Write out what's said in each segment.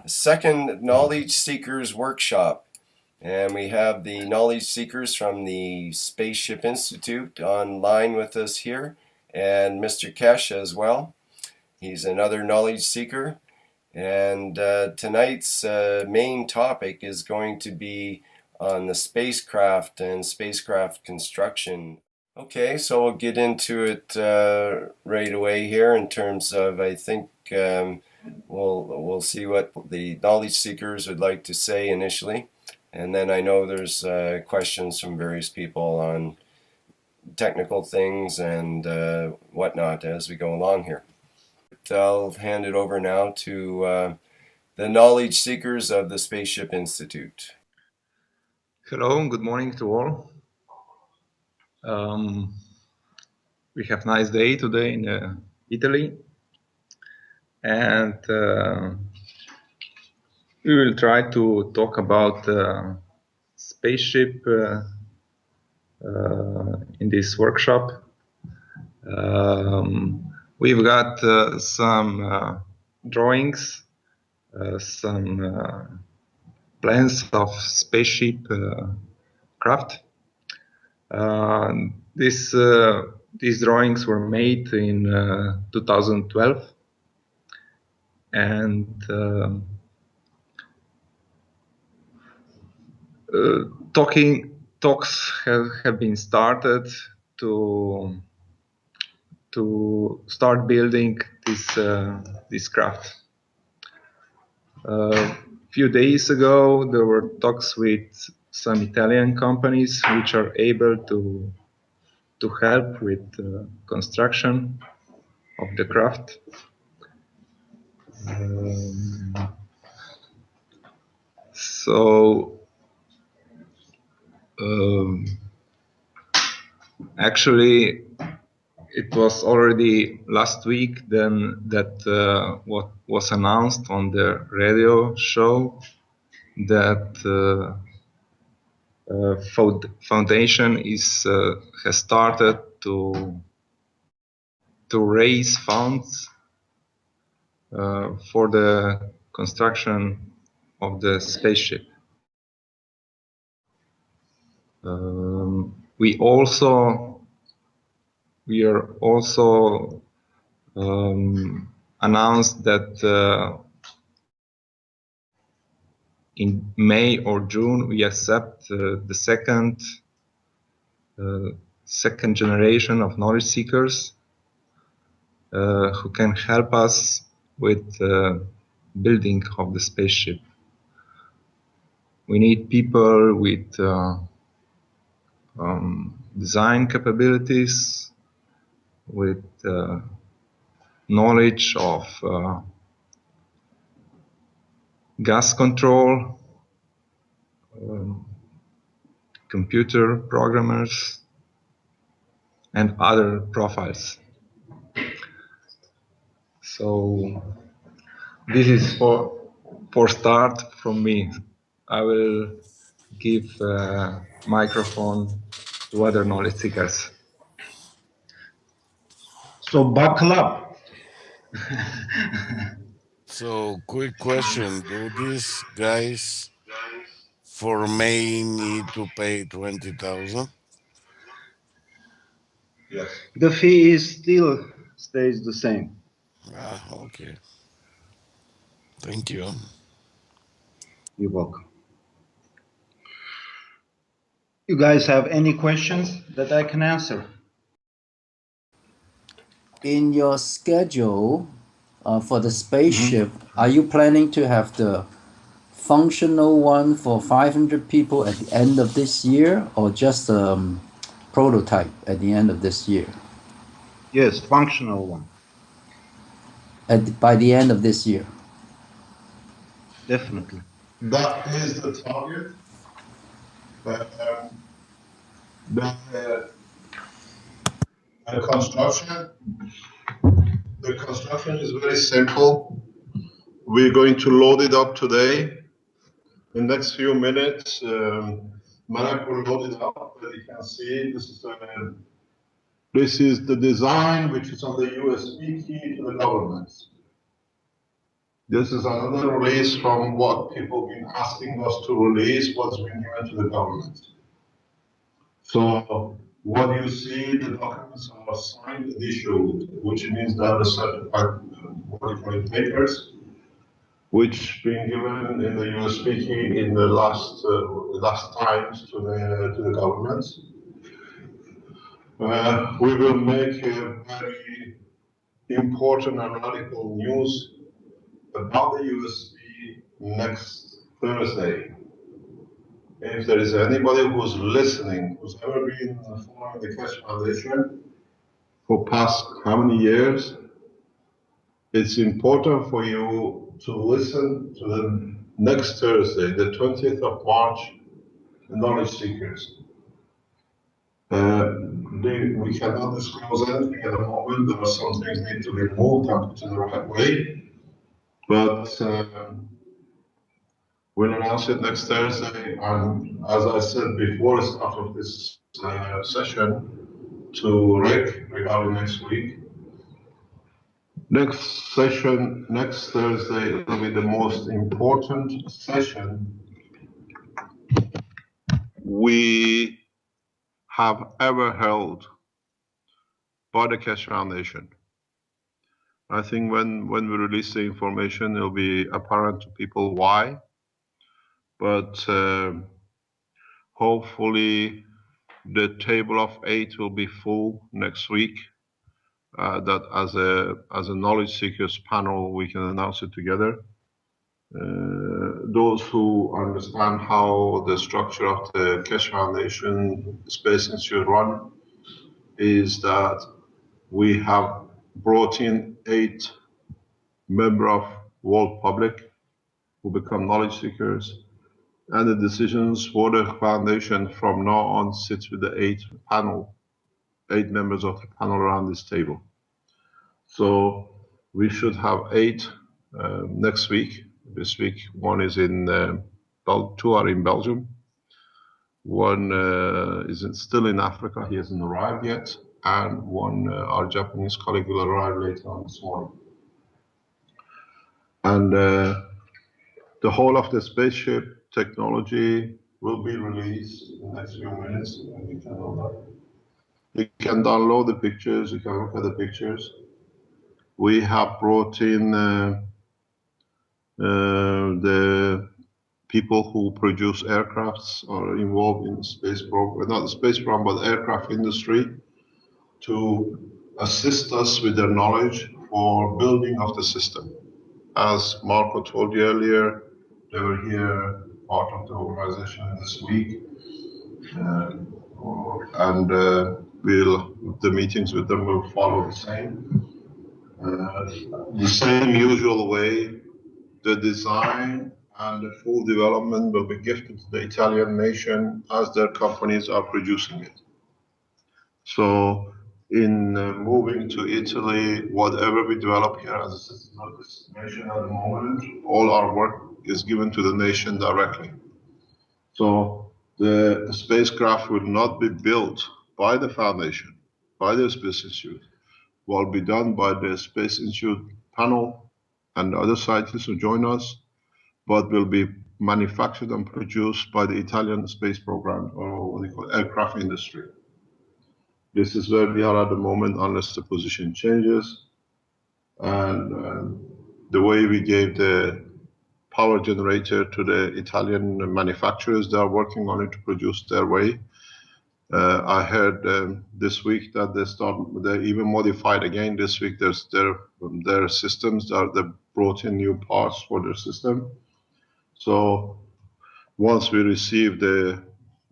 second Knowledge Seekers workshop. And we have the Knowledge Seekers from the Spaceship Institute online with us here, and Mr. Keshe as well. He's another Knowledge Seeker. And tonight's main topic is going to be on the spacecraft and spacecraft construction. Okay, so we'll get into it right away here in terms of, I think we'll see what the Knowledge Seekers would like to say initially. And then I know there's questions from various people on technical things and whatnot as we go along here. I'll hand it over now to the Knowledge Seekers of the Spaceship Institute. Hello, good morning to all. We have a nice day today in Italy, and we will try to talk about spaceship in this workshop. We've got some drawings, some plans of spaceship craft. These drawings were made in 2012, and talks have been started to start building this craft. A few days ago, there were talks with some Italian companies which are able to help with construction of the craft. Actually, it was already last week then that what was announced on the radio show that foundation has started to raise funds for the construction of the spaceship. We are also announced that in May or June we accept the second generation of knowledge seekers who can help us with building of the spaceship. We need people with design capabilities, with knowledge of gas control, computer programmers, and other profiles. So this is for start from me. I will give microphone to other knowledge seekers. So buckle up. So quick question, do these guys for May need to pay 20,000? Yes. The fee still stays the same. Ah, okay. Thank you. You're welcome. You guys have any questions that I can answer? In your schedule for the spaceship, are you planning to have the functional one for 500 people at the end of this year, or just a prototype at the end of this year? Yes, functional one. By the end of this year? Definitely. That is the target. But the construction is very simple. We're going to load it up today. In the next few minutes, Mehran will load it up. As you can see, this is the design, which is on the USB key to the government. This is another release from what people have been asking us to release, what's been given to the government. So what you see, the documents are signed and issued, which means that the certified papers, which been given in the US speaking in the last times to the government. We will make a very important and radical news about the USB next Thursday. If there is anybody who's listening, who's ever been following the Keshe Foundation for past how many years, it's important for you to listen to the next Thursday, the 20th of March, the Knowledge Seekers. We cannot disclose anything at the moment. There are some things need to be moved and put in the right way. But we'll announce it next Thursday. And as I said before the start of this session to Rick regarding next week, next session, next Thursday, will be the most important session we have ever held by the Keshe Foundation. I think when we release the information, it'll be apparent to people why. But hopefully the table of 8 will be full next week. That as a knowledge seekers panel, we can announce it together. Those who understand how the structure of the Keshe Foundation Space Institute run is that we have brought in 8 members of world public who become knowledge seekers, and the decisions for the foundation from now on sits with the 8 members of the panel around this table. So we should have 8 next week. This week, 1 is in, 2 are in Belgium. 1 is still in Africa, he hasn't arrived yet. And 1, our Japanese colleague, will arrive later on this morning. And the whole of the spaceship technology will be released in the next few minutes. And you can download the pictures, you can look at the pictures. We have brought in the people who produce aircrafts or involved in the space program, not the space program, but the aircraft industry, to assist us with their knowledge for building of the system. As Marco told you earlier, they were here, part of the organization this week, and the meetings with them will follow the same usual way. The design and the full development will be gifted to the Italian nation as their companies are producing it. So in moving to Italy, whatever we develop here as a citizen of this nation at the moment, all our work is given to the nation directly. So the spacecraft will not be built by the foundation, by the Space Institute, will be done by the Space Institute panel and other scientists who join us, but will be manufactured and produced by the Italian space program, or what they call aircraft industry. This is where we are at the moment, unless the position changes. And the way we gave the power generator to the Italian manufacturers, they are working on it to produce their way. I heard this week that they even modified again this week their systems, they brought in new parts for their system. So once we receive the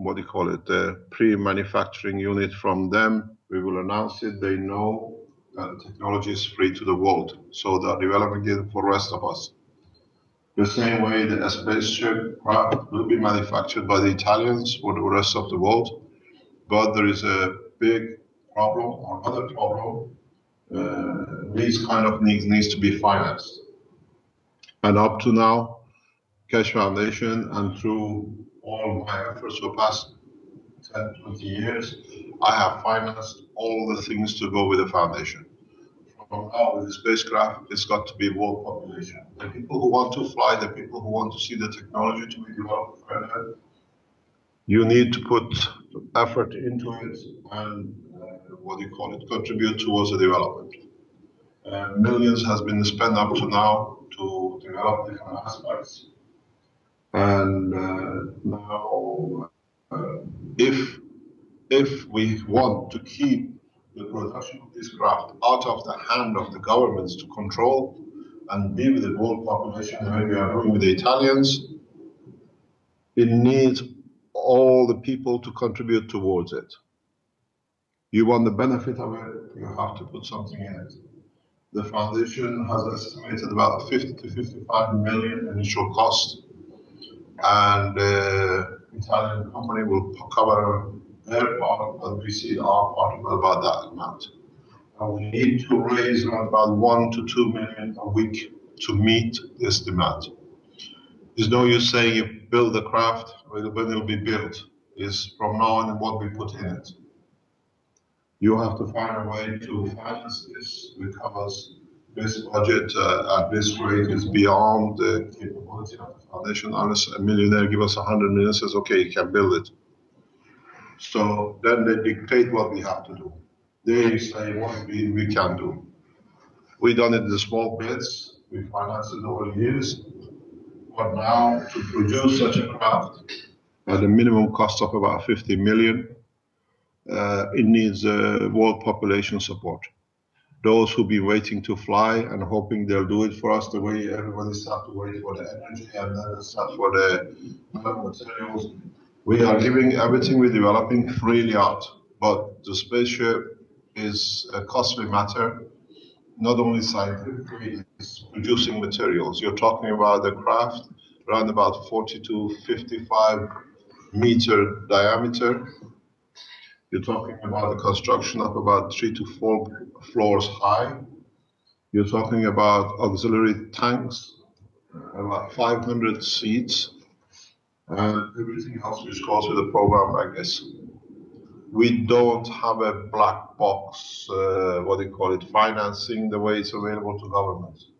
the pre-manufacturing unit from them, we will announce it. They know that the technology is free to the world, so they're developing it for the rest of us. The same way the spaceship craft will be manufactured by the Italians for the rest of the world, but there is a big problem, or other problem. These kind of needs to be financed, and up to now, Keshe Foundation, and through all my efforts for the past 10, 20 years, I have financed all the things to go with the foundation. From now, with the spacecraft, it's got to be world population. The people who want to fly, the people who want to see the technology to be developed further, you need to put effort into it and contribute towards the development. Millions has been spent up to now to develop different aspects. And now, if we want to keep the production of this craft out of the hand of the governments to control and be with the world population the way we are doing with the Italians, it needs all the people to contribute towards it. You want the benefit of it, you have to put something in it. The foundation has estimated about 50 to 55 million initial cost, and the Italian company will cover their part, but we see our part of about that amount. And we need to raise around about 1 to 2 million a week to meet this demand. There's no use saying you build the craft when it'll be built. It's from now on what we put in it. You have to find a way to finance this because this budget at this rate is beyond the capability of the foundation. Unless a millionaire gives us 100 million, says, okay, you can build it. So then they dictate what we have to do. They say what we can do. We done it in small bits. We financed it over years. But now to produce such a craft at a minimum cost of about 50 million, it needs world population support. Those who've been waiting to fly and hoping they'll do it for us the way everybody started to wait for the energy and then start for the materials. We are giving everything we're developing freely out, but the spaceship is a costly matter. Not only scientifically, it's producing materials. You're talking about the craft around about 40 to 55 meter diameter. You're talking about the construction of about 3 to 4 floors high. You're talking about auxiliary tanks, about 500 seats, and everything else which goes with the program like this. We don't have a black box, financing the way it's available to governments.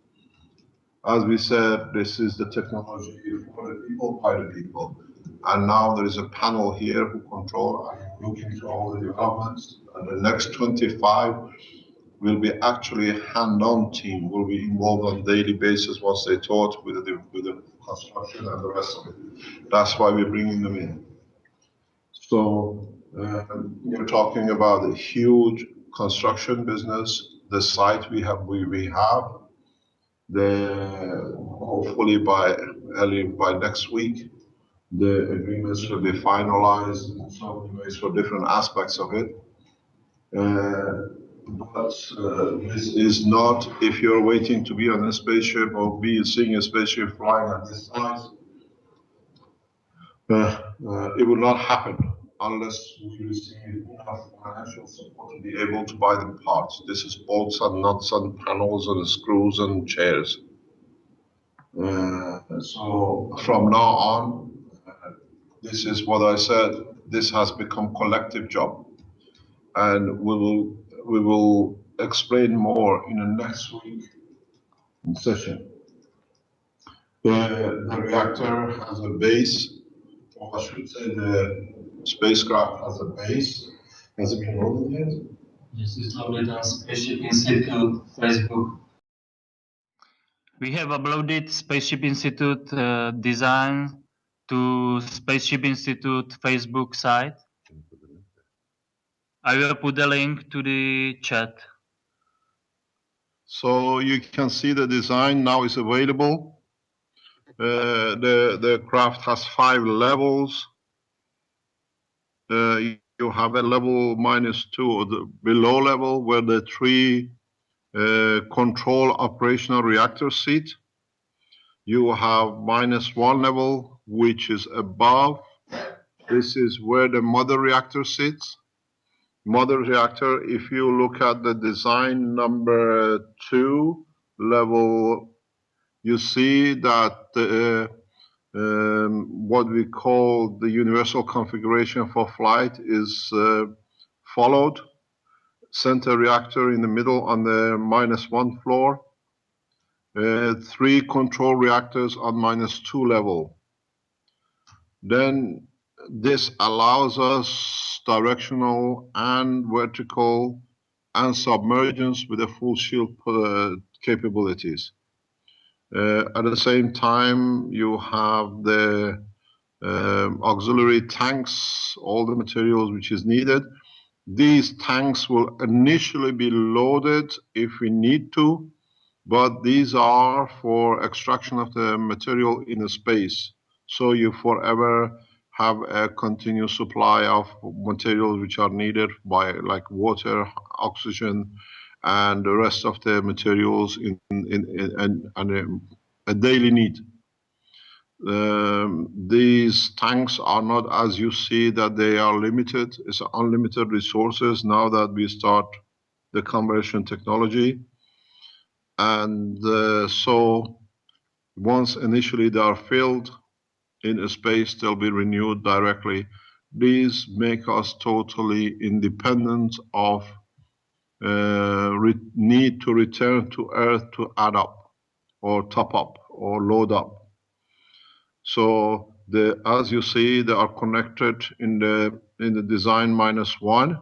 As we said, this is the technology for the people, by the people. And now there is a panel here who control and look into all the developments. And the next 25 will be actually a hand-on team, will be involved on a daily basis once they taught with the construction and the rest of it. That's why we're bringing them in. So you're talking about a huge construction business. The site we have, hopefully by next week, the agreements will be finalized in so many ways for different aspects of it. But this is not, if you're waiting to be on a spaceship or seeing a spaceship flying at this size, it will not happen unless we receive enough financial support to be able to buy the parts. This is bolts and nuts and panels and screws and chairs. So from now on, this is what I said, this has become collective job. And we will explain more in the next week session. The reactor has a base, or I should say the spacecraft has a base. Has it been loaded yet? Yes, it's loaded on Spaceship Institute Facebook. We have uploaded Spaceship Institute design to Spaceship Institute Facebook site. I will put the link to the chat. So you can see the design now is available. The craft has 5 levels. You have a level -2 or the below level where the 3 control operational reactor seat. You have -1 level, which is above. This is where the mother reactor sits. Mother reactor, if you look at the design number 2 level, you see that what we call the universal configuration for flight is followed. Center reactor in the middle on the -1 floor. 3 control reactors on -2 level. Then this allows us directional and vertical and submergence with a full shield capabilities. At the same time, you have the auxiliary tanks, all the materials which is needed. These tanks will initially be loaded if we need to, but these are for extraction of the material in the space. So you forever have a continuous supply of materials which are needed by like water, oxygen, and the rest of the materials in a daily need. These tanks are not, as you see, that they are limited. It's unlimited resources now that we start the conversion technology. And so once initially they are filled in a space, they'll be renewed directly. These make us totally independent of need to return to Earth to add up or top up or load up. So as you see, they are connected in the design -1.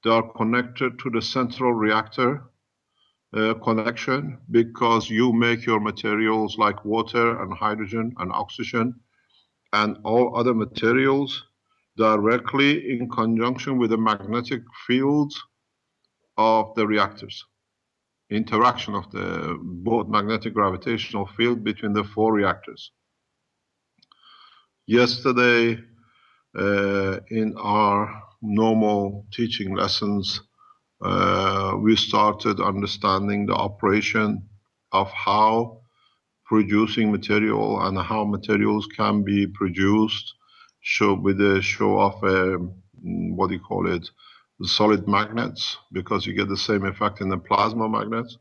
They are connected to the central reactor connection because you make your materials like water and hydrogen and oxygen and all other materials directly in conjunction with the magnetic fields of the reactors. Interaction of the both magnetic gravitational field between the 4 reactors. Yesterday, in our normal teaching lessons, we started understanding the operation of how producing material and how materials can be produced with the show of what do you call it, the solid magnets, because you get the same effect in the plasma magnets.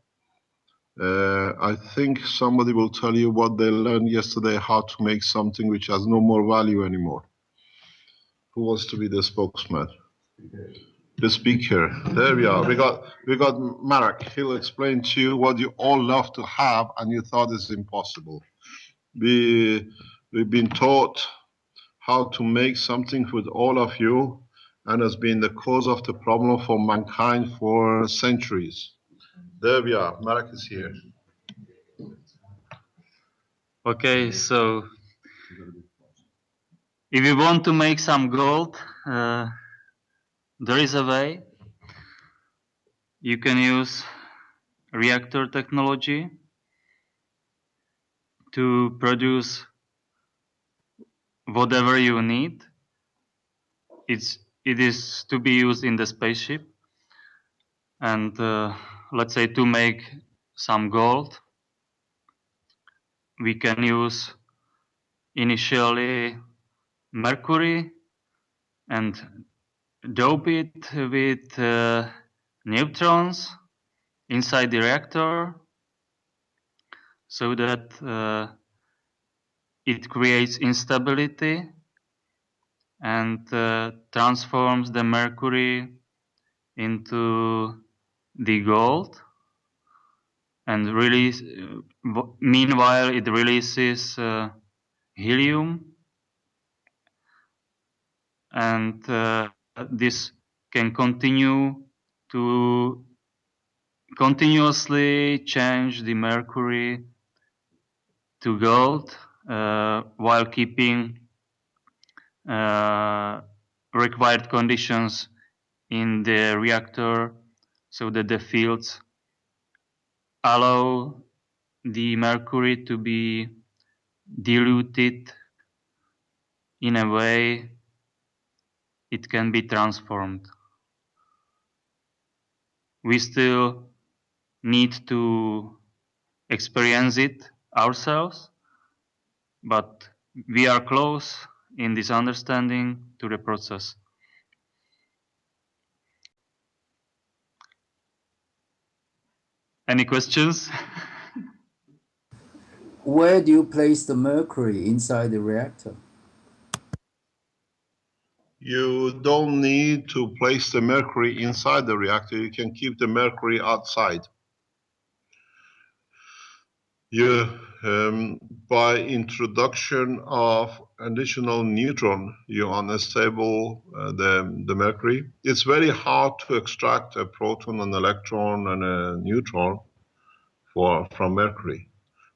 I think somebody will tell you what they learned yesterday, how to make something which has no more value anymore. Who wants to be the spokesman? The speaker. There we are. We got Marek. He'll explain to you what you all love to have and you thought is impossible. We've been taught how to make something with all of you, and has been the cause of the problem for mankind for centuries. There we are. Marek is here. Okay, so if you want to make some gold, there is a way. You can use reactor technology to produce whatever you need. It is to be used in the spaceship, and let's say to make some gold, we can use initially mercury and dope it with neutrons inside the reactor so that it creates instability and transforms the mercury into the gold, and meanwhile it releases helium, and this can continue to continuously change the mercury to gold while keeping required conditions in the reactor so that the fields allow the mercury to be diluted in a way it can be transformed. We still need to experience it ourselves, but we are close in this understanding to the process. Any questions? Where do you place the mercury inside the reactor? You don't need to place the mercury inside the reactor. You can keep the mercury outside. Yeah, by introduction of additional neutron, you unstable the mercury. It's very hard to extract a proton, an electron, and a neutron from mercury,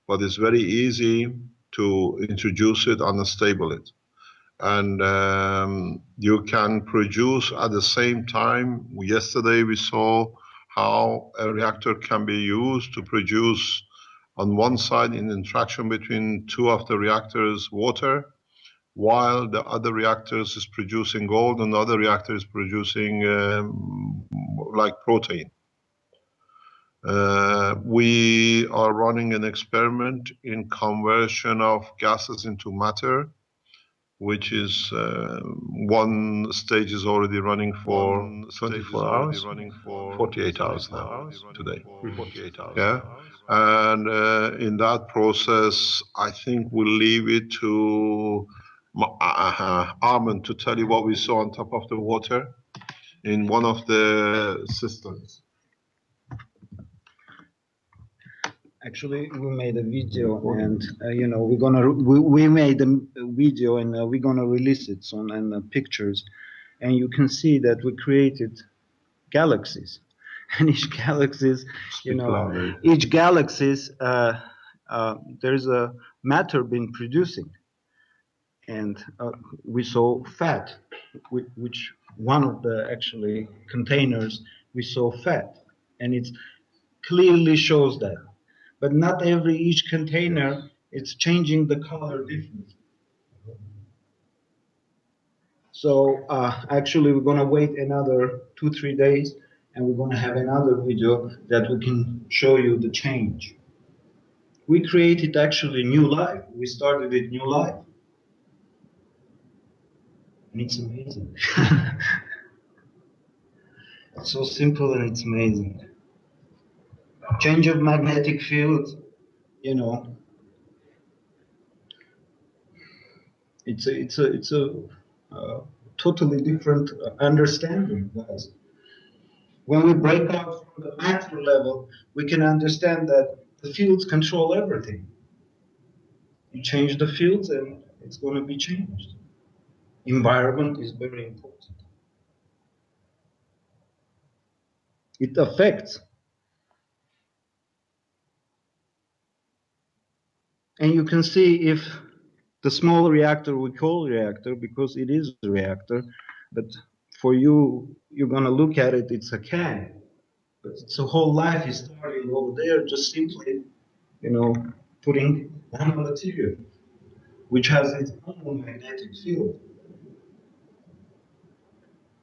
but it's very easy to introduce it, unstable it. And you can produce at the same time. Yesterday we saw how a reactor can be used to produce on one side in interaction between two of the reactors water, while the other reactors is producing gold and the other reactor is producing like protein. We are running an experiment in conversion of gases into matter, which is one stage is already running for 24 hours, 48 hours now, today. 48 hours. Yeah. And in that process, I think we'll leave it to Armin to tell you what we saw on top of the water in one of the systems. Actually, we made a video, and we made a video, and we're gonna release it soon, and pictures, and you can see that we created galaxies, and each galaxies, each galaxies, there's a matter being producing, and we saw fat, which one of the actually containers we saw fat, and it clearly shows that. But not each container, it's changing the color differently. So actually, we're gonna wait another 2-3 days, and we're gonna have another video that we can show you the change. We created actually new life. We started it new life, and it's amazing. It's so simple and it's amazing. Change of magnetic field, it's a totally different understanding, guys. When we break out from the matter level, we can understand that the fields control everything. You change the fields and it's going to be changed. Environment is very important. It affects. And you can see if the small reactor we call reactor because it is a reactor, but for you, you're going to look at it, it's a can. But its whole life is starting over there, just simply, putting nanomaterial, which has its own magnetic field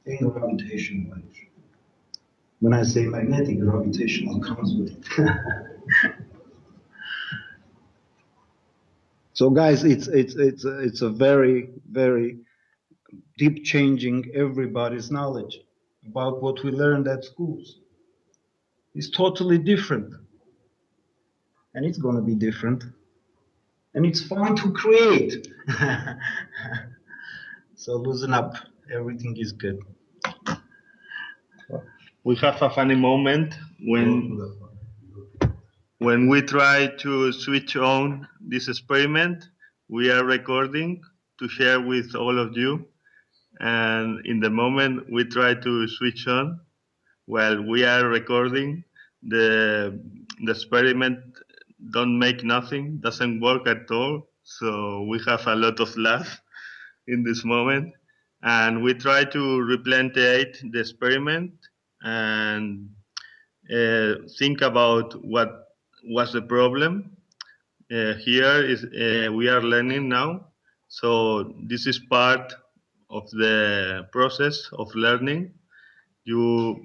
in gravitational wave. When I say magnetic, gravitational comes with it. So, guys, it's a very, very deep changing everybody's knowledge about what we learned at schools. It's totally different, and it's going to be different, and it's fun to create. So loosen up, everything is good. We have a funny moment when we try to switch on this experiment. We are recording to share with all of you, and in the moment we try to switch on while we are recording, the experiment don't make nothing, doesn't work at all. So we have a lot of laugh in this moment, and we try to replanteate the experiment and think about what was the problem. Here is we are learning now, so this is part of the process of learning. You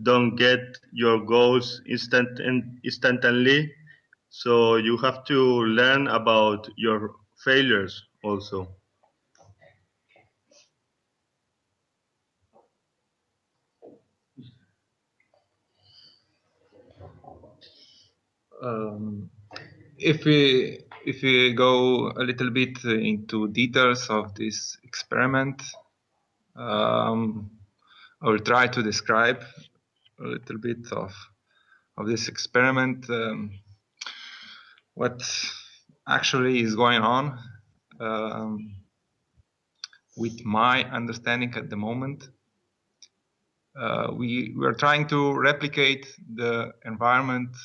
don't get your goals instantly, so you have to learn about your failures also. If we go a little bit into details of this experiment, I will try to describe a little bit of this experiment. what actually is going on with my understanding at the moment. We are trying to replicate the environment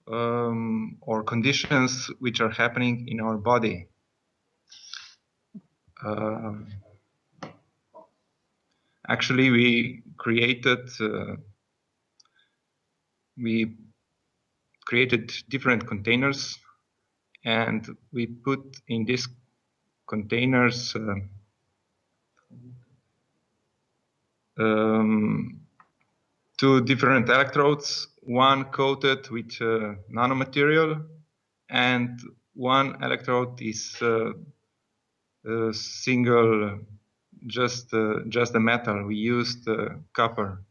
or conditions which are happening in our body. Actually, we created different containers, and we put in these containers two different electrodes, one coated with nanomaterial, and one electrode is a single, just a metal. We used copper,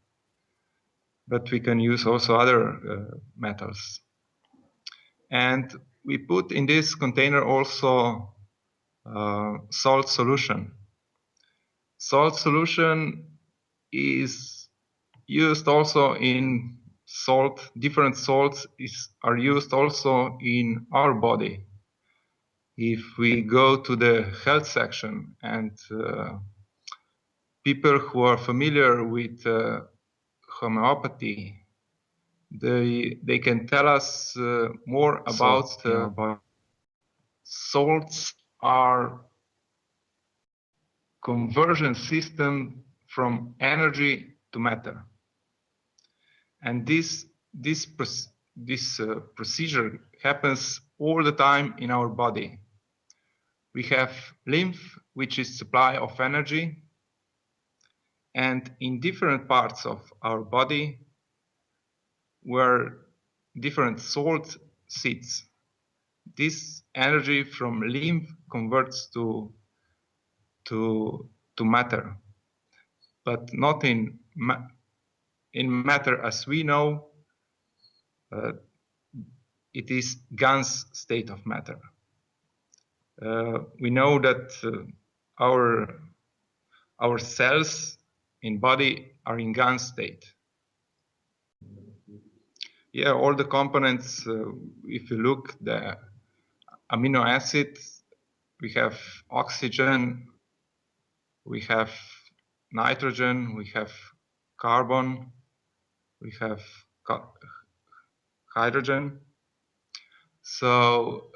but we can use also other metals. And we put in this container also salt solution. Salt solution is used also in salt. Different salts are used also in our body. If we go to the health section and people who are familiar with homeopathy, they can tell us more about salts are conversion system from energy to matter, and this procedure happens all the time in our body. We have lymph, which is supply of energy, and in different parts of our body where different salt sits, this energy from lymph converts to matter, but not in matter as we know. It is Gans state of matter. We know that our cells in body are in Gans state. Yeah, all the components, if you look, the amino acids, we have oxygen, we have nitrogen, we have carbon, we have hydrogen. So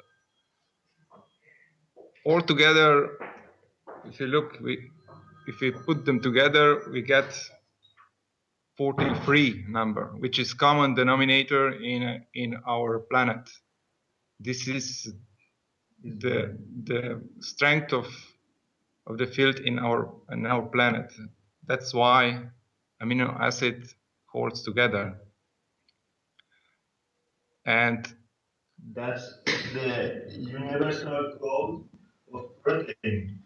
all together, if you look, if we put them together, we get 43 number, which is common denominator in our planet. This is the strength of the field in our planet. That's why amino acid holds together. And That's the universal code of protein.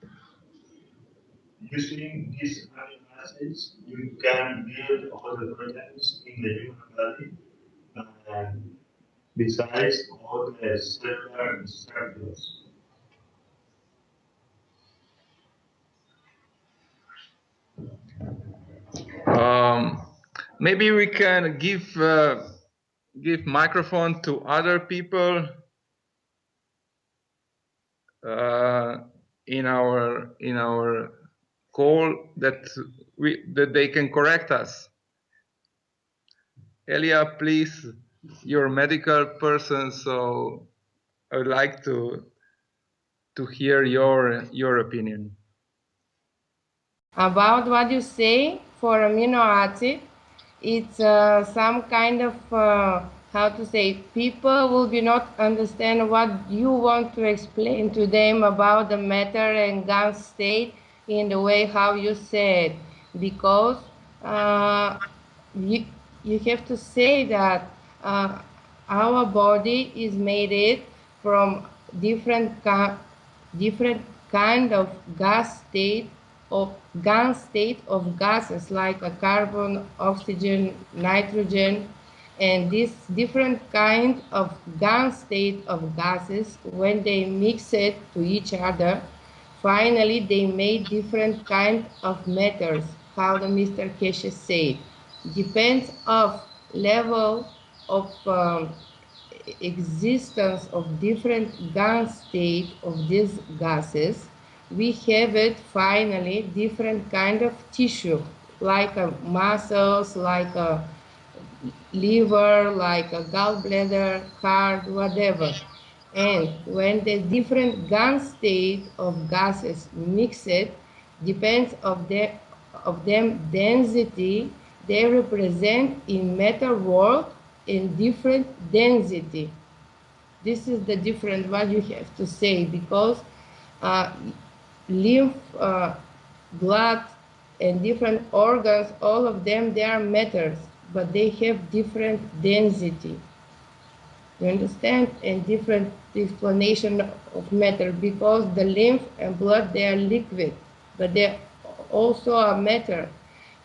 Using these amino acids, you can build all the proteins in the human body, and besides all the cellular structures. Maybe we can give microphone to other people in our call that they can correct us. Elia, please, you're a medical person, so I would like to hear your opinion. About what you say for amino acid, it's some kind of how to say, people will be not understand what you want to explain to them about the matter and Gans state in the way how you said, because you have to say that our body is made from different kind of gas state of Gans state of gases like a carbon, oxygen, nitrogen, and this different kind of Gans state of gases, when they mix it to each other, finally they made different kind of matters, how the Mr. Keshe said. Depends of level of existence of different gas state of these gases, we have it finally different kind of tissue, like muscles, like a liver, like a gallbladder, heart, whatever. And when the different gas state of gases mix it, depends of them density, they represent in matter world in different density. This is the different what you have to say, because lymph, blood, and different organs, all of them, they are matters, but they have different density. You understand? And different explanation of matter, because the lymph and blood, they are liquid, but they also are matter.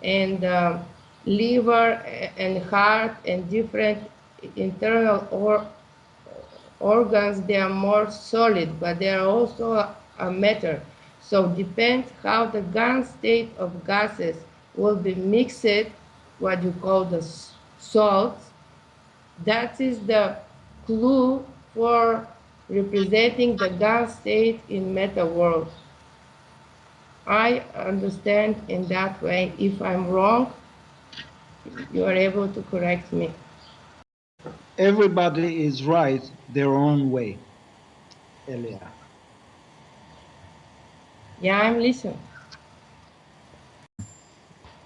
And liver and heart and different internal organs, they are more solid, but they are also a matter. So depends how the gas state of gases will be mixed, what you call the salts. That is the clue for representing the gas state in matter world. I understand in that way. If I'm wrong, you are able to correct me. Everybody is right their own way, Elia. Yeah, I'm listening.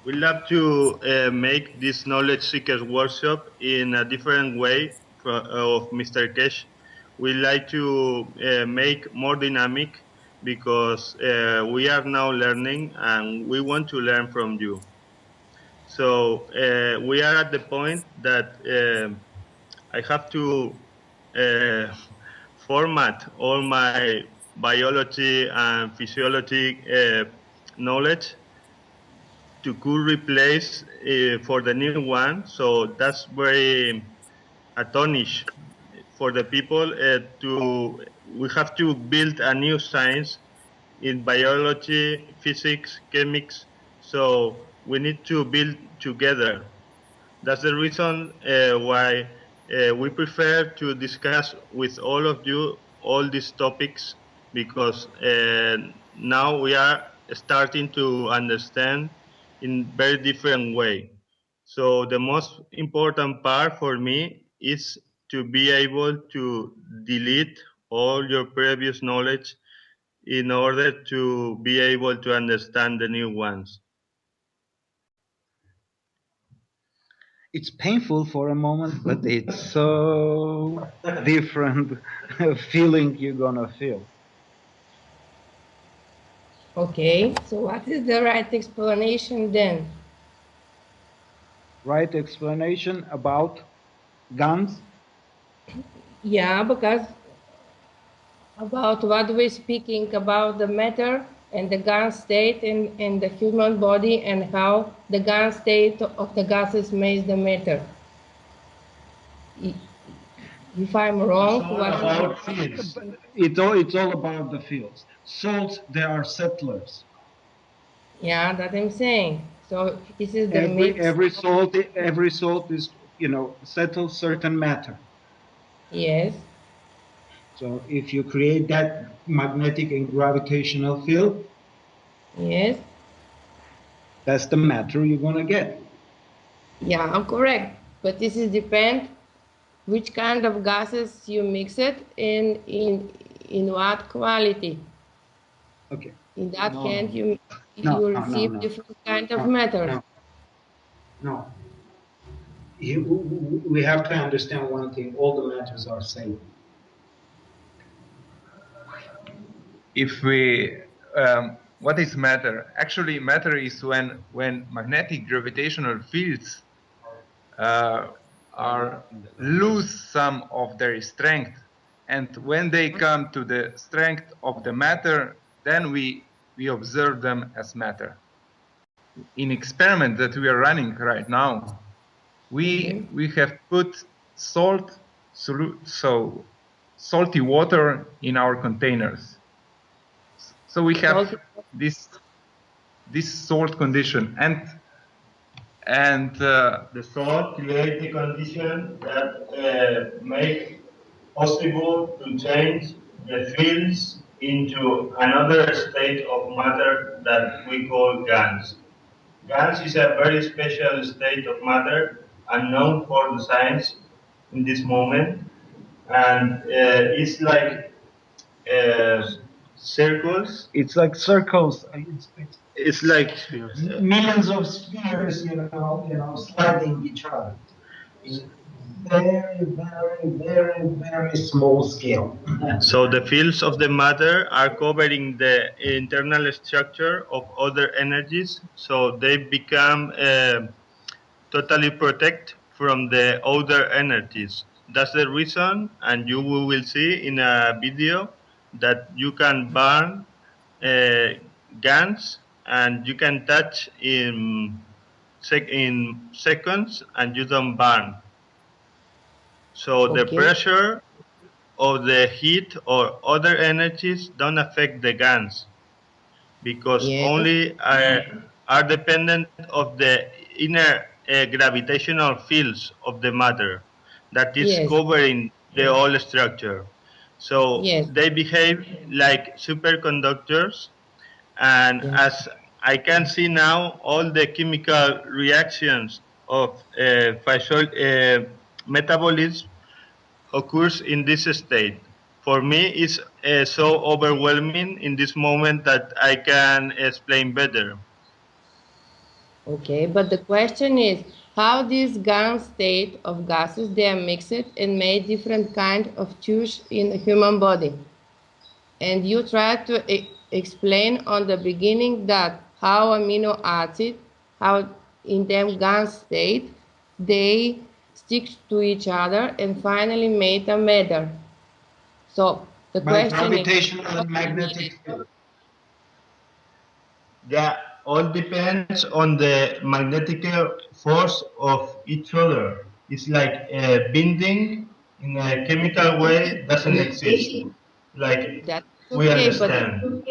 We love to make this knowledge seekers workshop in a different way of Mr. Keshe. We like to make more dynamic because we are now learning and we want to learn from you. So we are at the point that I have to format all my biology and physiology knowledge to could replace for the new one. So that's very astonish for the people we have to build a new science in biology, physics, chemics. So we need to build together. That's the reason why we prefer to discuss with all of you all these topics, because now we are starting to understand in very different way. So the most important part for me is to be able to delete all your previous knowledge in order to be able to understand the new ones. It's painful for a moment, but it's so different feeling you're gonna feel. Okay, so what is the right explanation then? Right explanation about guns? Yeah, because about what we're speaking about the matter and the gas state in the human body, and how the gas state of the gases makes the matter. If I'm wrong, It's all about the fields. Salts, they are settlers. Yeah, that I'm saying. So this is the mix. Every salt is, settles certain matter. Yes. So if you create that magnetic and gravitational field, yes, that's the matter you're gonna get. Yeah, I'm correct. But this is depend which kind of gases you mix it in what quality. Okay. In that case, you receive different kind of matter. No. We have to understand one thing: all the matters are same. If we what is matter? Actually, matter is when magnetic gravitational fields are lose some of their strength, and when they come to the strength of the matter, then we observe them as matter. In experiment that we are running right now, we have put salty water in our containers. So we have this salt condition, and the salt create the condition that make possible to change the fields into another state of matter that we call GANs. GANs is a very special state of matter unknown for the science in this moment, and it's like circles. It's like circles. It's like Millions of spheres, sliding each other. In very, very, very, very small scale. so the fields of the matter are covering the internal structure of other energies, so they become totally protect from the other energies. That's the reason, and you will see in a video that you can burn GANs, and you can touch in seconds, and you don't burn. So the pressure of the heat or other energies don't affect the GANs, because only are dependent of the inner gravitational fields of the matter that is covering the whole structure. So they behave like superconductors, and as I can see now, all the chemical reactions of metabolism occurs in this state. For me, it's so overwhelming in this moment that I can explain better. Okay, but the question is how this GAN state of gases, they are mixed and made different kind of tubes in the human body. And you try to explain on the beginning that how amino acid, how in them GAN state, they stick to each other and finally made a matter. So the question gravitational and magnetic field. Yeah, all depends on the magnetic force of each other. It's like bending in a chemical way doesn't exist. Like we understand.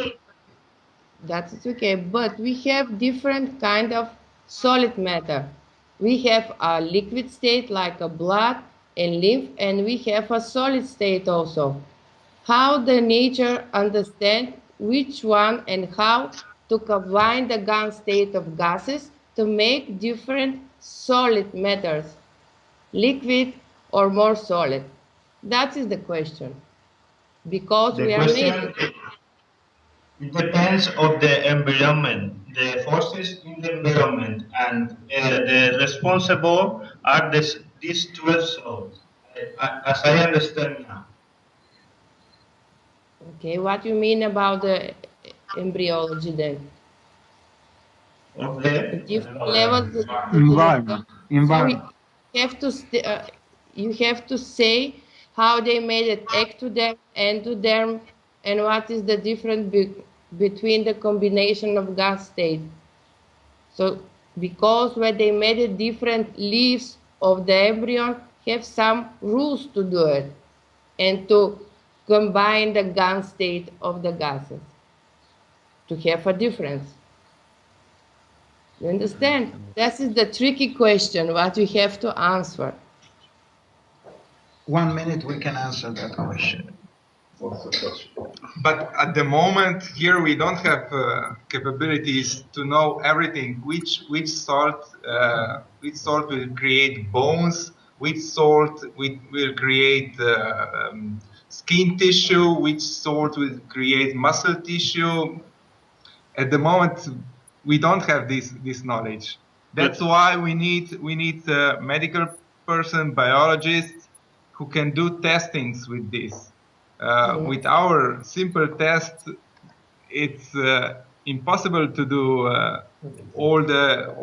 That's okay, but we have different kind of solid matter. We have a liquid state like a blood and lymph, and we have a solid state also. How the nature understand which one and how to combine the GAN state of gases to make different solid matters, liquid or more solid? That is the question. Because we are made. It depends on the environment, the forces in the environment, and the responsible are these 12 cells, as I understand now. Okay, what you mean about the embryology then? Of the different levels. Environment. So you have to say how they made it ectoderm, endoderm, and what is the difference between the combination of gas state. So because when they made it, different leaves of the embryo have some rules to do it and to combine the GAN state of the gases to have a difference. You understand? That is the tricky question, what you have to answer. 1 minute we can answer that question. But at the moment here we don't have capabilities to know everything. Which salt will create bones? Which salt will create skin tissue? Which salt will create muscle tissue? At the moment, we don't have this knowledge. That's why we need a medical person, biologists, who can do testings with this. With our simple test, it's impossible to do all the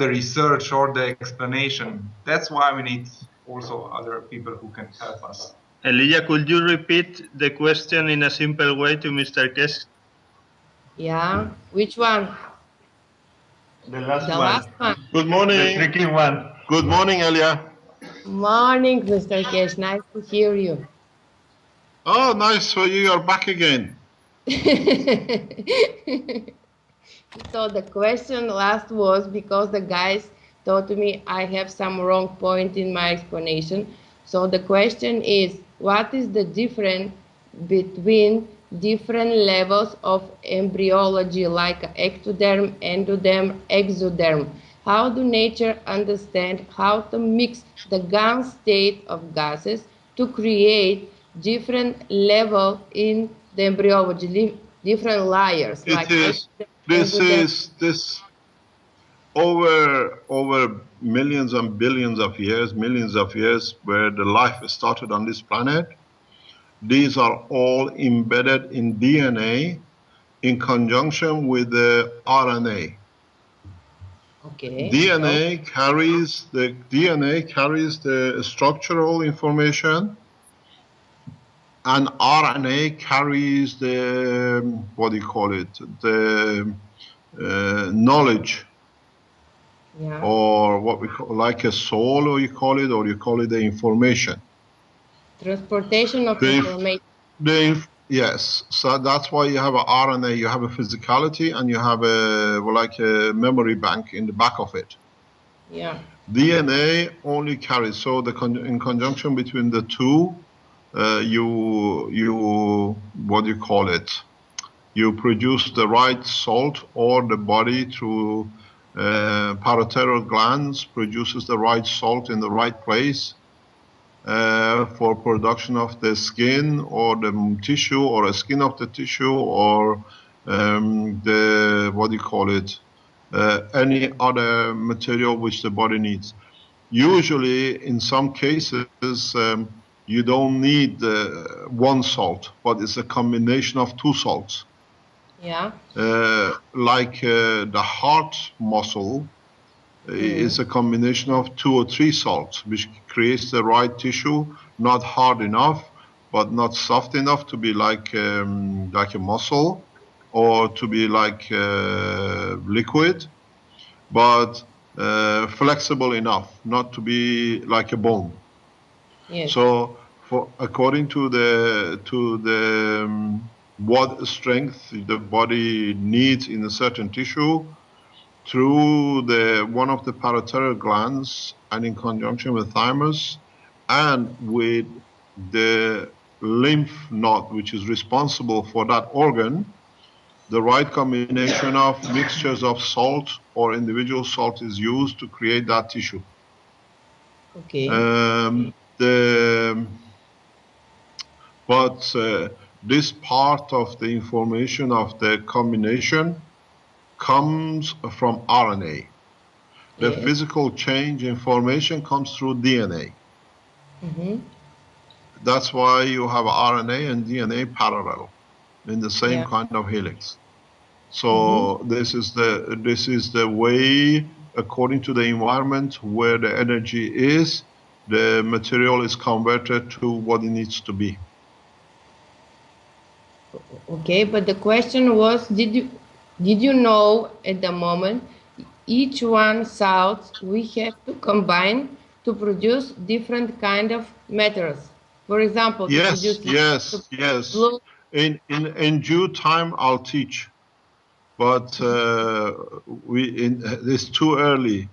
research or the explanation. That's why we need also other people who can help us. Elijah, could you repeat the question in a simple way to Mr. Keshe? Yeah, which one? The last last one. Good morning. The tricky one. Good morning, Elia. Morning, Mr. Keshe. Nice to hear you. Oh, nice for you. You're back again. So the question last was because the guys told me I have some wrong point in my explanation. So the question is, what is the difference between different levels of embryology, like ectoderm, endoderm, exoderm? How do nature understand how to mix the gas state of gases to create different level in the embryology, different layers, like endoderm? This over millions and billions of years, where the life started on this planet. These are all embedded in DNA in conjunction with the RNA. Okay. DNA carries the structural information, and RNA carries the knowledge, Yeah. or what we call like a soul, or you call it the information. Transportation of information. Yes, so that's why you have a RNA, you have a physicality, and you have a memory bank in the back of it. Yeah. DNA only carries, so in conjunction between the two, you produce the right salt, or the body through parotid glands produces the right salt in the right place for production of the skin or the tissue, or a skin of the tissue, or any other material which the body needs. Usually, in some cases, you don't need one salt, but it's a combination of two salts. Yeah. The heart muscle is a combination of 2 or 3 salts, which creates the right tissue, not hard enough, but not soft enough to be like a muscle, or to be like liquid, but flexible enough not to be like a bone. Yes. So, according to what strength the body needs in a certain tissue, through one of the parotid glands, and in conjunction with thymus, and with the lymph node, which is responsible for that organ, the right combination of mixtures of salt or individual salt is used to create that tissue. Okay. This part of the information of the combination comes from RNA. The physical change information comes through DNA. That's why you have RNA and DNA parallel in the same kind of helix. So this is the way, according to the environment where the energy is, the material is converted to what it needs to be. Okay, but the question was, did you know at the moment each one salts we have to combine to produce different kind of metals? For example, yes. In due time, I'll teach, but it's too early.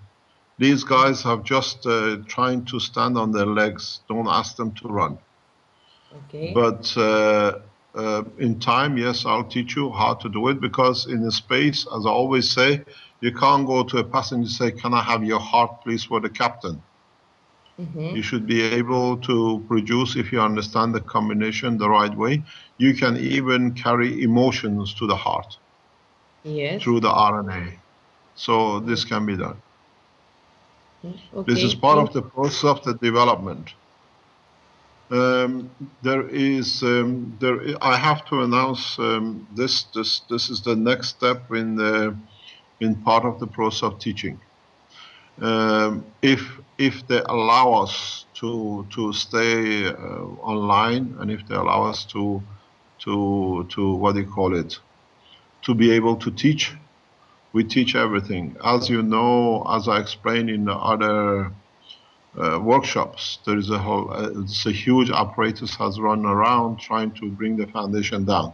These guys have just trying to stand on their legs. Don't ask them to run. Okay. But in time, yes, I'll teach you how to do it, because in the space, as I always say, you can't go to a passenger and say, "Can I have your heart, please, for the captain?" You should be able to produce, if you understand the combination the right way. You can even carry emotions to the heart through the RNA. So this can be done. Okay. This is part of the process of the development. I have to announce this is the next step in part of the process of teaching. If they allow us to stay online, and if they allow us to be able to teach, we teach everything. As you know, as I explained in the other workshops, there is it's a huge apparatus has run around trying to bring the foundation down.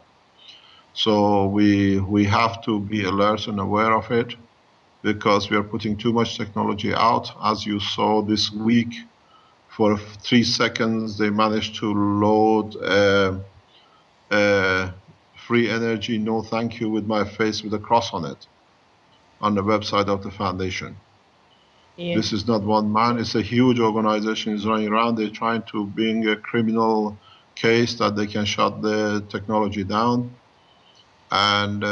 So we have to be alert and aware of it, because we are putting too much technology out. As you saw this week, For 3 seconds, they managed to load free energy, no thank you, with my face with a cross on it on the website of the foundation. Yeah. This is not one man, it's a huge organization is running around. They're trying to bring a criminal case that they can shut the technology down. And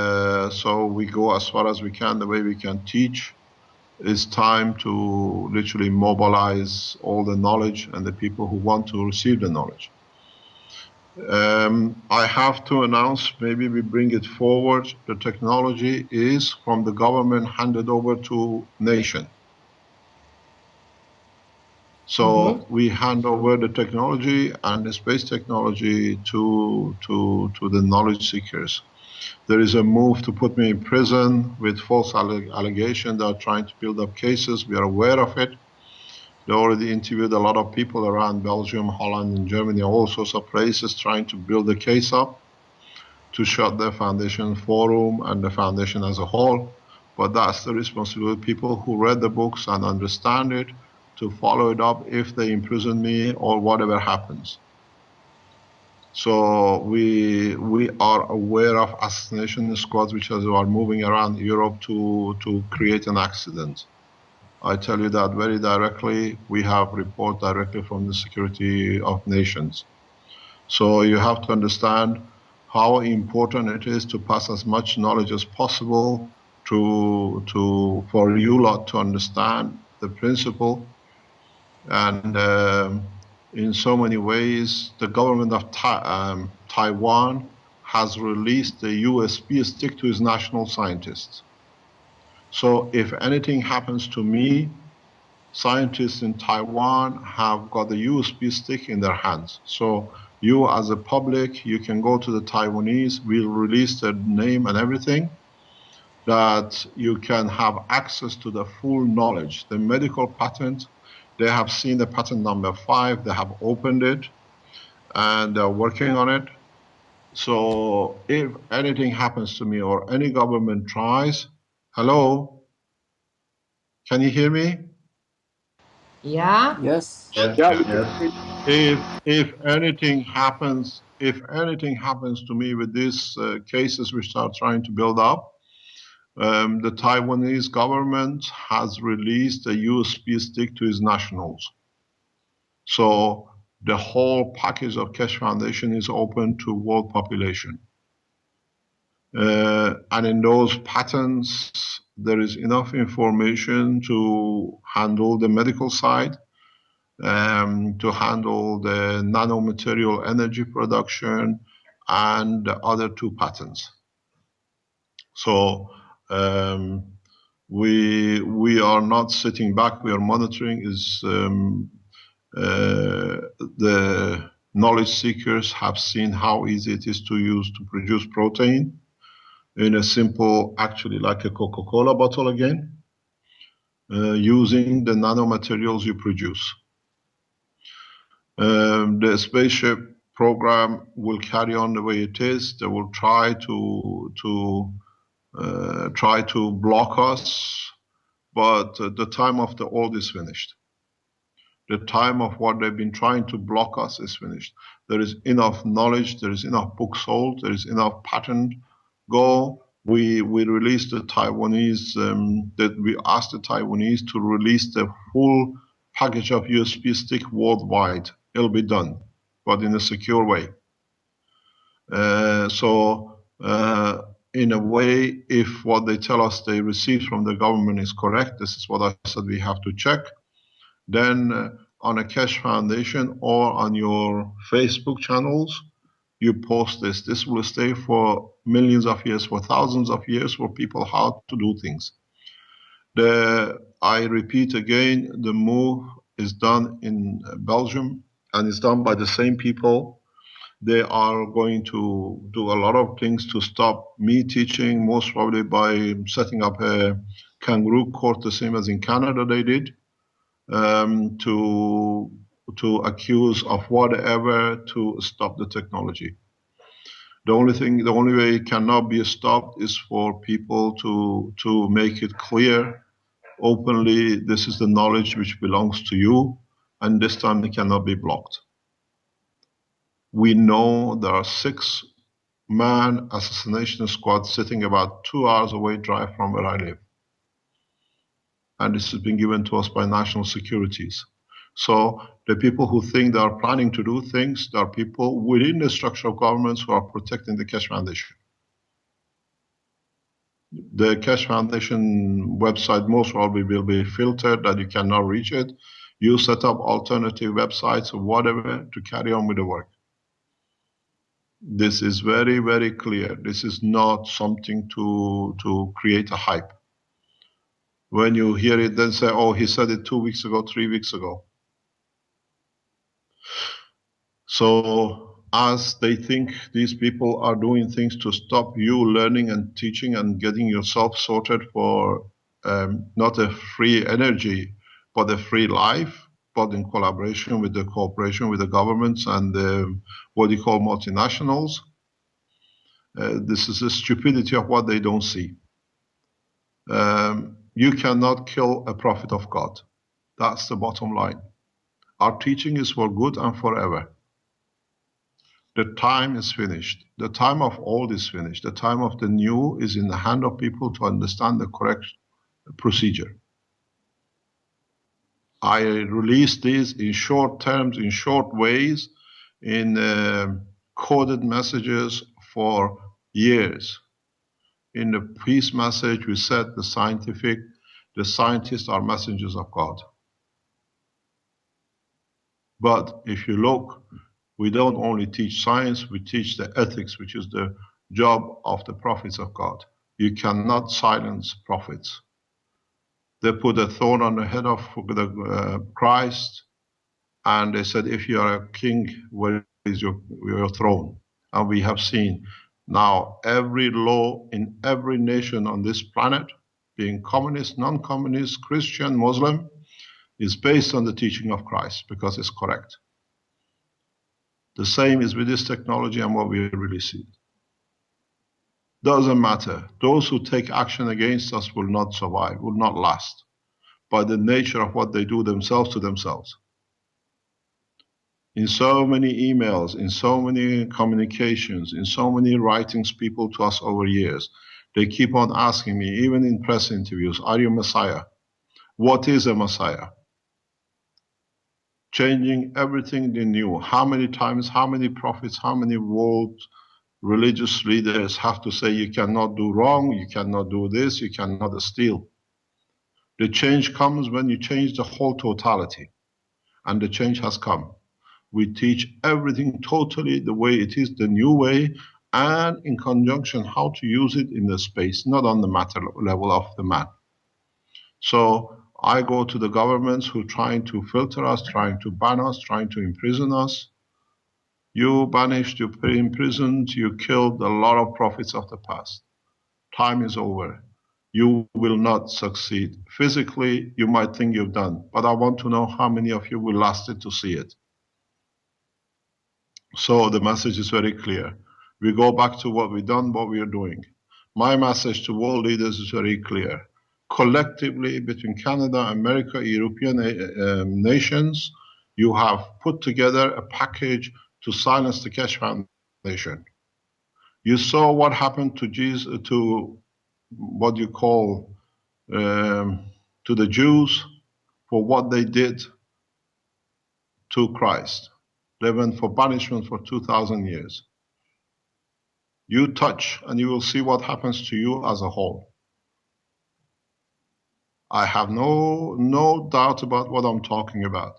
so we go as far as we can, the way we can teach. It's time to literally mobilize all the knowledge and the people who want to receive the knowledge. I have to announce, maybe we bring it forward, the technology is from the government handed over to nation. So we hand over the technology and the space technology to the knowledge seekers. There is a move to put me in prison with false allegation. They are trying to build up cases. We are aware of it. They already interviewed a lot of people around Belgium, Holland, and Germany, all sorts of places, trying to build a case up to shut the foundation forum and the foundation as a whole. But that's the responsibility of people who read the books and understand it, to follow it up if they imprison me or whatever happens. So we are aware of assassination squads which are moving around Europe to create an accident. I tell you that very directly. We have report directly from the Security of Nations. So you have to understand how important it is to pass as much knowledge as possible for you lot to understand the principle. And in so many ways, the government of Taiwan has released the USB stick to its national scientists. So if anything happens to me, scientists in Taiwan have got the USB stick in their hands. So you as a public, you can go to the Taiwanese, we'll release their name and everything, that you can have access to the full knowledge. The medical patent, they have seen the patent number 5, they have opened it, and they're working on it. So if anything happens to me or any government tries, hello, can you hear me? Yeah. Yes. If anything happens to me with these cases which are trying to build up, the Taiwanese government has released a USB stick to its nationals. So the whole package of Keshe Foundation is open to world population. And in those patents, there is enough information to handle the medical side, to handle the nanomaterial energy production, and the other 2 patents. So we are not sitting back, we are monitoring. The knowledge seekers have seen how easy it is to use to produce protein in a simple, actually like a Coca-Cola bottle again, using the nanomaterials you produce. The spaceship program will carry on the way it is. They will try to block us, but the time of the old is finished. The time of what they've been trying to block us is finished. There is enough knowledge, there is enough books sold, there is enough patent go. We released the Taiwanese, that we asked the Taiwanese to release the full package of USB stick worldwide. It'll be done, but in a secure way. In a way, if what they tell us they received from the government is correct, this is what I said we have to check, then on a Keshe Foundation or on your Facebook channels, you post this. This will stay for millions of years, for thousands of years, for people how to do things. I repeat again, the move is done in Belgium and it's done by the same people. They are going to do a lot of things to stop me teaching, most probably by setting up a kangaroo court, the same as in Canada they did, to accuse of whatever to stop the technology. The only way it cannot be stopped is for people to make it clear openly, this is the knowledge which belongs to you, and this time it cannot be blocked. We know there are 6-man assassination squad sitting about 2 hours away drive from where I live. And this has been given to us by national securities. So the people who think they are planning to do things, there are people within the structure of governments who are protecting the Keshe Foundation. The Keshe Foundation website most probably will be filtered that you cannot reach it. You set up alternative websites or whatever to carry on with the work. This is very, very clear. This is not something to create a hype. When you hear it, then say, oh, he said it 2 weeks ago, 3 weeks ago. So as they think these people are doing things to stop you learning and teaching and getting yourself sorted for not a free energy, but a free life, but in collaboration with the cooperation with the governments and what you call multinationals, this is the stupidity of what they don't see. You cannot kill a prophet of God. That's the bottom line. Our teaching is for good and forever. The time is finished. The time of old is finished. The time of the new is in the hand of people to understand the correct procedure. I release these in short terms, in short ways, in coded messages for years. In the peace message, we said the scientists are messengers of God. But if you look, we don't only teach science, we teach the ethics, which is the job of the prophets of God. You cannot silence prophets. They put a thorn on the head of Christ, and they said, if you are a king, where is your throne? And we have seen now every law in every nation on this planet, being communist, non-communist, Christian, Muslim, is based on the teaching of Christ because it's correct. The same is with this technology and what we really see. Doesn't matter. Those who take action against us will not survive, will not last, by the nature of what they do themselves to themselves. In so many emails, in so many communications, in so many writings people to us over years, they keep on asking me, even in press interviews, are you Messiah? What is a Messiah? Changing everything they knew. How many times, how many prophets, how many world religious leaders have to say you cannot do wrong, you cannot do this, you cannot steal. The change comes when you change the whole totality. And the change has come. We teach everything totally the way it is, the new way, and in conjunction how to use it in the space, not on the matter level of the man. So I go to the governments who are trying to filter us, trying to ban us, trying to imprison us. You banished, you imprisoned, you killed a lot of prophets of the past. Time is over. You will not succeed. Physically, you might think you've done, but I want to know how many of you will last it to see it. So the message is very clear. We go back to what we've done, what we are doing. My message to world leaders is very clear. Collectively, between Canada, America, European nations, you have put together a package to silence the Keshe Foundation. You saw what happened to Jesus, to what you call, to the Jews for what they did to Christ. They went for punishment for 2,000 years. You touch and you will see what happens to you as a whole. I have no doubt about what I'm talking about.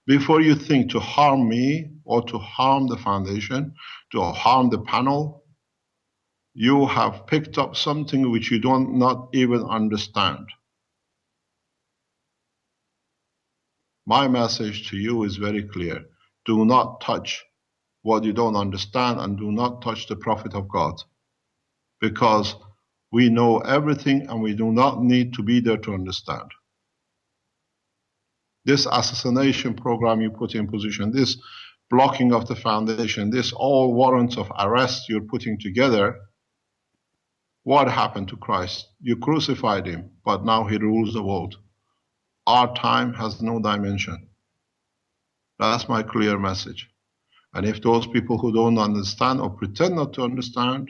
Before you think to harm me or to harm the foundation, to harm the panel, you have picked up something which you do not even understand. My message to you is very clear. Do not touch what you don't understand, and do not touch the prophet of God. Because we know everything and we do not need to be there to understand. This assassination program you put in position, this blocking of the foundation, this all warrants of arrest you're putting together, what happened to Christ? You crucified him, but now he rules the world. Our time has no dimension. That's my clear message. And if those people who don't understand or pretend not to understand,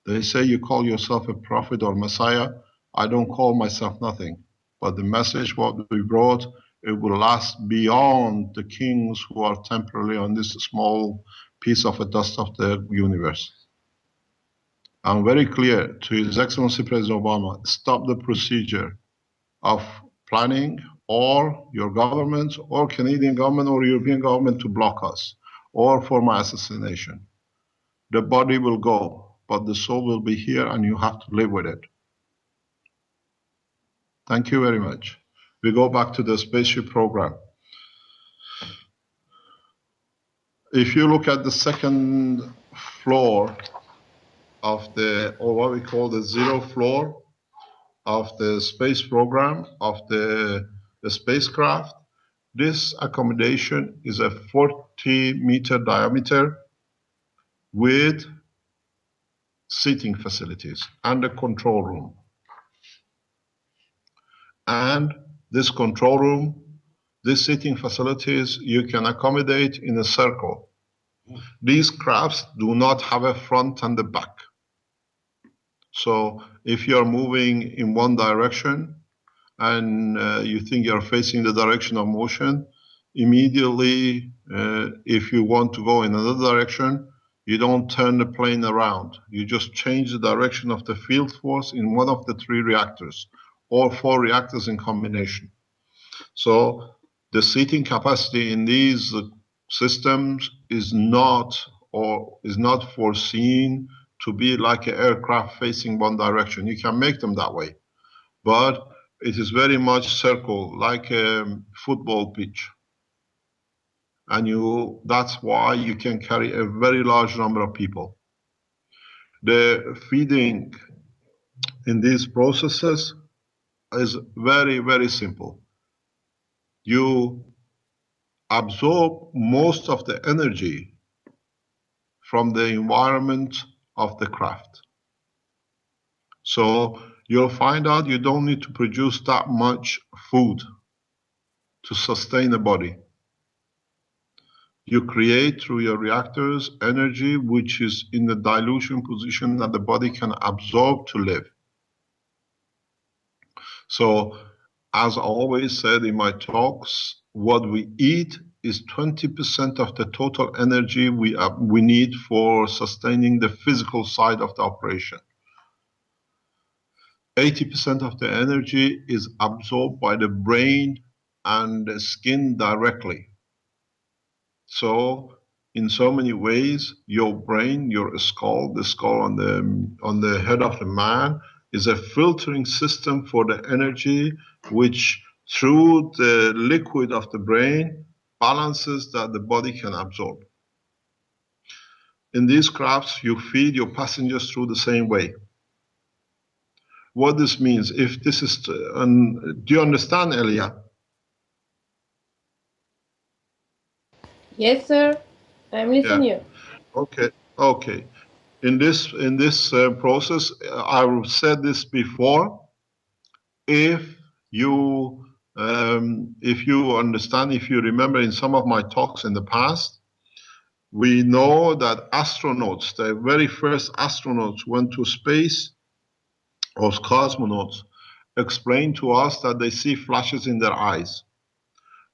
they say you call yourself a prophet or Messiah, I don't call myself nothing. But the message what we brought, it will last beyond the kings who are temporarily on this small piece of a dust of the universe. I'm very clear to His Excellency President Obama, stop the procedure of planning or your government or Canadian government or European government to block us or for my assassination. The body will go, but the soul will be here and you have to live with it. Thank you very much. We go back to the spaceship program. If you look at the second floor of the, or what we call the zero floor of the space program of the spacecraft, this accommodation is a 40-meter diameter with seating facilities and a control room. And this control room, these seating facilities, you can accommodate in a circle. These crafts do not have a front and a back. So if you're moving in one direction and you think you're facing the direction of motion, immediately, if you want to go in another direction, you don't turn the plane around. You just change the direction of the field force in one of the 3 reactors or 4 reactors in combination. So the seating capacity in these systems is not foreseen to be like an aircraft facing one direction. You can make them that way, but it is very much circle, like a football pitch. And that's why you can carry a very large number of people. The feeding in these processes is very, very simple. You absorb most of the energy from the environment of the craft. So you'll find out you don't need to produce that much food to sustain the body. You create through your reactors energy which is in the dilution position that the body can absorb to live. So, as I always said in my talks, what we eat is 20% of the total energy we need for sustaining the physical side of the operation. 80% of the energy is absorbed by the brain and the skin directly. So, in so many ways, your brain, your skull, the skull on the head of the man, is a filtering system for the energy which, through the liquid of the brain, balances that the body can absorb. In these crafts, you feed your passengers through the same way. What this means, if this is, do you understand, Elia? Yes, sir. I'm listening you. Okay. In this process, I've said this before. If you understand, if you remember in some of my talks in the past, we know that astronauts, the very first astronauts went to space, or cosmonauts, explained to us that they see flashes in their eyes,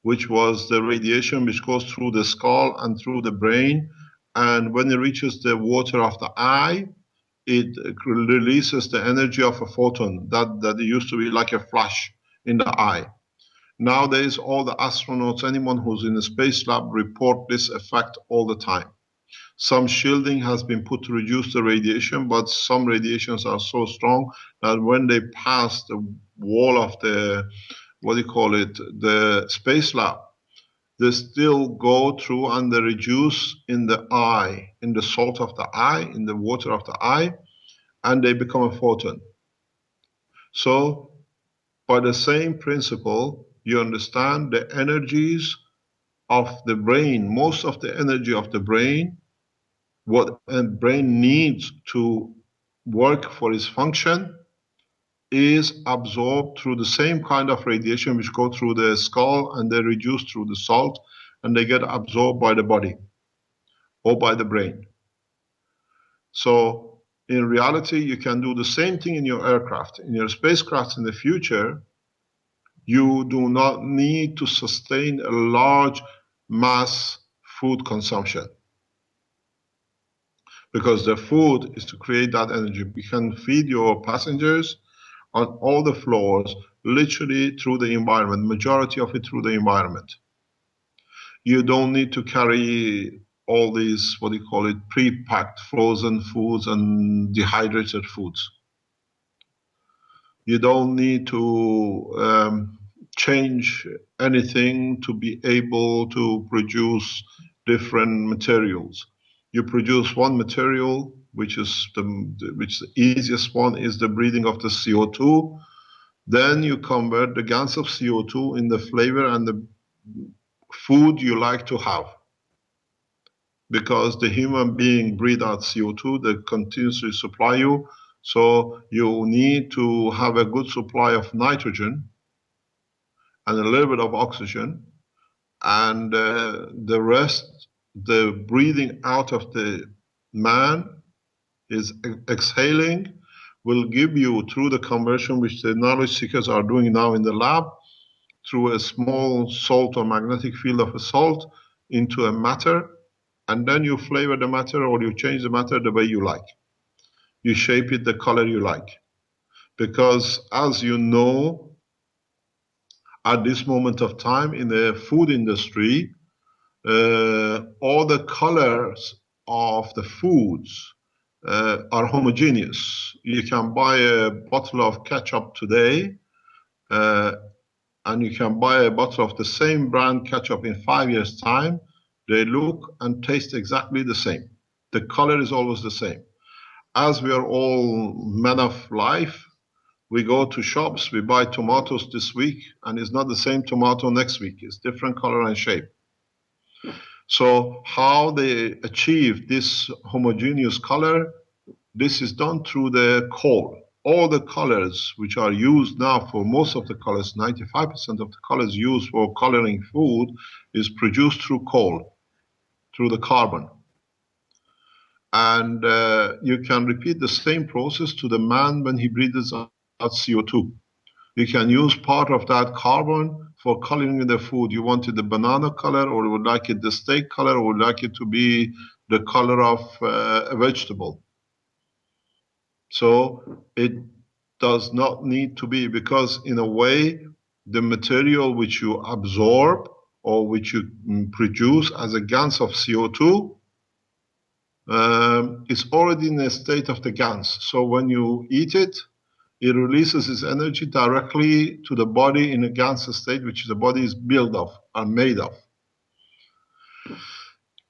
which was the radiation which goes through the skull and through the brain. And when it reaches the water of the eye, it releases the energy of a photon that used to be like a flash in the eye. Nowadays, all the astronauts, anyone who's in the space lab, report this effect all the time. Some shielding has been put to reduce the radiation, but some radiations are so strong that when they pass the wall of the, the space lab, they still go through and they reduce in the eye, in the salt of the eye, in the water of the eye, and they become a photon. So, by the same principle, you understand the energies of the brain, most of the energy of the brain, what a brain needs to work for its function, is absorbed through the same kind of radiation which go through the skull and they reduce through the salt. and they get absorbed by the body or by the brain. So in reality, you can do the same thing in your aircraft. In your spacecraft in the future, you do not need to sustain a large mass food consumption, because the food is to create that energy. You can feed your passengers on all the floors, literally through the environment, majority of it through the environment. You don't need to carry all these, what do you call it, pre-packed frozen foods and dehydrated foods. You don't need to change anything to be able to produce different materials. You produce one material, which is the easiest one, is the breathing of the CO2. Then you convert the gas of CO2 in the flavor and the food you like to have. Because the human being breathe out CO2 that continuously supply you. So you need to have a good supply of nitrogen and a little bit of oxygen. And the rest, the breathing out of the man is exhaling, will give you, through the conversion which the knowledge seekers are doing now in the lab, through a small salt or magnetic field of a salt into a matter, and then you flavor the matter or you change the matter the way you like. You shape it the color you like. Because as you know, at this moment of time in the food industry, all the colors of the foods are homogeneous. You can buy a bottle of ketchup today, and you can buy a bottle of the same brand ketchup in 5 years' time. They look and taste exactly the same. The color is always the same. As we are all men of life, we go to shops, we buy tomatoes this week, and it's not the same tomato next week. It's different color and shape. So how they achieve this homogeneous color, this is done through the coal. All the colors which are used now for most of the colors, 95% of the colors used for coloring food is produced through coal, through the carbon. And you can repeat the same process to the man when he breathes out CO2. You can use part of that carbon for coloring the food. You wanted the banana color, or you would like it the steak color, or would like it to be the color of a vegetable. So it does not need to be, because in a way, the material which you absorb or which you produce as a gas of CO2 is already in a state of the gas. So when you eat it, it releases its energy directly to the body in a gas state, which the body is built of and made of.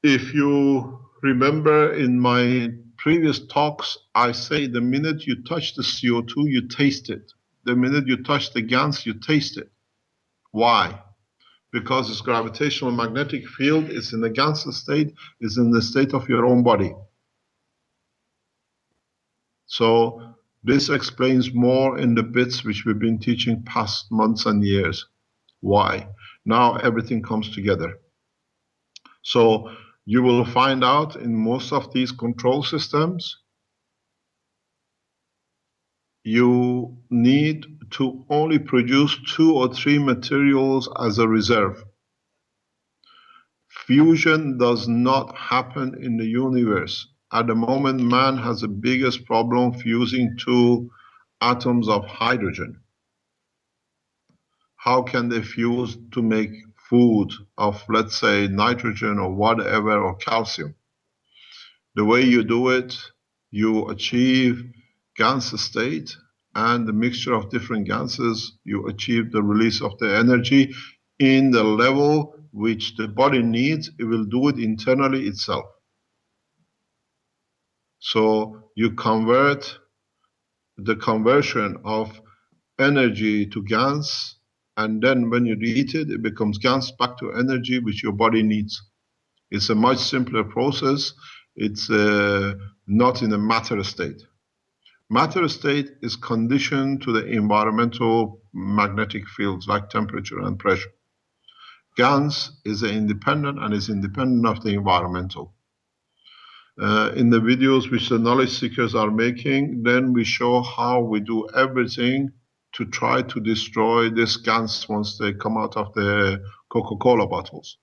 If you remember in my previous talks, I say the minute you touch the CO2, you taste it. The minute you touch the gas, you taste it. Why? Because its gravitational magnetic field is in the gas state, is in the state of your own body. So this explains more in the bits which we've been teaching past months and years. Why? Now everything comes together. So you will find out in most of these control systems, you need to only produce 2 or 3 materials as a reserve. Fusion does not happen in the universe. At the moment, man has the biggest problem fusing 2 atoms of hydrogen. How can they fuse to make food of, let's say, nitrogen or whatever, or calcium? The way you do it, you achieve gas state, and the mixture of different gases, you achieve the release of the energy in the level which the body needs. It will do it internally itself. So you convert the conversion of energy to gas, and then when you eat it, it becomes gas back to energy which your body needs. It's a much simpler process. It's not in a matter state. Matter state is conditioned to the environmental magnetic fields like temperature and pressure. GANs is independent and is independent of the environmental. In the videos which the knowledge seekers are making, then we show how we do everything to try to destroy these GANs once they come out of the Coca-Cola bottles.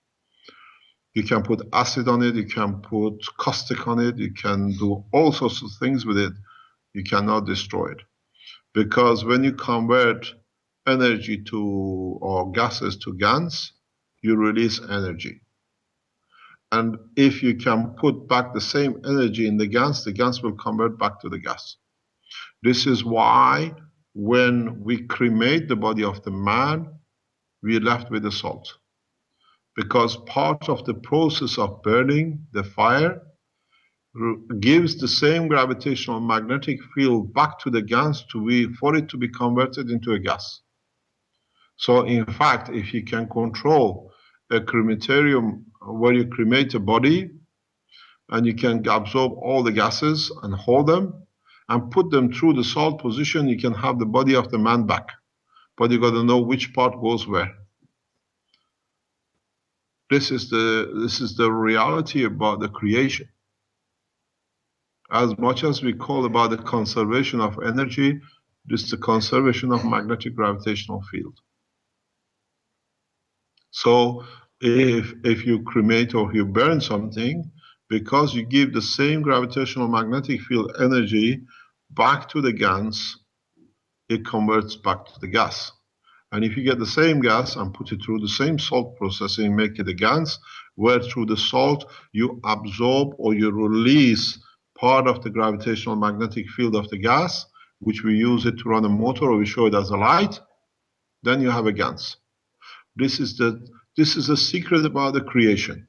You can put acid on it, you can put caustic on it, you can do all sorts of things with it. You cannot destroy it. Because when you convert energy to, or gases to GANs, you release energy. And if you can put back the same energy in the GANs will convert back to the gas. This is why when we cremate the body of the man, we are left with the salt. Because part of the process of burning the fire gives the same gravitational magnetic field back to the GANs for it to be converted into a gas. So in fact, if you can control a crematorium where you cremate a body and you can absorb all the gases and hold them and put them through the salt position, you can have the body of the man back. But you got to know which part goes where. This is the reality about the creation. As much as we call about the conservation of energy, this is the conservation of magnetic gravitational field. So if you cremate or you burn something, because you give the same gravitational magnetic field energy back to the GANs, it converts back to the gas. And if you get the same gas and put it through the same salt processing, make it a GANs, where through the salt you absorb or you release part of the gravitational magnetic field of the gas, which we use it to run a motor or we show it as a light, then you have a GANs. This is the secret about the creation.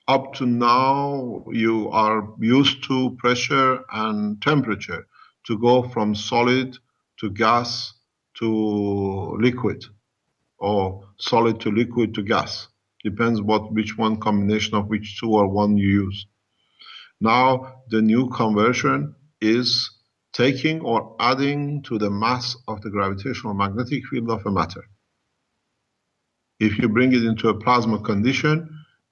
Up to now, you are used to pressure and temperature to go from solid to gas to liquid, or solid to liquid to gas. Depends which one combination of which two or one you use. Now, the new conversion is taking or adding to the mass of the gravitational magnetic field of a matter. If you bring it into a plasma condition,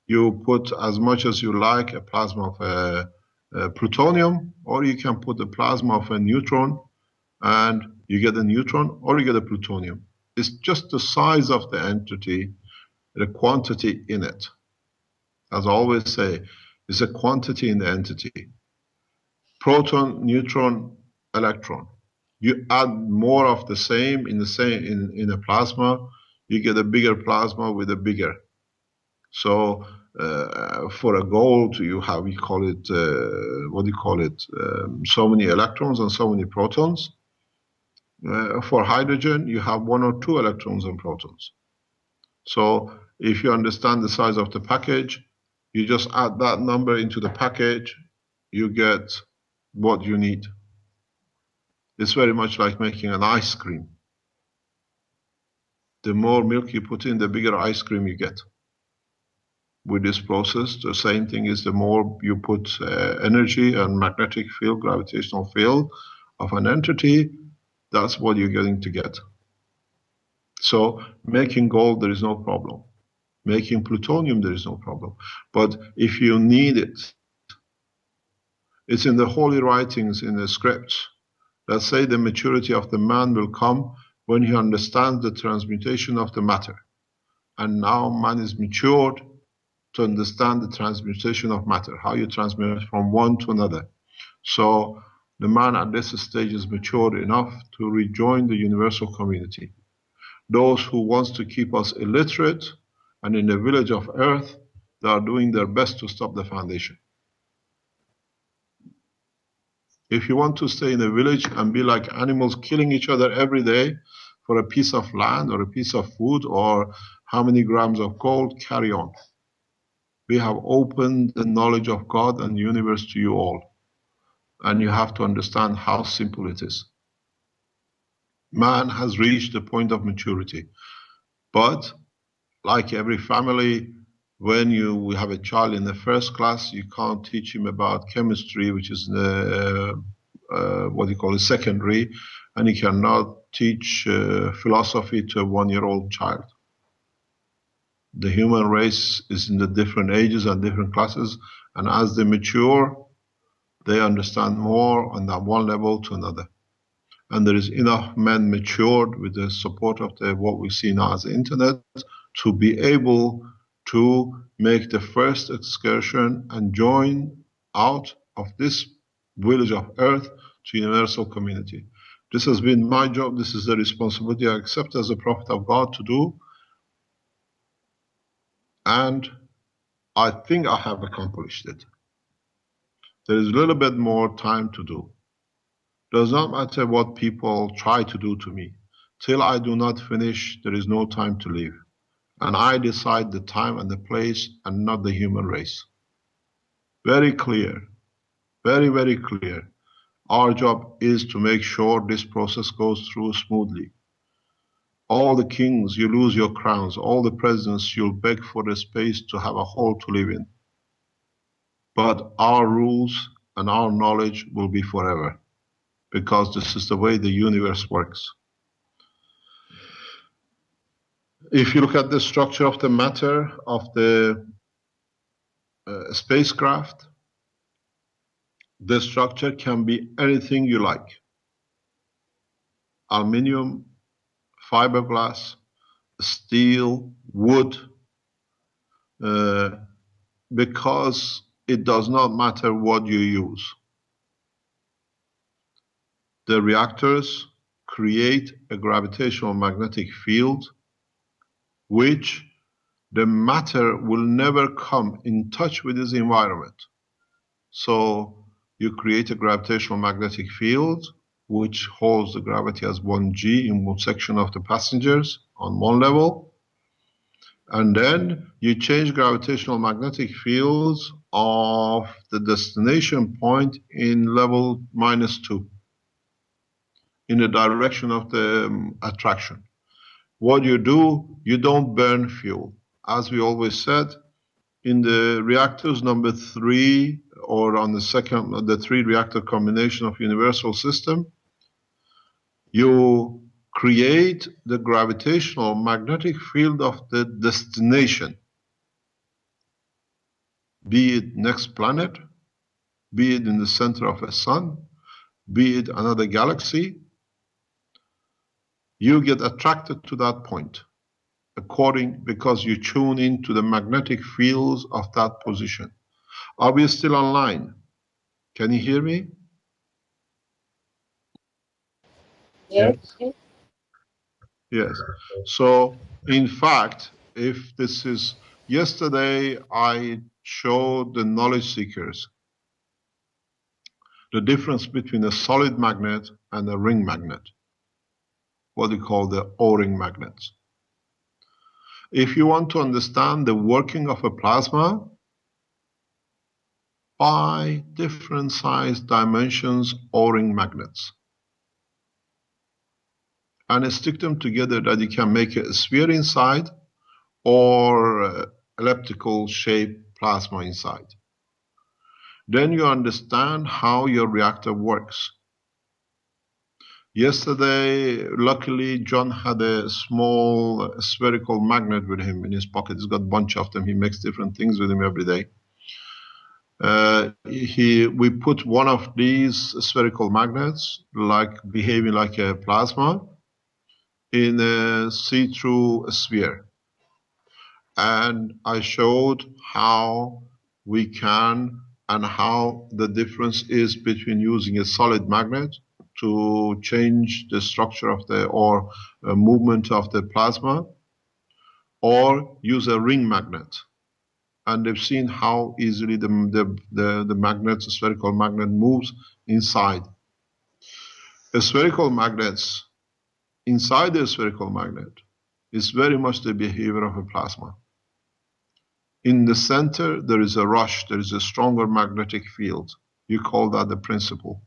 you put as much as you like a plasma of plutonium, or you can put a plasma of a neutron, and you get a neutron or you get a plutonium. It's just the size of the entity, the quantity in it. As I always say, it's a quantity in the entity. Proton, neutron, electron. You add more of the same in a plasma, you get a bigger plasma with a bigger. So for a gold, you have, we call it, so many electrons and so many protons. For hydrogen, you have 1 or 2 electrons and protons. So if you understand the size of the package, you just add that number into the package, you get what you need. It's very much like making an ice cream. The more milk you put in, the bigger ice cream you get. With this process, the same thing is the more you put energy and magnetic field, gravitational field of an entity, that's what you're going to get. So making gold, there is no problem. Making plutonium, there is no problem. But if you need it, it's in the holy writings, in the scripts, that say the maturity of the man will come when he understands the transmutation of the matter. And now man is matured to understand the transmutation of matter, how you transmute from one to another. So the man at this stage is matured enough to rejoin the universal community. Those who want to keep us illiterate and in the village of earth, they are doing their best to stop the foundation. If you want to stay in a village and be like animals killing each other every day for a piece of land or a piece of food or how many grams of gold, carry on. We have opened the knowledge of God and the universe to you all. And you have to understand how simple it is. Man has reached the point of maturity. But like every family, when we have a child in the first class, you can't teach him about chemistry, which is secondary, and you cannot teach philosophy to a 1-year-old child. The human race is in the different ages and different classes, and as they mature, they understand more on that one level to another. And there is enough men matured with the support of what we see now as the internet to be able to make the first excursion and join out of this village of Earth to universal community. This has been my job. This is the responsibility I accept as a prophet of God to do. And I think I have accomplished it. There is a little bit more time to do. Does not matter what people try to do to me. Till I do not finish, there is no time to live. And I decide the time and the place and not the human race. Very clear. Very, very clear. Our job is to make sure this process goes through smoothly. All the kings, you lose your crowns. All the presidents, you'll beg for the space to have a hole to live in. But our rules and our knowledge will be forever, because this is the way the universe works. If you look at the structure of the matter of the spacecraft, the structure can be anything you like. Aluminium, fiberglass, steel, wood, because it does not matter what you use. The reactors create a gravitational magnetic field which the matter will never come in touch with its environment. So you create a gravitational magnetic field which holds the gravity as 1g in one section of the passengers on one level. And then you change gravitational magnetic fields of the destination point in level -2 in the direction of the attraction. What you do, you don't burn fuel. As we always said, in the reactors number 3 or on the 3 reactor combination of universal system, you create the gravitational magnetic field of the destination, be it next planet, be it in the center of a sun, be it another galaxy. You get attracted to that point because you tune into the magnetic fields of that position. Are we still online? Can you hear me? Yes. Yes. So, in fact, if this is yesterday, I showed the knowledge seekers the difference between a solid magnet and a ring magnet, what we call the O-ring magnets. If you want to understand the working of a plasma, buy different size dimensions O-ring magnets and stick them together that you can make a sphere inside or elliptical shaped plasma inside. Then you understand how your reactor works. Yesterday, luckily, John had a small spherical magnet with him in his pocket. He's got a bunch of them. He makes different things with him every day. We put one of these spherical magnets, behaving like a plasma, in a see-through sphere. And I showed how we can and how the difference is between using a solid magnet to change the structure of or movement of the plasma, or use a ring magnet. And they've seen how easily the magnet, the spherical magnet, moves inside. The spherical magnets, inside the spherical magnet, is very much the behavior of a plasma. In the center, there is a rush, there is a stronger magnetic field. You call that the principle.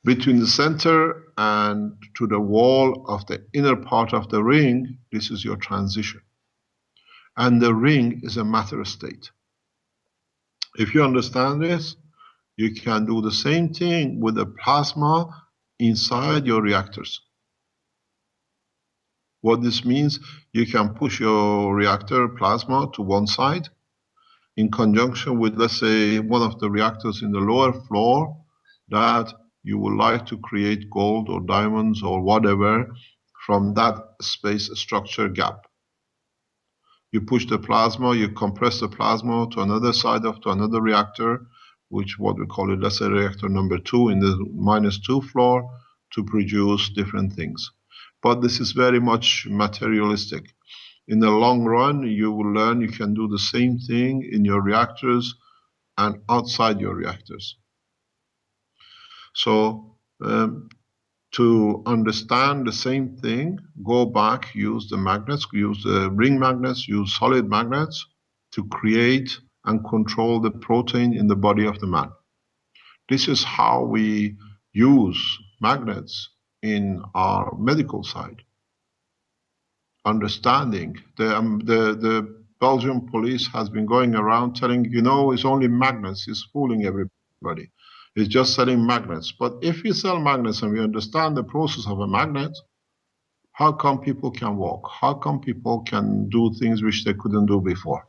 Between the center and to the wall of the inner part of the ring, this is your transition. And the ring is a matter state. If you understand this, you can do the same thing with the plasma inside your reactors. What this means, you can push your reactor plasma to one side in conjunction with, let's say, one of the reactors in the lower floor that you would like to create gold or diamonds or whatever from that space structure gap. You push the plasma, you compress the plasma to another side to another reactor, which what we call it, let's say reactor number 2 in the -2 floor, to produce different things. But this is very much materialistic. In the long run, you will learn you can do the same thing in your reactors and outside your reactors. So to understand the same thing, go back, use the magnets, use the ring magnets, use solid magnets to create and control the protein in the body of the man. This is how we use magnets in our medical side. Understanding. The Belgian police has been going around telling, it's only magnets, it's fooling everybody. It's just selling magnets. But if we sell magnets and we understand the process of a magnet, how come people can walk? How come people can do things which they couldn't do before?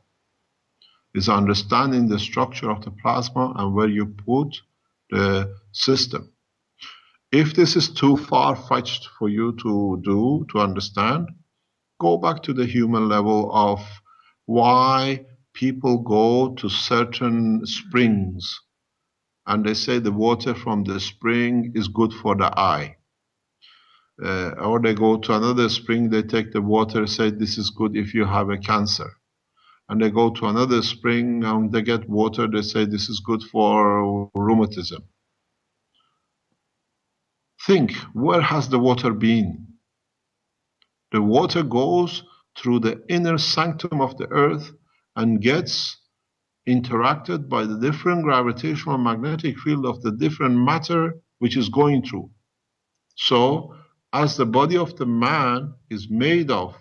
It's understanding the structure of the plasma and where you put the system. If this is too far-fetched for you to understand, go back to the human level of why people go to certain springs and they say the water from the spring is good for the eye. Or they go to another spring, they take the water, say this is good if you have a cancer. And they go to another spring and they get water, they say this is good for rheumatism. Think, where has the water been? The water goes through the inner sanctum of the earth and gets interacted by the different gravitational magnetic field of the different matter which is going through. So, as the body of the man is made of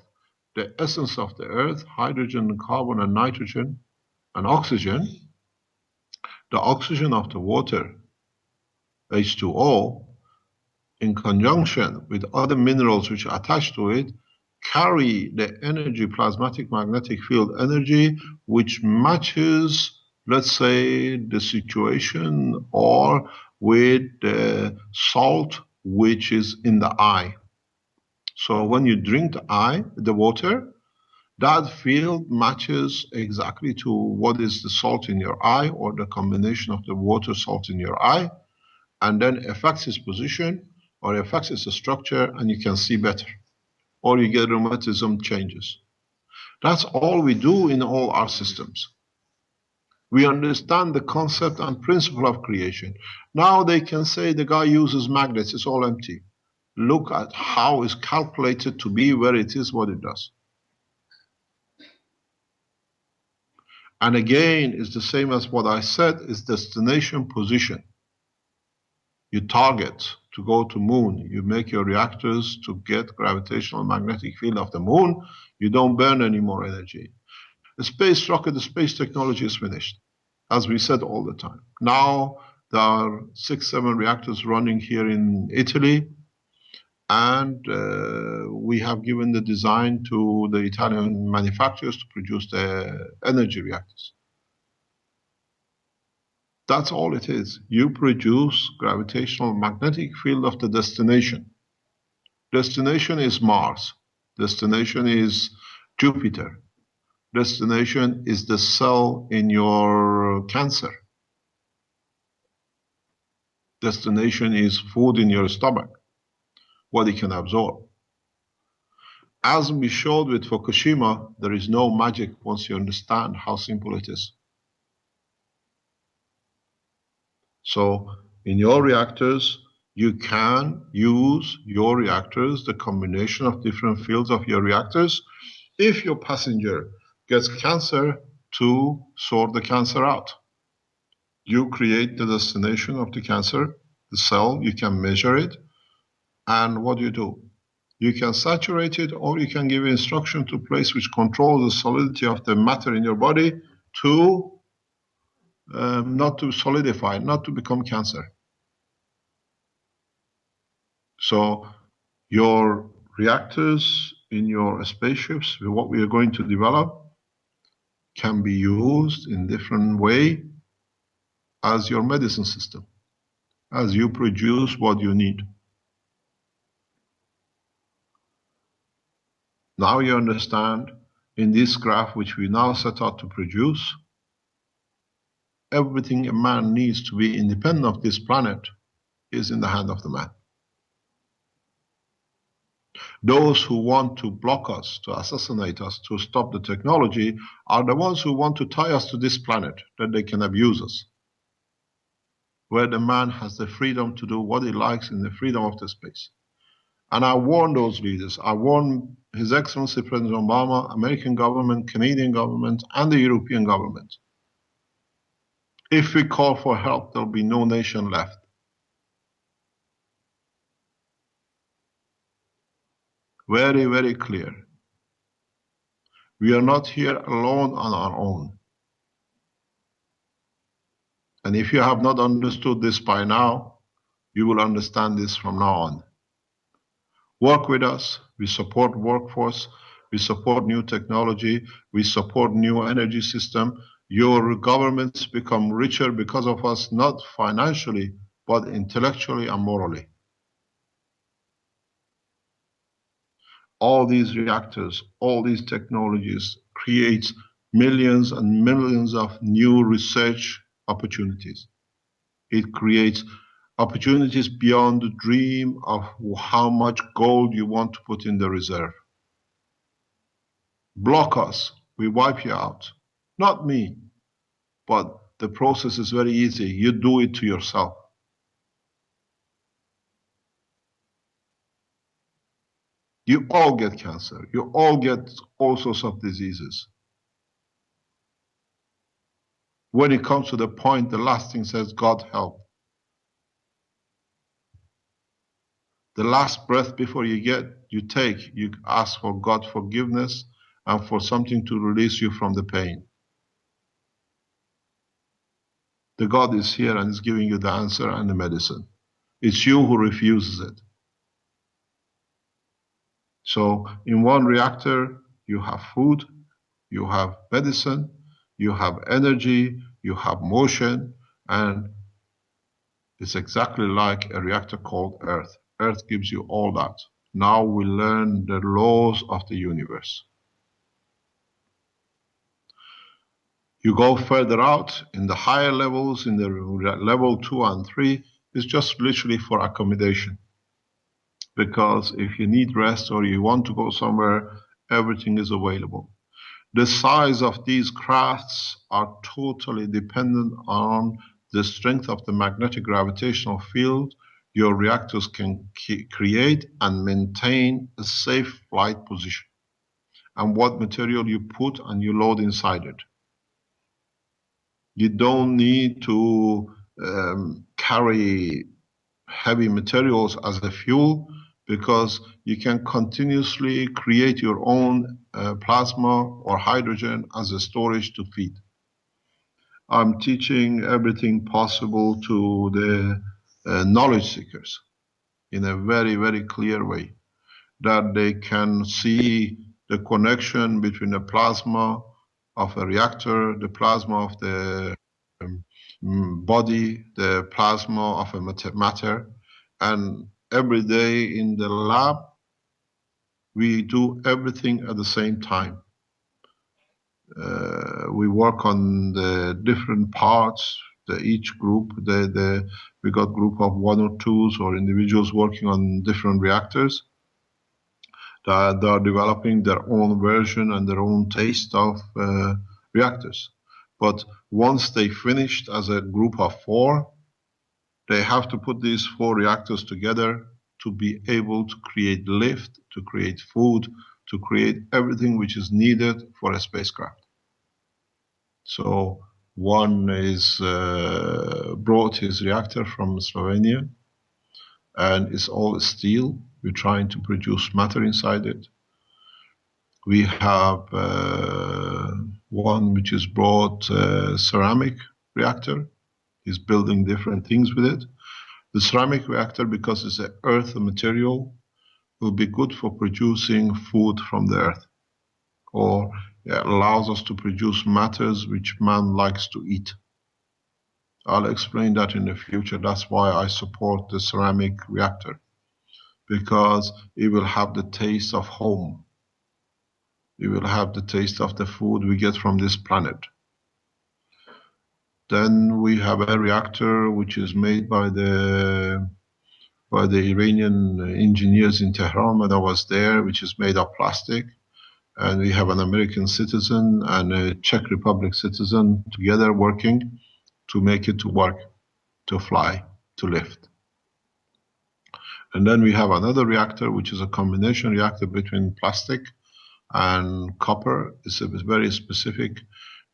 the essence of the earth, hydrogen and carbon and nitrogen and oxygen, the oxygen of the water, H2O, in conjunction with other minerals which are attached to it, carry the energy, plasmatic magnetic field energy, which matches, let's say, the situation or with the salt which is in the eye. So when you drink the water, that field matches exactly to what is the salt in your eye or the combination of the water salt in your eye, and then affects its position or affects its structure, and you can see better. Or you get rheumatism changes. That's all we do in all our systems. We understand the concept and principle of creation. Now they can say the guy uses magnets, it's all empty. Look at how it's calculated to be where it is, what it does. And again, it's the same as what I said, is destination position. You target to go to moon. You make your reactors to get gravitational magnetic field of the moon. You don't burn any more energy. The space rocket, the space technology is finished, as we said all the time. Now there are 6-7 reactors running here in Italy, and we have given the design to the Italian manufacturers to produce the energy reactors. That's all it is. You produce gravitational magnetic field of the destination. Destination is Mars. Destination is Jupiter. Destination is the cell in your cancer. Destination is food in your stomach, what it can absorb. As we showed with Fukushima, there is no magic once you understand how simple it is. So in your reactors, you can use your reactors, the combination of different fields of your reactors, if your passenger gets cancer, to sort the cancer out. You create the destination of the cancer, the cell, you can measure it, and what do? You can saturate it, or you can give instruction to place which controls the solidity of the matter in your body to not to solidify, not to become cancer. So your reactors in your spaceships, what we are going to develop, can be used in different way as your medicine system, as you produce what you need. Now you understand, in this graph which we now set out to produce, everything a man needs to be independent of this planet is in the hand of the man. Those who want to block us, to assassinate us, to stop the technology, are the ones who want to tie us to this planet, that they can abuse us. Where the man has the freedom to do what he likes in the freedom of the space. And I warn those leaders, I warn His Excellency President Obama, American government, Canadian government, and the European government. If we call for help, there'll be no nation left. Very, very clear. We are not here alone on our own. And if you have not understood this by now, you will understand this from now on. Work with us. We support workforce. We support new technology. We support new energy system. Your governments become richer because of us, not financially, but intellectually and morally. All these reactors, all these technologies create millions and millions of new research opportunities. It creates opportunities beyond the dream of how much gold you want to put in the reserve. Block us, we wipe you out. Not me, but the process is very easy. You do it to yourself. You all get cancer. You all get all sorts of diseases. When it comes to the point, the last thing says, God help. The last breath before you take, you ask for God forgiveness and for something to release you from the pain. The God is here and is giving you the answer and the medicine. It's you who refuses it. So in one reactor, you have food, you have medicine, you have energy, you have motion, and it's exactly like a reactor called Earth. Earth gives you all that. Now we learn the laws of the universe. You go further out in the higher levels, in the level 2 and 3, it's just literally for accommodation. Because if you need rest or you want to go somewhere, everything is available. The size of these crafts are totally dependent on the strength of the magnetic gravitational field your reactors can create and maintain a safe flight position, and what material you put and you load inside it. You don't need to carry heavy materials as a fuel, because you can continuously create your own plasma or hydrogen as a storage to feed. I'm teaching everything possible to the knowledge seekers in a very, very clear way, that they can see the connection between the plasma of a reactor, the plasma of the body, the plasma of a matter, and every day in the lab, we do everything at the same time. We work on the different parts, each group, we got group of 1 or 2s or individuals working on different reactors. They are developing their own version and their own taste of reactors. But once they finished as a group of 4, they have to put these 4 reactors together to be able to create lift, to create food, to create everything which is needed for a spacecraft. So one is brought his reactor from Slovenia, and it's all steel. We're trying to produce matter inside it. We have one which is brought ceramic reactor. He's building different things with it. The ceramic reactor, because it's an earth material, will be good for producing food from the earth, or it allows us to produce matters which man likes to eat. I'll explain that in the future. That's why I support the ceramic reactor, because it will have the taste of home. It will have the taste of the food we get from this planet. Then we have a reactor which is made by the Iranian engineers in Tehran when I was there, which is made of plastic. And we have an American citizen and a Czech Republic citizen together working to make it to work, to fly, to lift. And then we have another reactor, which is a combination reactor between plastic and copper. It's a very specific.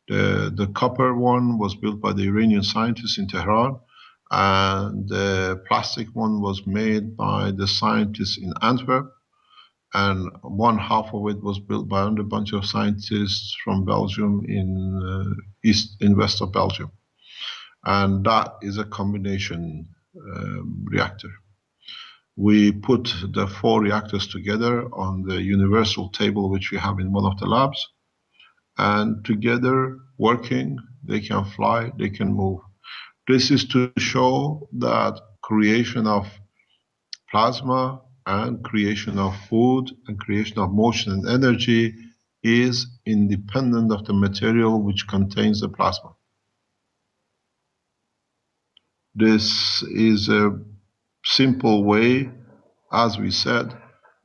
The copper one was built by the Iranian scientists in Tehran, and the plastic one was made by the scientists in Antwerp, and one half of it was built by a bunch of scientists from Belgium in west of Belgium. And that is a combination reactor. We put the 4 reactors together on the universal table which we have in one of the labs, and together working, they can fly, they can move. This is to show that creation of plasma and creation of food and creation of motion and energy is independent of the material which contains the plasma. This is a simple way. As we said,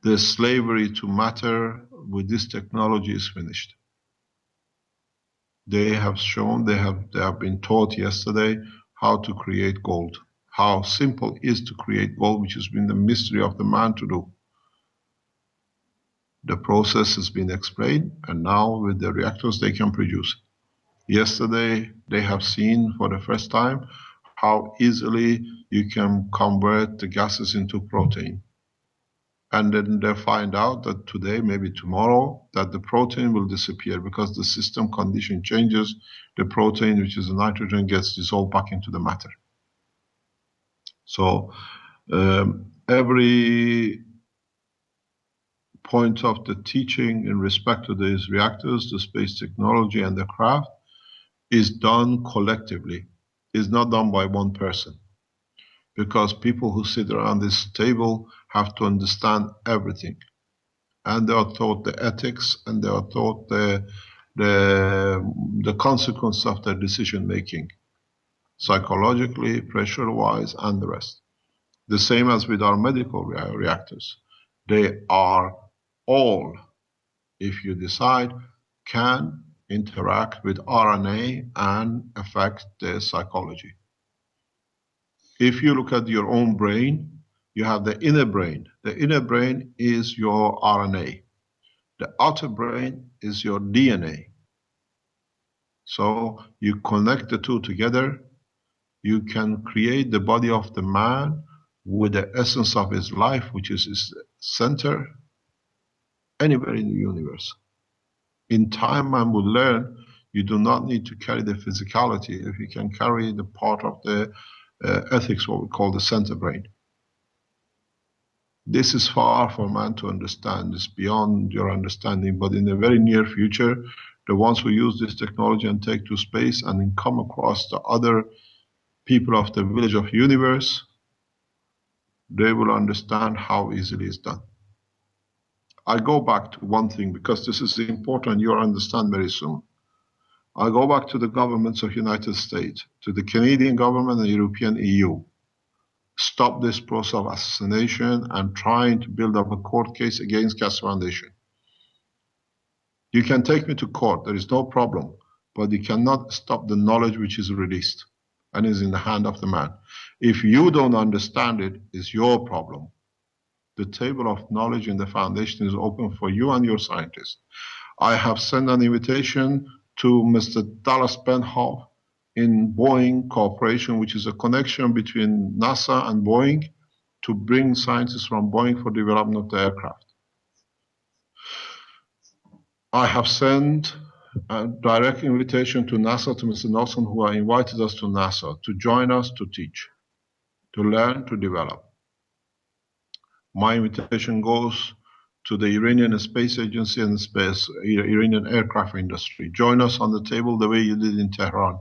the slavery to matter with this technology is finished. They have shown, they have been taught yesterday how to create gold, how simple it is to create gold, which has been the mystery of the man to do. The process has been explained, and now with the reactors they can produce. Yesterday they have seen for the first time how easily you can convert the gases into protein. And then they find out that today, maybe tomorrow, that the protein will disappear because the system condition changes. The protein, which is the nitrogen, gets dissolved back into the matter. So every point of the teaching in respect to these reactors, the space technology and the craft, is done collectively. It's not done by one person. Because people who sit around this table have to understand everything. And they are taught the ethics, and they are taught the consequence of their decision making, psychologically, pressure-wise, and the rest. The same as with our medical reactors. They are all, if you decide, can interact with RNA and affect their psychology. If you look at your own brain, you have the inner brain. The inner brain is your RNA. The outer brain is your DNA. So you connect the two together, you can create the body of the man with the essence of his life, which is his center, anywhere in the universe. In time, man will learn you do not need to carry the physicality if you can carry the part of the ethics, what we call the center brain. This is far for man to understand. It's beyond your understanding, but in the very near future, the ones who use this technology and take to space and then come across the other people of the village of universe, they will understand how easily it's done. I go back to one thing because this is important, you'll understand very soon. I go back to the governments of United States, to the Canadian government and European EU. Stop this process of assassination and trying to build up a court case against Keshe Foundation. You can take me to court, there is no problem, but you cannot stop the knowledge which is released and is in the hand of the man. If you don't understand it, it's your problem. The table of knowledge in the foundation is open for you and your scientists. I have sent an invitation to Mr. Dallas Benhoff in Boeing Corporation, which is a connection between NASA and Boeing, to bring scientists from Boeing for development of the aircraft. I have sent a direct invitation to NASA, to Mr. Nelson, who invited us to NASA to join us to teach, to learn, to develop. My invitation goes to the Iranian Space Agency and Iranian aircraft industry. Join us on the table the way you did in Tehran.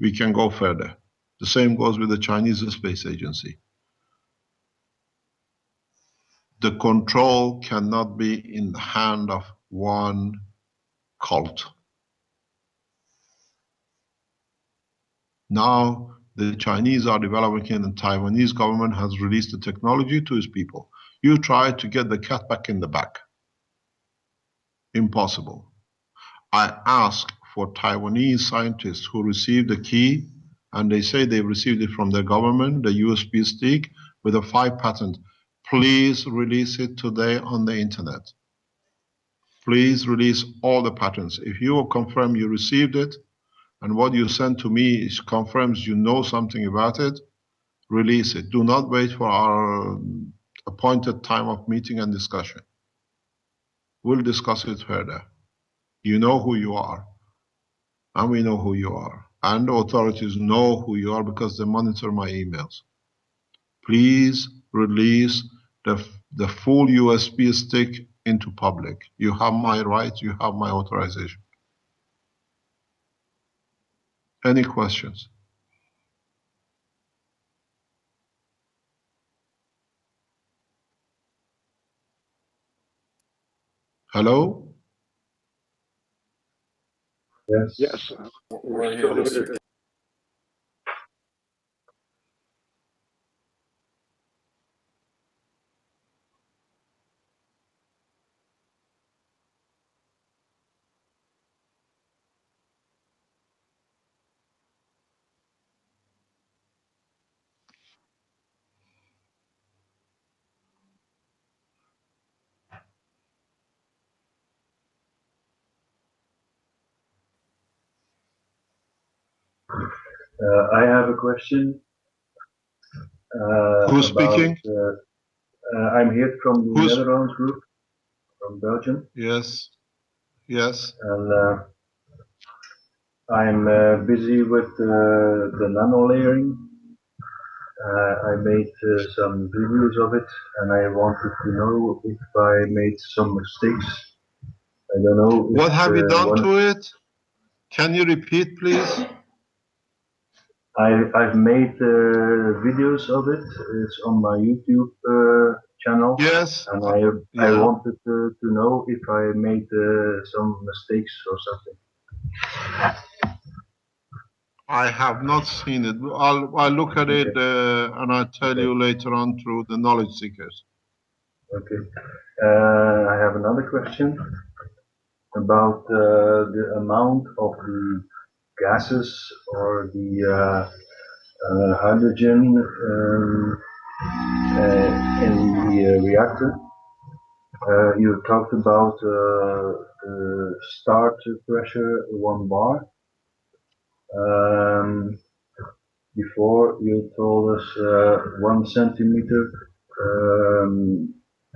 We can go further. The same goes with the Chinese Space Agency. The control cannot be in the hand of one cult. Now, the Chinese are developing and the Taiwanese government has released the technology to its people. You try to get the cat back in the bag. Impossible. I asked for Taiwanese scientists who received the key, and they say they received it from their government, the USB stick with a 5 patent. Please release it today on the internet. Please release all the patents. If you confirm you received it, and what you sent to me confirms you know something about it, release it. Do not wait for our appointed time of meeting and discussion. We'll discuss it further. You know who you are, and we know who you are, and the authorities know who you are because they monitor my emails. Please release the full USB stick into public. You have my right, you have my authorization. Any questions? Hello? Yes. Yes. We're here, Mr. I have a question. Who's speaking? I'm here from the Netherlands group, from Belgium. Yes. Yes. And I'm busy with the nano layering. I made some videos of it, and I wanted to know if I made some mistakes. I don't know. What have you done to it? Can you repeat, please? I've made videos of it. It's on my YouTube channel. Yes. And I wanted to know if I made some mistakes or something. I have not seen it. I'll look at it and I'll tell you later on through the knowledge seekers. Okay. I have another question about the amount of the gases or the hydrogen in the reactor. You talked about the start pressure 1 bar. Before you told us 1 centimeter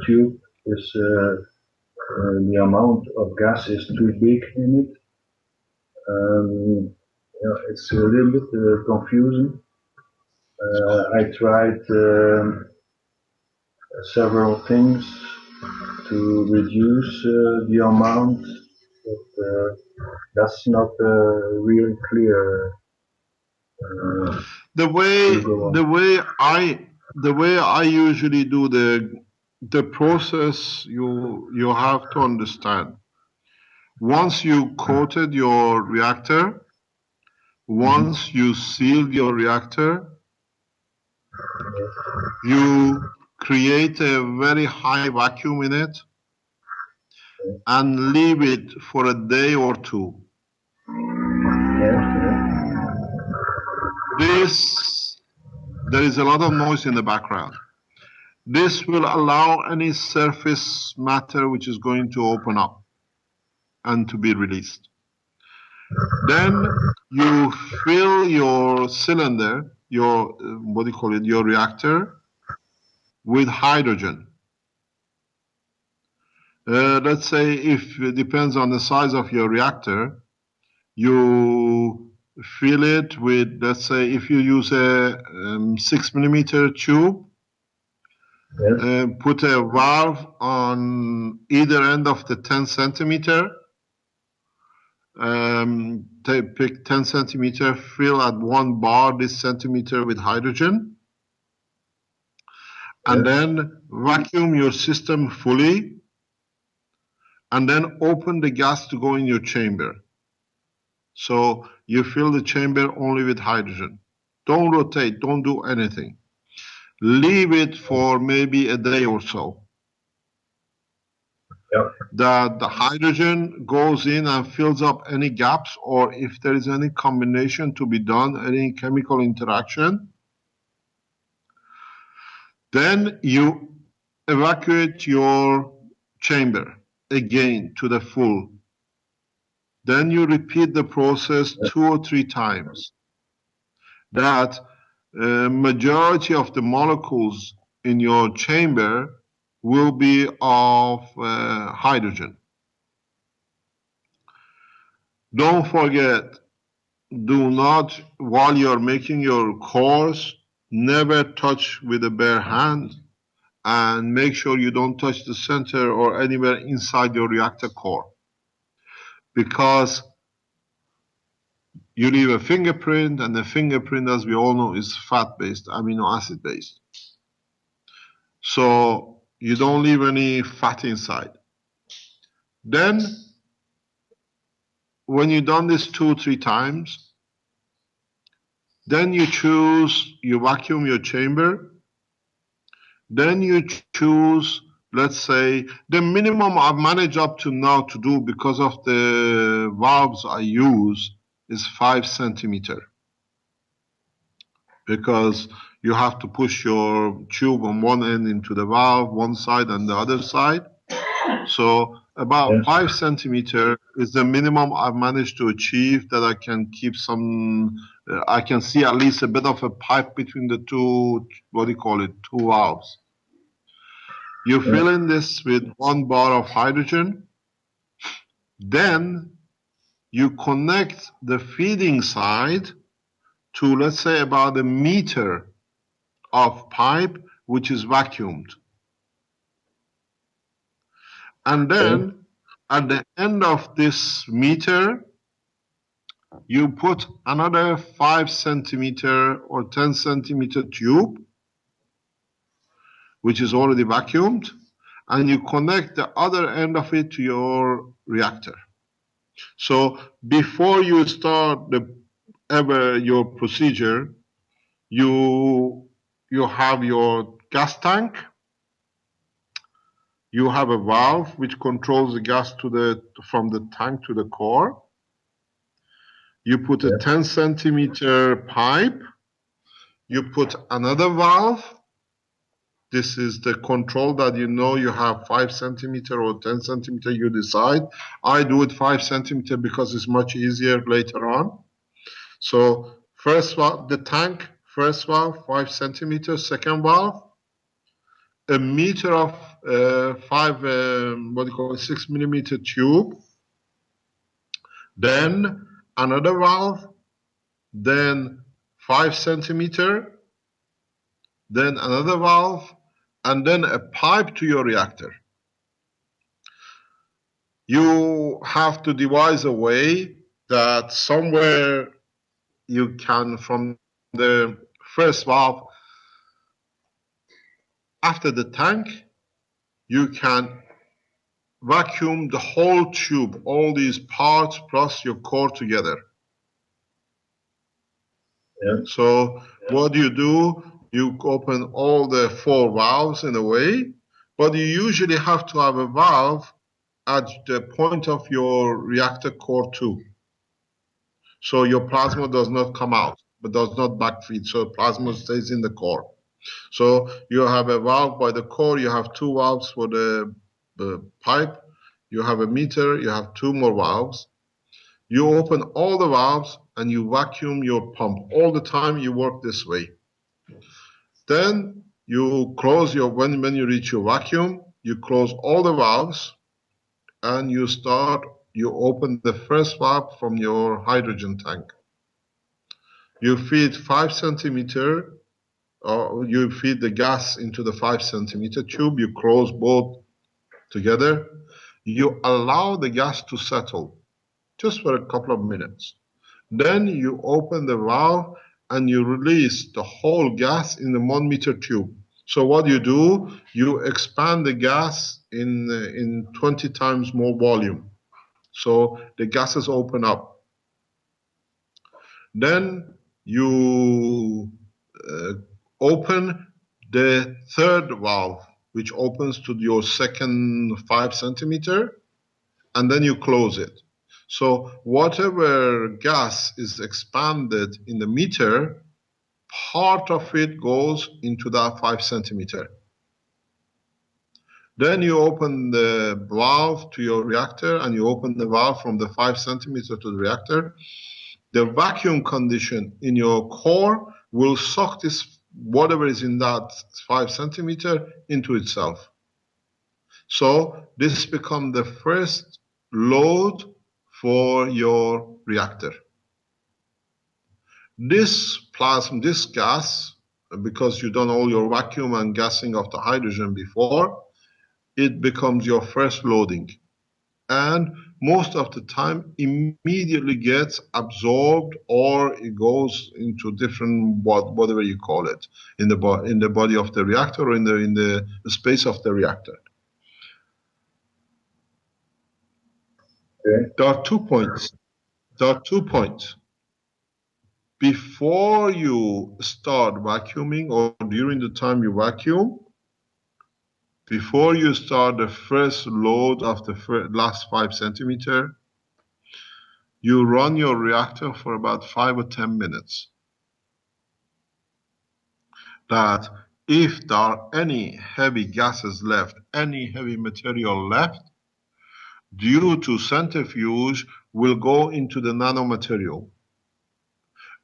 tube is the amount of gas is too big in it. Yeah, it's a little bit confusing. I tried several things to reduce the amount, but that's not really clear. The way I usually do the process, you have to understand. Once you coated your reactor, once you sealed your reactor, you create a very high vacuum in it and leave it for a day or 2. There is a lot of noise in the background. This will allow any surface matter which is going to open up and to be released. Then you fill your cylinder, your your reactor, with hydrogen. Let's say if it depends on the size of your reactor, you fill it with, let's say if you use a 6 millimeter tube, Put a valve on either end of the 10 centimeter. Pick 10 centimeter, fill at one bar this centimeter with hydrogen, and then vacuum your system fully, and then open the gas to go in your chamber. So you fill the chamber only with hydrogen. Don't rotate, don't do anything. Leave it for maybe a day or so. The hydrogen goes in and fills up any gaps, or if there is any combination to be done, any chemical interaction. Then you evacuate your chamber again to the full. Then you repeat the process 2 or 3 times. That majority of the molecules in your chamber will be of hydrogen. Don't forget, do not, while you're making your cores, never touch with a bare hand, and make sure you don't touch the center or anywhere inside your reactor core, because you leave a fingerprint, and the fingerprint, as we all know, is fat-based, amino acid-based. So you don't leave any fat inside. Then, when you've done this 2 or 3 times, then you vacuum your chamber. Then you choose, let's say, the minimum I've managed up to now to do because of the valves I use is 5 centimeter. Because you have to push your tube on one end into the valve, one side and the other side. So about 5 centimeter is the minimum I've managed to achieve, that I can keep some, I can see at least a bit of a pipe between the two, two valves. You fill in this with 1 bar of hydrogen. Then you connect the feeding side to, let's say, about 1 meter of pipe, which is vacuumed. And then at the end of this meter, you put another 5 centimeter or 10 centimeter tube, which is already vacuumed, and you connect the other end of it to your reactor. So before you start your procedure, you have your gas tank. You have a valve which controls the gas from the tank to the core. You put a 10 centimeter pipe. You put another valve. This is the control that you have 5 centimeter or 10 centimeter, you decide. I do it 5 centimeter because it's much easier later on. So first valve, the tank, first valve, 5 centimeter, second valve, 1 meter of 6 millimeter tube, then another valve, then 5 centimeter, then another valve, and then a pipe to your reactor. You have to devise a way that somewhere you can, from the first valve, after the tank, you can vacuum the whole tube, all these parts plus your core together. So what do? You open all the 4 valves in a way, but you usually have to have a valve at the point of your reactor core too. So your plasma does not come out, but does not backfeed, so plasma stays in the core. So you have a valve by the core, you have 2 valves for the pipe, you have a meter, you have 2 more valves. You open all the valves and you vacuum your pump. All the time you work this way. Then you close when you reach your vacuum, you close all the valves and you open the first valve from your hydrogen tank. You feed 5 centimeter you feed the gas into the 5 centimeter tube, you close both together, you allow the gas to settle just for a couple of minutes. Then you open the valve and you release the whole gas in the 1 meter tube. So what you do, you expand the gas in 20 times more volume. So the gases open up. Then you open the third valve, which opens to your second 5 centimeter, and then you close it. So whatever gas is expanded in the meter, part of it goes into that 5 centimeter. Then you open the valve to your reactor and you open the valve from the 5 centimeter to the reactor. The vacuum condition in your core will suck this, whatever is in that 5 centimeter, into itself. So this becomes the first load for your reactor. This plasma, this gas, because you've done all your vacuum and gassing of the hydrogen before, it becomes your first loading. And most of the time immediately gets absorbed, or it goes into different, whatever you call it, in the body of the reactor, or in the space of the reactor. Okay. There are 2 points. Before you start vacuuming, or during the time you vacuum, before you start the first load of the last 5 centimeter, you run your reactor for about 5 or 10 minutes. That if there are any heavy gases left, any heavy material left, due to centrifuge, will go into the nanomaterial.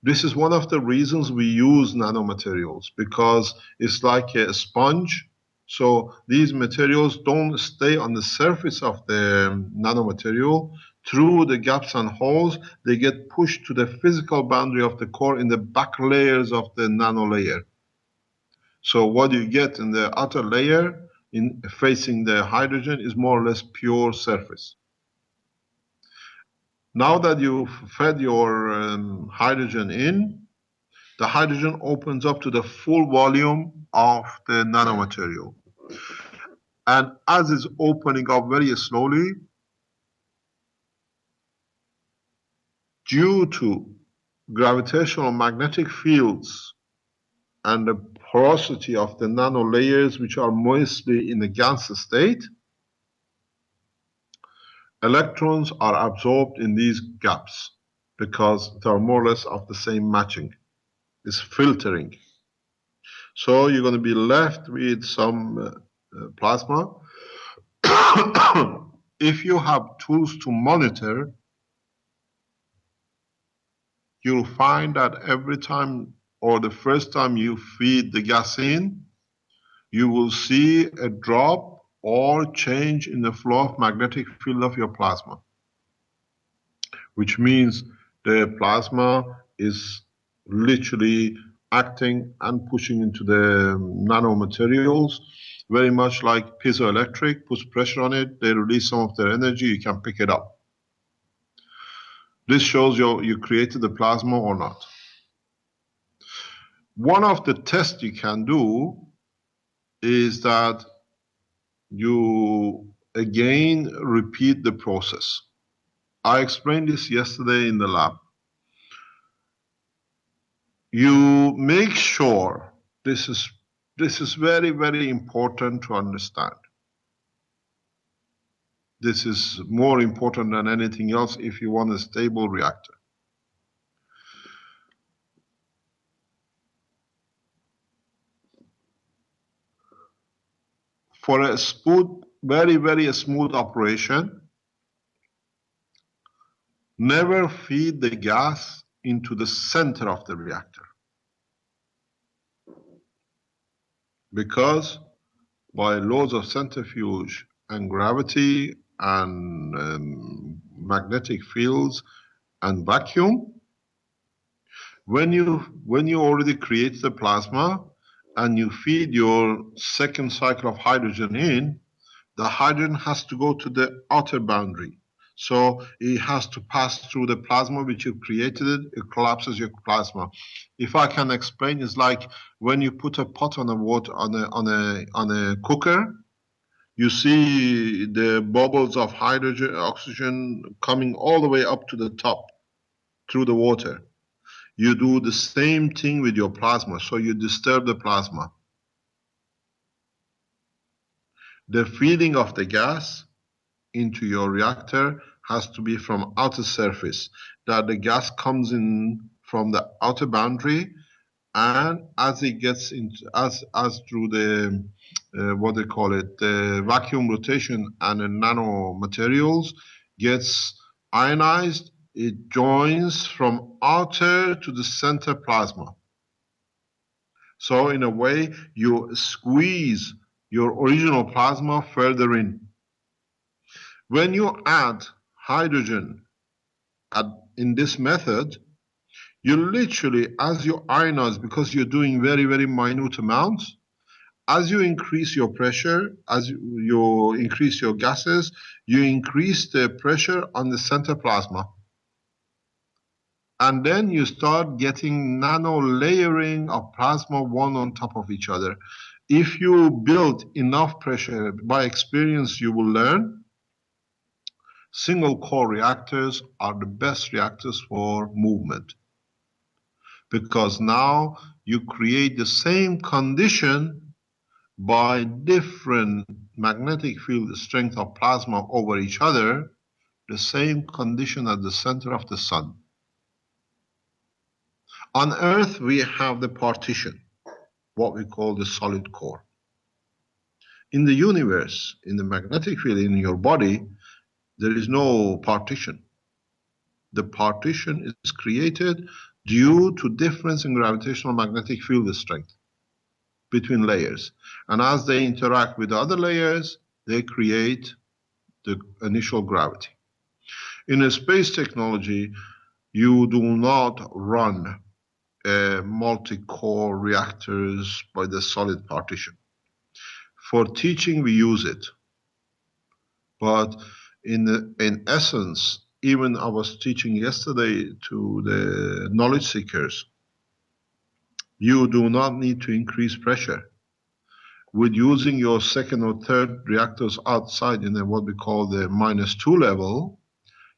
This is one of the reasons we use nanomaterials, because it's like a sponge. So these materials don't stay on the surface of the nanomaterial. Through the gaps and holes, they get pushed to the physical boundary of the core in the back layers of the nano layer. So what you get in the outer layer, in facing the hydrogen, is more or less pure surface. Now that you've fed your hydrogen in, the hydrogen opens up to the full volume of the nanomaterial. And as it's opening up very slowly, due to gravitational magnetic fields and the porosity of the nano layers, which are mostly in the gas state, electrons are absorbed in these gaps because they are more or less of the same matching. It's filtering. So you're going to be left with some plasma. If you have tools to monitor, you'll find that every time, or the first time you feed the gas in, you will see a drop or change in the flow of magnetic field of your plasma, which means the plasma is literally acting and pushing into the nanomaterials, very much like piezoelectric, puts pressure on it, they release some of their energy, you can pick it up. This shows you created the plasma or not. One of the tests you can do is that you again repeat the process. I explained this yesterday in the lab. You make sure, this is very, very important to understand. This is more important than anything else if you want a stable reactor. For a smooth, very, very smooth operation, never feed the gas into the center of the reactor. Because by laws of centrifuge and gravity and magnetic fields and vacuum, when you already create the plasma, and you feed your second cycle of hydrogen in, the hydrogen has to go to the outer boundary. So it has to pass through the plasma which you created, it collapses your plasma. If I can explain, it's like when you put a pot on a cooker, you see the bubbles of hydrogen, oxygen coming all the way up to the top through the water. You do the same thing with your plasma, so you disturb the plasma. The feeding of the gas into your reactor has to be from outer surface, that the gas comes in from the outer boundary, and as it gets into as through the what they call it, the vacuum rotation and the nanomaterials gets ionized, it joins from outer to the center plasma. So in a way, you squeeze your original plasma further in. When you add hydrogen in this method, you literally, as you ionize, because you're doing very, very minute amounts, as you increase your pressure, as you increase your gases, you increase the pressure on the center plasma. And then you start getting nano layering of plasma one on top of each other. If you build enough pressure, by experience you will learn, single core reactors are the best reactors for movement. Because now you create the same condition by different magnetic field strength of plasma over each other, the same condition at the center of the sun. On Earth, we have the partition, what we call the solid core. In the universe, in the magnetic field in your body, there is no partition. The partition is created due to difference in gravitational magnetic field strength between layers. And as they interact with other layers, they create the initial gravity. In a space technology, you do not run multi-core reactors by the solid partition. For teaching, we use it. But in essence, even I was teaching yesterday to the knowledge seekers, you do not need to increase pressure. With using your second or third reactors outside in what we call the -2 level,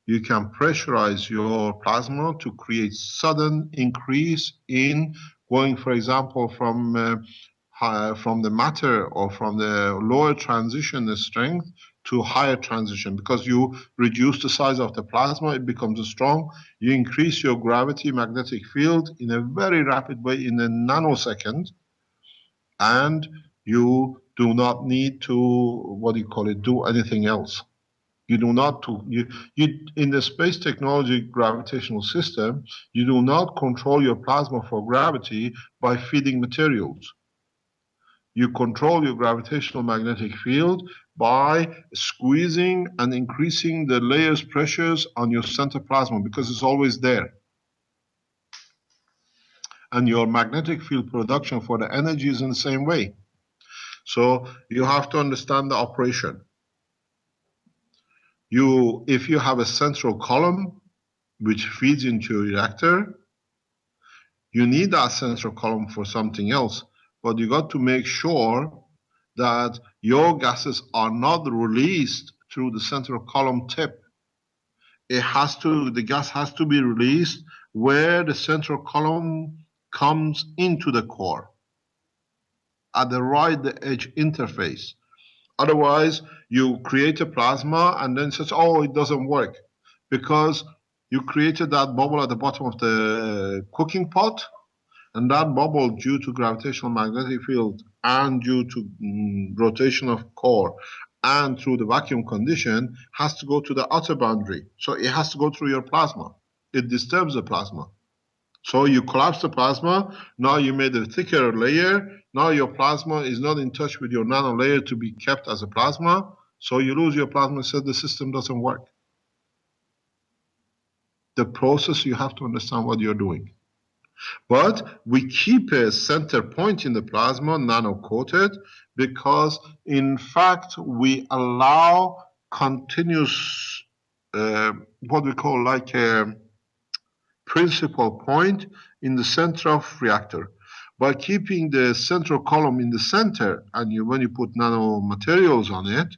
you can pressurize your plasma to create sudden increase in going, for example, from the matter or from the lower transition strength to higher transition. Because you reduce the size of the plasma, it becomes strong. You increase your gravity magnetic field in a very rapid way in a nanosecond, and you do not need to, do anything else. You do not in the space technology gravitational system, you do not control your plasma for gravity by feeding materials. You control your gravitational magnetic field by squeezing and increasing the layers pressures on your center plasma, because it's always there. And your magnetic field production for the energy is in the same way. So you have to understand the operation. If you have a central column which feeds into a reactor, you need that central column for something else, but you got to make sure that your gases are not released through the central column tip. The gas has to be released where the central column comes into the core, at the right edge interface. Otherwise, you create a plasma and then says, oh, it doesn't work, because you created that bubble at the bottom of the cooking pot, and that bubble, due to gravitational magnetic field and due to rotation of core and through the vacuum condition, has to go to the outer boundary. So it has to go through your plasma. It disturbs the plasma. So you collapse the plasma, now you made a thicker layer, now your plasma is not in touch with your nano layer to be kept as a plasma, so you lose your plasma, so the system doesn't work. The process, you have to understand what you're doing. But we keep a center point in the plasma, nano-coated, because in fact we allow continuous, what we call like a principal point in the center of reactor. By keeping the central column in the center, and when you put nanomaterials on it,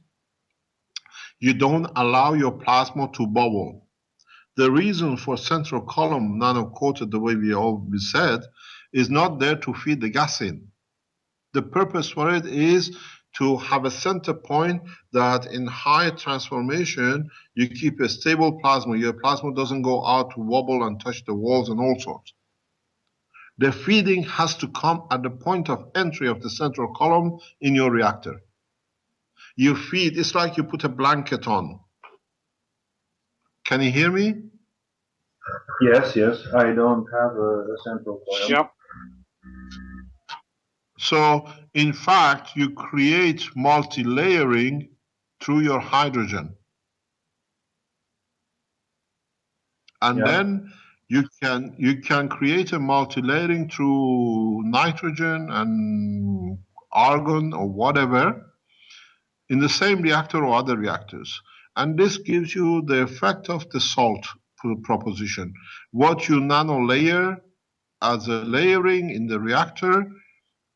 you don't allow your plasma to bubble. The reason for central column nano-coated, the way we always said, is not there to feed the gas in. The purpose for it is to have a center point that in high transformation, you keep a stable plasma. Your plasma doesn't go out to wobble and touch the walls and all sorts. The feeding has to come at the point of entry of the central column in your reactor. You feed, it's like you put a blanket on. Can you hear me? Yes, I don't have a central column. Yep. So, in fact, you create multi-layering through your hydrogen. And then you can create a multi-layering through nitrogen and argon or whatever in the same reactor or other reactors. And this gives you the effect of the salt proposition. What you nano-layer as a layering in the reactor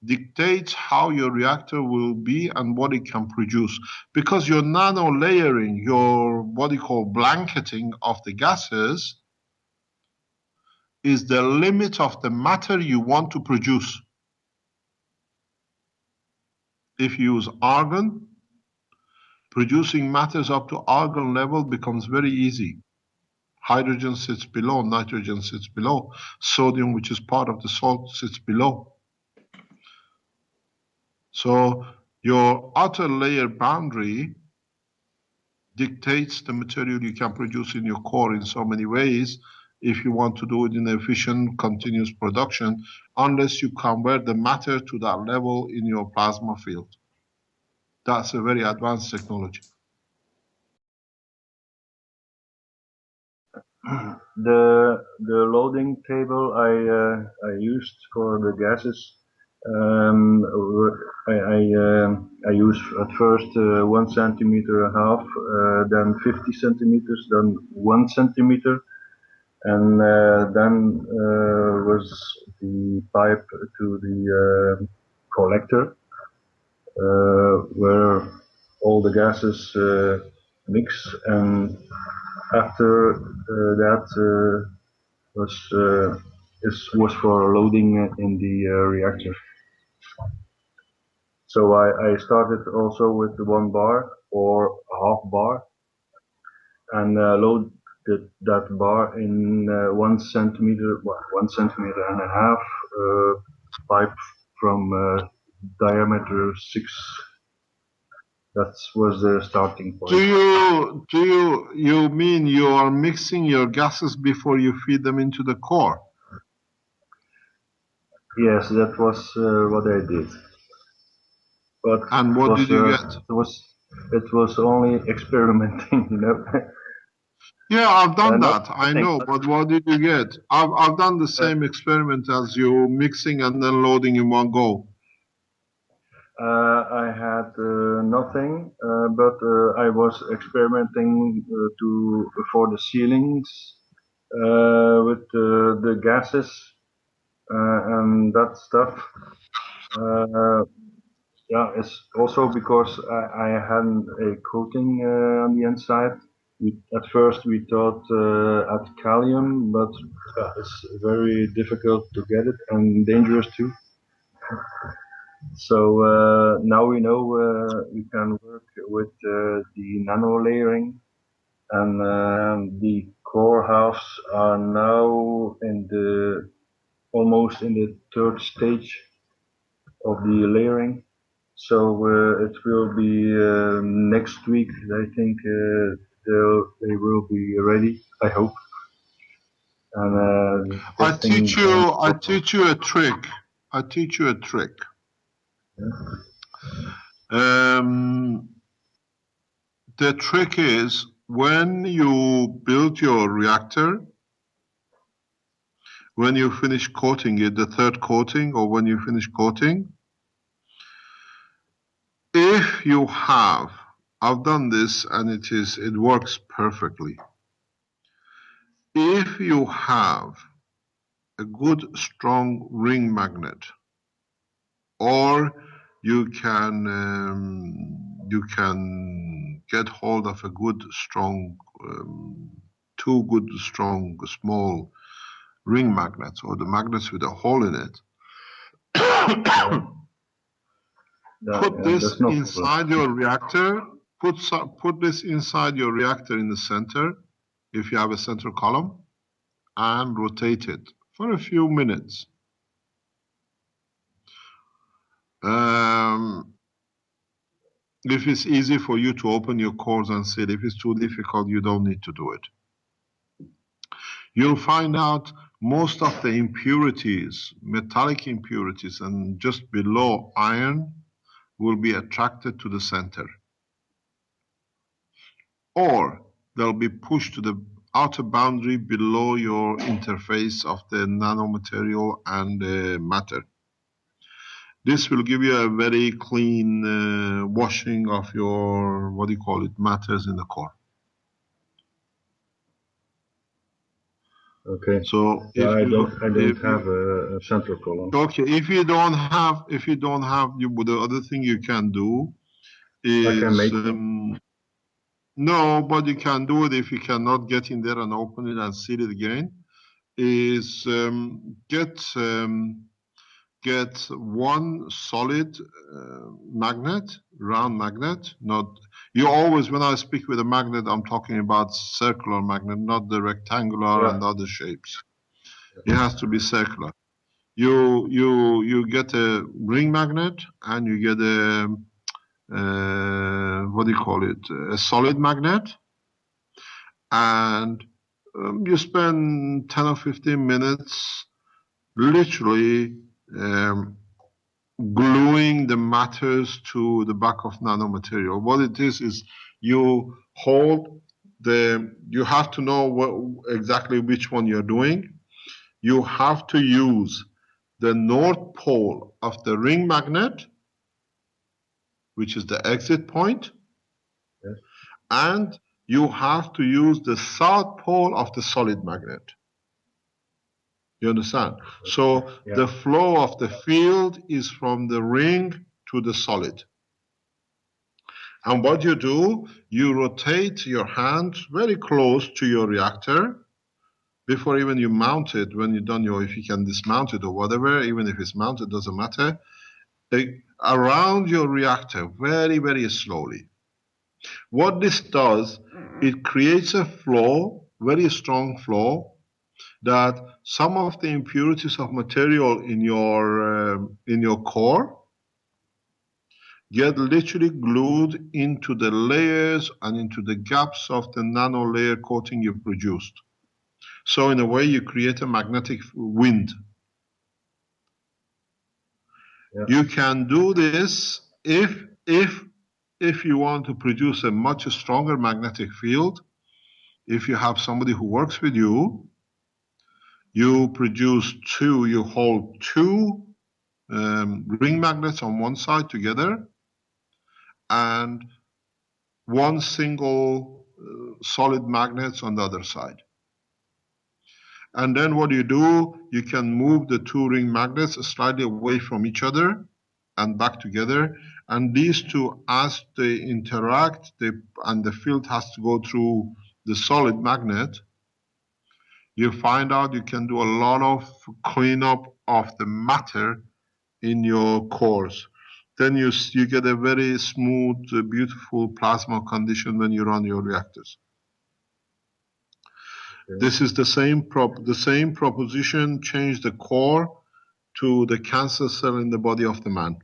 dictates how your reactor will be and what it can produce. Because your nano-layering, your what you call blanketing of the gases, is the limit of the matter you want to produce. If you use argon, producing matters up to argon level becomes very easy. Hydrogen sits below, nitrogen sits below, sodium, which is part of the salt, sits below. So your outer layer boundary dictates the material you can produce in your core in so many ways if you want to do it in efficient, continuous production, unless you convert the matter to that level in your plasma field. That's a very advanced technology. The loading table I used for the gases, I use at first 1 centimeter and a half, then 50 centimeters, then 1 centimeter, and then was the pipe to the collector, where all the gases mix, and after that was for loading in the reactor. So I started also with the 1 bar or half bar, and load that bar in 1 centimeter, well, 1 centimeter and a half pipe from diameter 6. That was the starting point. Do you mean you are mixing your gases before you feed them into the core? Yes, that was what I did. But and what did you get? It was only experimenting, you know. Yeah, I've done that. I know, but what did you get? I've done the same experiment as you, mixing and then loading in one go. I had nothing, but I was experimenting for the ceilings with the gases and that stuff. Yeah, it's also because I had a coating on the inside. At first we thought at calcium, but it's very difficult to get it and dangerous too. So now we know we can work with the nano layering, and the core halves are now in almost in the 3rd stage of the layering. So it will be next week. I think they will be ready. I hope. And I teach you a trick. I teach you a trick. The trick is when you build your reactor, when you finish coating it, the third coating, or when you finish coating, if you have, I've done this and it works perfectly. If you have a good strong ring magnet, or you can get hold of a good strong, two good strong small ring magnets, or the magnets with a hole in it. Put this inside your reactor. Put this inside your reactor in the center, if you have a center column, and rotate it for a few minutes. If it's easy for you to open your cores and see it, if it's too difficult, you don't need to do it. You'll find out most of the impurities, metallic impurities, and just below iron will be attracted to the center. Or they'll be pushed to the outer boundary below your interface of the nanomaterial and the matter. This will give you a very clean washing of your, what do you call it, matters in the core. Okay. So yeah, if I you don't have a central column. Okay, if you don't have, the other thing you can do is I can make no, but you can do it if you cannot get in there and open it and seal it again. Is get one solid magnet, round magnet. Not you always, when I speak with a magnet, I'm talking about circular magnet, not the rectangular and other shapes. It has to be circular. You get a ring magnet, and you get a what do you call it? A solid magnet, and you spend 10 or 15 minutes literally gluing the matters to the back of nanomaterial. What it is you hold you have to know exactly which one you're doing. You have to use the north pole of the ring magnet, which is the exit point, yes, and you have to use the south pole of the solid magnet. You understand? So yeah, the flow of the field is from the ring to the solid. And what you do, you rotate your hand very close to your reactor before even you mount it. When you're done, if you can dismount it or whatever, even if it's mounted, doesn't matter. Around your reactor, very, very slowly. What this does, it creates a flow, very strong flow, that some of the impurities of material in your core get literally glued into the layers and into the gaps of the nano layer coating you produced. So in a way, you create a magnetic wind. yeah. You can do this if you want to produce a much stronger magnetic field. If you have somebody who works with you, you hold two ring magnets on one side together, and one single solid magnet on the other side. And then what you do, you can move the two ring magnets slightly away from each other and back together. And these two, as they interact, and the field has to go through the solid magnet, you find out you can do a lot of cleanup of the matter in your cores. Then you get a very smooth, beautiful plasma condition when you run your reactors. Okay. This is the same proposition. Change the core to the cancer cell in the body of the man.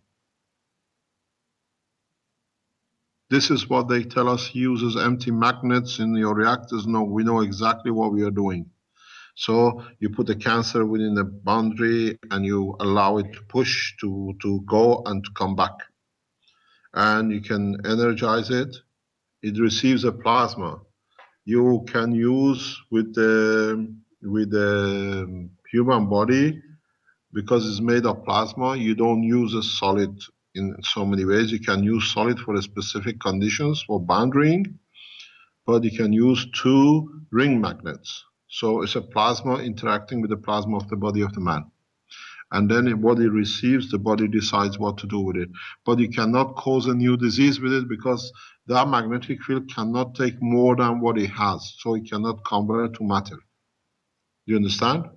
This is what they tell us. Uses empty magnets in your reactors. No, we know exactly what we are doing. So you put the cancer within the boundary and you allow it to push, to go and to come back. And you can energize it. It receives a plasma. You can use with the human body, because it's made of plasma, you don't use a solid in so many ways. You can use solid for specific conditions for bounding, but you can use two ring magnets. So it's a plasma interacting with the plasma of the body of the man. And then what it receives, the body decides what to do with it. But you cannot cause a new disease with it because that magnetic field cannot take more than what it has. So it cannot convert to matter. You understand?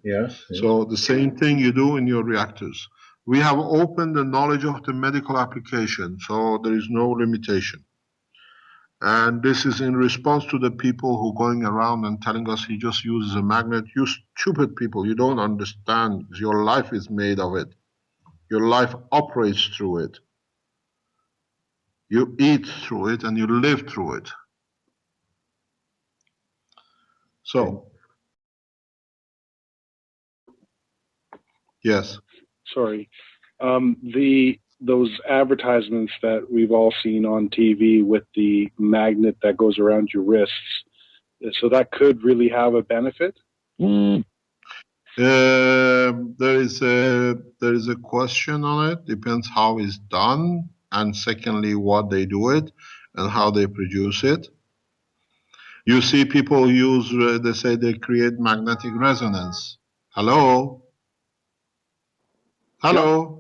Yes. So the same thing you do in your reactors. We have opened the knowledge of the medical application, so there is no limitation. And this is in response to the people who are going around and telling us he just uses a magnet. You stupid people, you don't understand. Your life is made of it. Your life operates through it. You eat through it and you live through it. So, yes. Sorry. Those advertisements that we've all seen on TV with the magnet that goes around your wrists, so that could really have a benefit? There is a question on it. Depends how it's done, and secondly, what they do it and how they produce it. You see people use, they say they create magnetic resonance. Hello? Hello?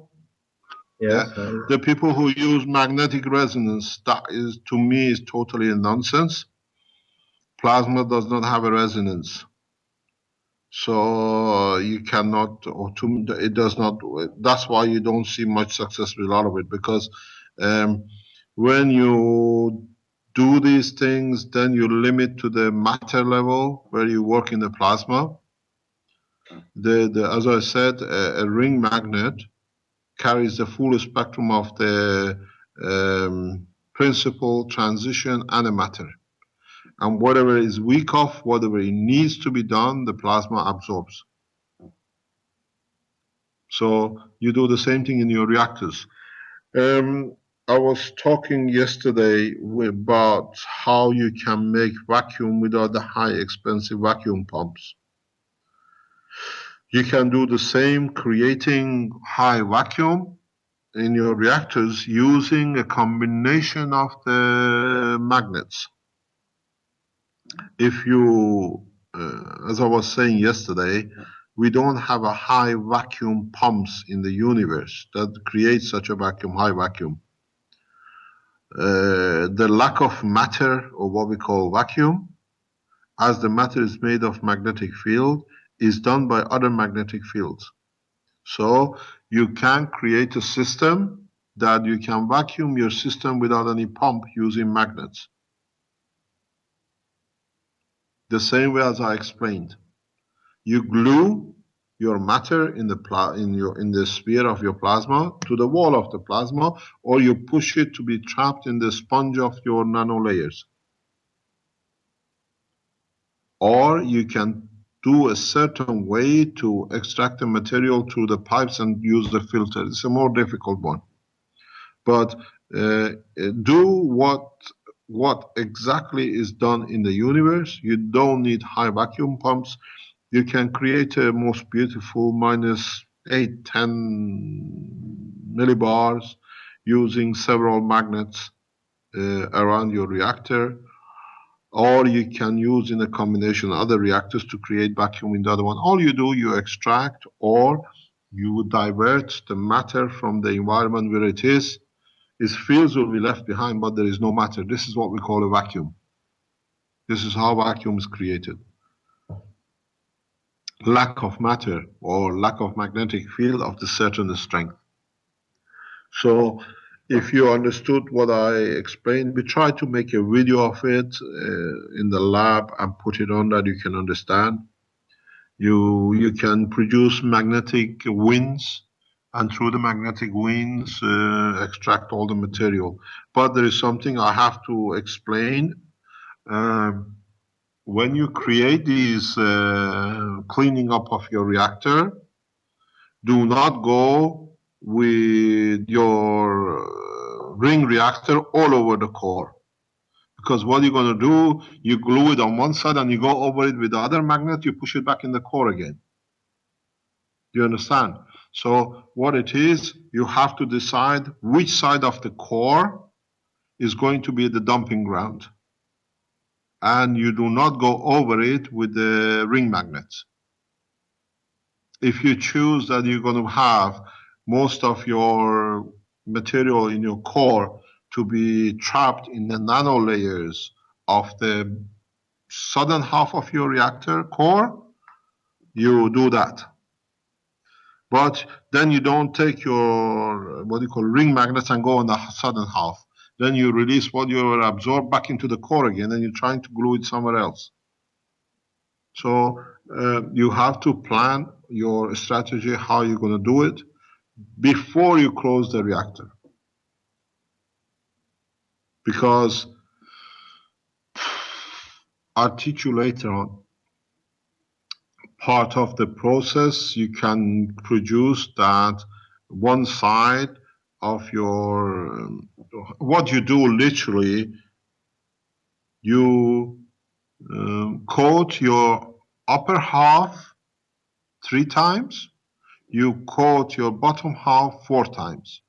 Yes. Yeah. The people who use magnetic resonance, that is, to me, is totally nonsense. Plasma does not have a resonance. So you cannot, or it does not, that's why you don't see much success with a lot of it, because when you do these things, then you limit to the matter level where you work in the plasma. As I said, a ring magnet carries the full spectrum of the principle, transition, and a matter. And whatever is weak off, whatever it needs to be done, the plasma absorbs. So you do the same thing in your reactors. I was talking yesterday about how you can make vacuum without the high expensive vacuum pumps. You can do the same, creating high vacuum in your reactors using a combination of the magnets. If you, as I was saying yesterday, we don't have a high vacuum pumps in the universe that creates such a vacuum, high vacuum. The lack of matter, or what we call vacuum, as the matter is made of magnetic field, is done by other magnetic fields. So you can create a system that you can vacuum your system without any pump using magnets. The same way as I explained. You glue your matter in the sphere of your plasma to the wall of the plasma, or you push it to be trapped in the sponge of your nanolayers. Or you can do a certain way to extract the material through the pipes and use the filter. It's a more difficult one. But do what exactly is done in the universe. You don't need high vacuum pumps. You can create a most beautiful -8, 10 millibars using several magnets around your reactor. Or you can use in a combination other reactors to create vacuum in the other one. All you do, you extract or you divert the matter from the environment where it is. Its fields will be left behind, but there is no matter. This is what we call a vacuum. This is how vacuum is created. Lack of matter or lack of magnetic field of the certain strength. So if you understood what I explained, we try to make a video of it in the lab and put it on that you can understand. You can produce magnetic winds, and through the magnetic winds extract all the material. But there is something I have to explain. When you create these cleaning up of your reactor, do not go with your ring reactor all over the core. Because what you're going to do, you glue it on one side and you go over it with the other magnet, you push it back in the core again. Do you understand? So what it is, you have to decide which side of the core is going to be the dumping ground. And you do not go over it with the ring magnets. If you choose that you're going to have most of your material in your core to be trapped in the nano layers of the southern half of your reactor core, you do that. But then you don't take your, what you call ring magnets and go on the southern half. Then you release what you absorb back into the core again, and you're trying to glue it somewhere else. So you have to plan your strategy, how you're going to do it, before you close the reactor. Because I'll teach you later on, part of the process you can produce that one side of your, what you do literally, you coat your upper half 3 times, you coat your bottom half 4 times.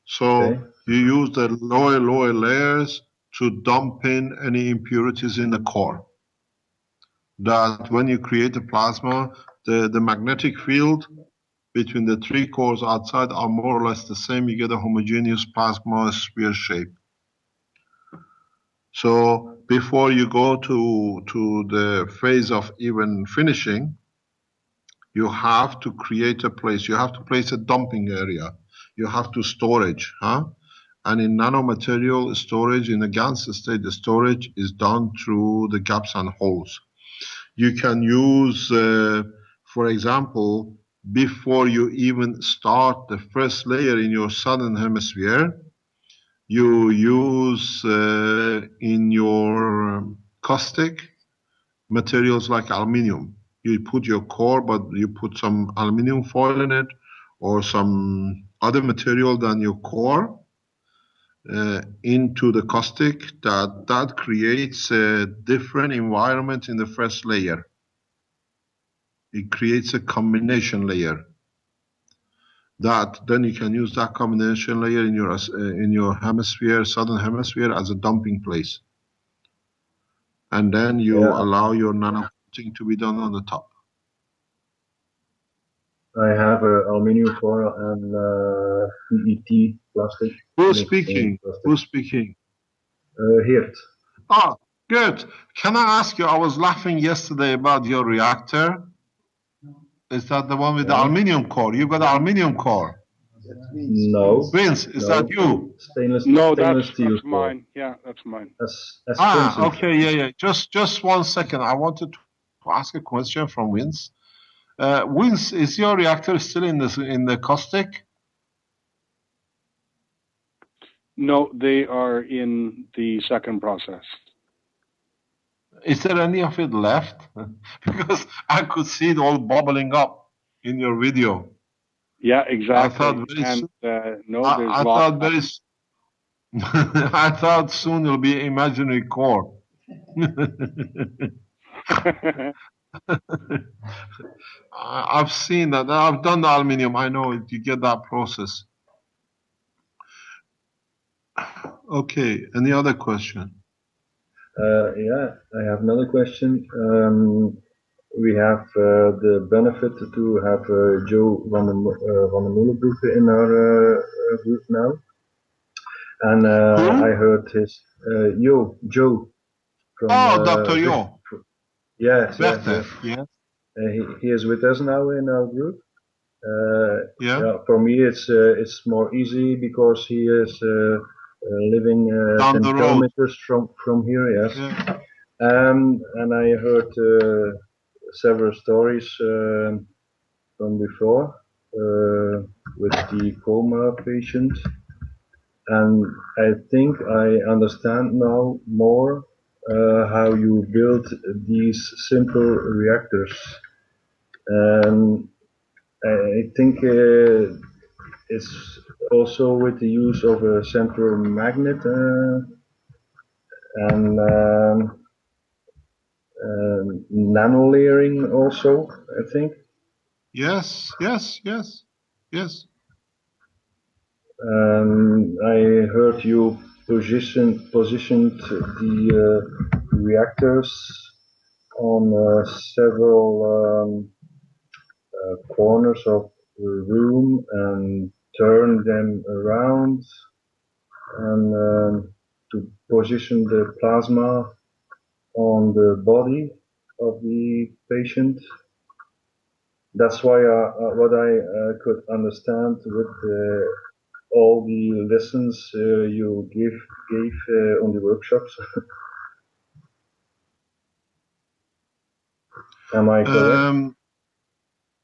So you use the lower layers to dump in any impurities in the core. That when you create a plasma, the magnetic field between the 3 cores outside are more or less the same. You get a homogeneous plasma sphere shape. So before you go to the phase of even finishing, you have to create a place. You have to place a dumping area. You have to storage, And in nanomaterial storage, in a GaN state, the storage is done through the gaps and holes. You can use, for example, before you even start the first layer in your southern hemisphere, you use in your caustic materials like aluminium. You put your core, but you put some aluminium foil in it or some other material than your core into the caustic. That creates a different environment in the first layer. It creates a combination layer. That then you can use that combination layer in your hemisphere, southern hemisphere, as a dumping place. And then you allow your nano coating to be done on the top. I have aluminium foil and PET plastic. Who's speaking? Who's speaking? Here. Oh, good. Can I ask you, I was laughing yesterday about your reactor. Is that the one with the aluminium core? You got the aluminium core. No. Vince, is that you? Stainless steel that's mine. Yeah, that's mine. Okay, yeah. Just 1 second. I wanted to ask a question from Vince. Vince, is your reactor still in the caustic? No, they are in the second process. Is there any of it left? Because I could see it all bubbling up in your video. Yeah, exactly. I thought soon it'll be imaginary core. I've seen that. I've done the aluminium. I know you get that process. Okay. Any other question? Yeah, I have another question. We have the benefit to have Joe van der Molenbroek in our group now. And I heard his Joe from Dr. Yo. Yes. Yes. He is with us now in our group. For me, it's more easy because he is living 10 kilometers from here. Yes. Yeah. And I heard several stories from before with the coma patient. And I think I understand now more how you build these simple reactors. And I think it's also with the use of a central magnet. And nano layering also, I think. Yes, yes, yes, yes. I heard you positioned the reactors on several corners of the room and turn them around and to position the plasma on the body of the patient. That's why what I could understand with all the lessons you gave on the workshops. Am I correct?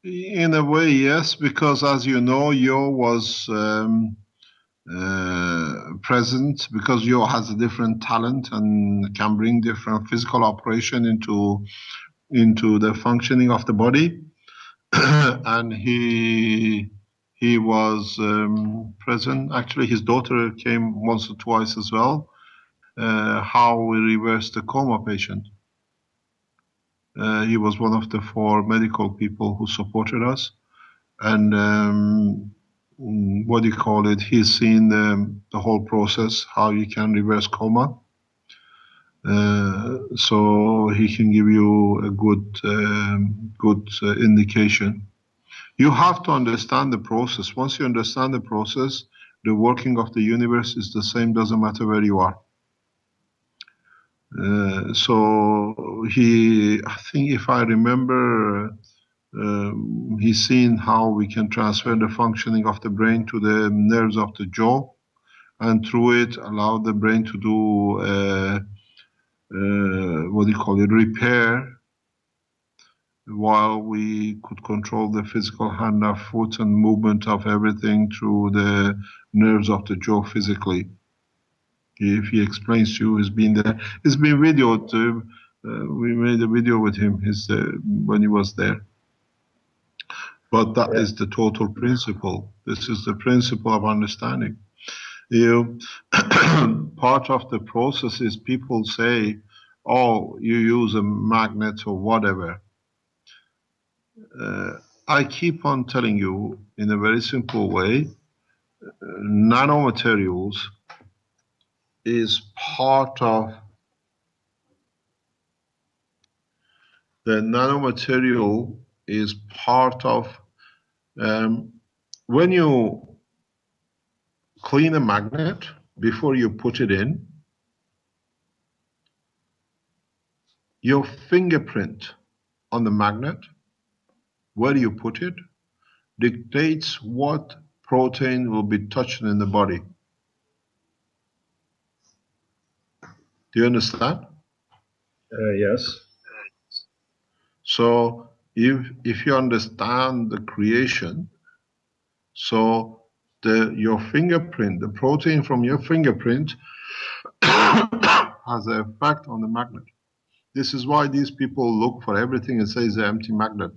In a way, yes, because as you know, Yo was present because Yo has a different talent and can bring different physical operation into the functioning of the body, and he was present. Actually, his daughter came once or twice as well. How we reversed the coma patient. He was one of the 4 medical people who supported us. And what do you call it? He's seen the whole process, how you can reverse coma. So he can give you a good indication. You have to understand the process. Once you understand the process, the working of the universe is the same, doesn't matter where you are. So I think if I remember, he's seen how we can transfer the functioning of the brain to the nerves of the jaw, and through it allow the brain to do repair, while we could control the physical hand and foot and movement of everything through the nerves of the jaw physically. If he explains to you, he's been there. It's been videoed. We made a video with him when he was there. But that is the total principle. This is the principle of understanding. Part of the process is people say, oh, you use a magnet or whatever. I keep on telling you in a very simple way, nanomaterials is part of the nanomaterial is part of when you clean a magnet before you put it in, your fingerprint on the magnet, where you put it, dictates what protein will be touched in the body. Do you understand? Yes. So if you understand the creation, so your fingerprint, the protein from your fingerprint has an effect on the magnet. This is why these people look for everything and say it's an empty magnet,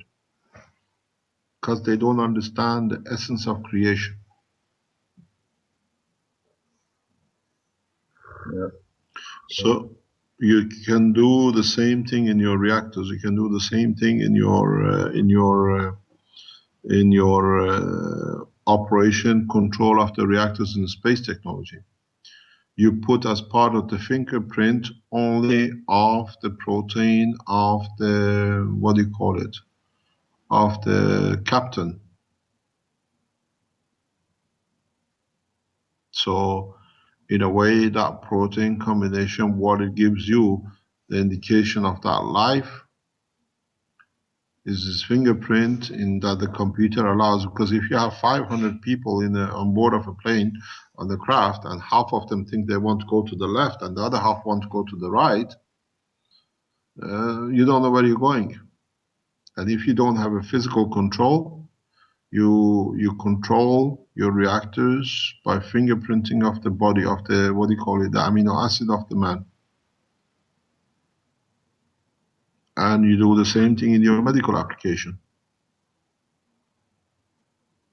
because they don't understand the essence of creation. Yeah. So you can do the same thing in your reactors. You can do the same thing in your operation control of the reactors in space technology. You put as part of the fingerprint only of the protein of the, what do you call it, of the captain. So in a way, that protein combination, what it gives you, the indication of that life, is this fingerprint in that the computer allows. Because if you have 500 people on board of a plane on the craft, and half of them think they want to go to the left and the other half want to go to the right, you don't know where you're going. And if you don't have a physical control, you control your reactors by fingerprinting of the body of the, what do you call it, the amino acid of the man. And you do the same thing in your medical application.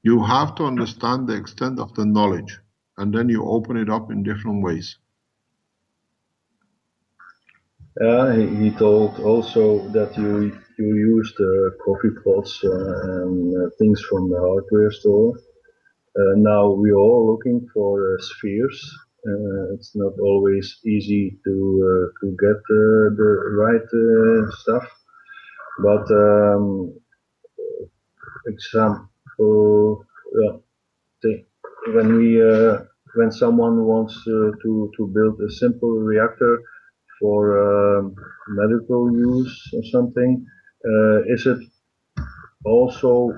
You have to understand the extent of the knowledge, and then you open it up in different ways. He told also that you used coffee pots and things from the hardware store. Now we are all looking for spheres. It's not always easy to get the right stuff, but example, yeah, when we when someone wants to build a simple reactor for medical use or something, is it also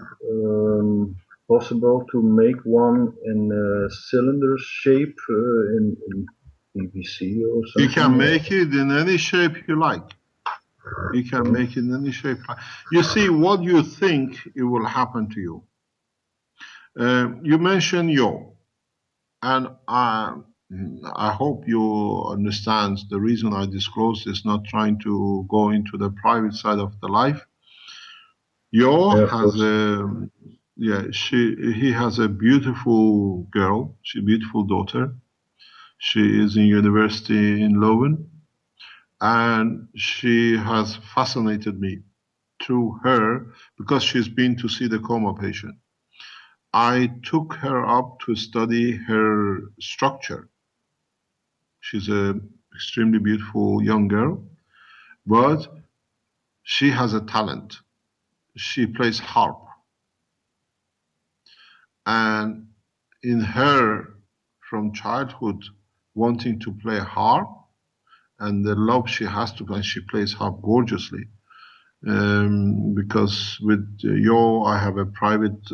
possible to make one in a cylinder shape in PVC or something? You can make it in any shape you like. You can make it in any shape. You see, what you think it will happen to you. You mentioned yo, and I hope you understand the reason I disclose this, not trying to go into the private side of the life. Yo has he has a beautiful girl, a beautiful daughter. She is in university in Leuven, and she has fascinated me through her because she's been to see the coma patient. I took her up to study her structure. She's an extremely beautiful young girl, but she has a talent. She plays harp. And in her, from childhood, wanting to play harp, and the love she has to play, she plays harp gorgeously. Because with Yo, I have a private,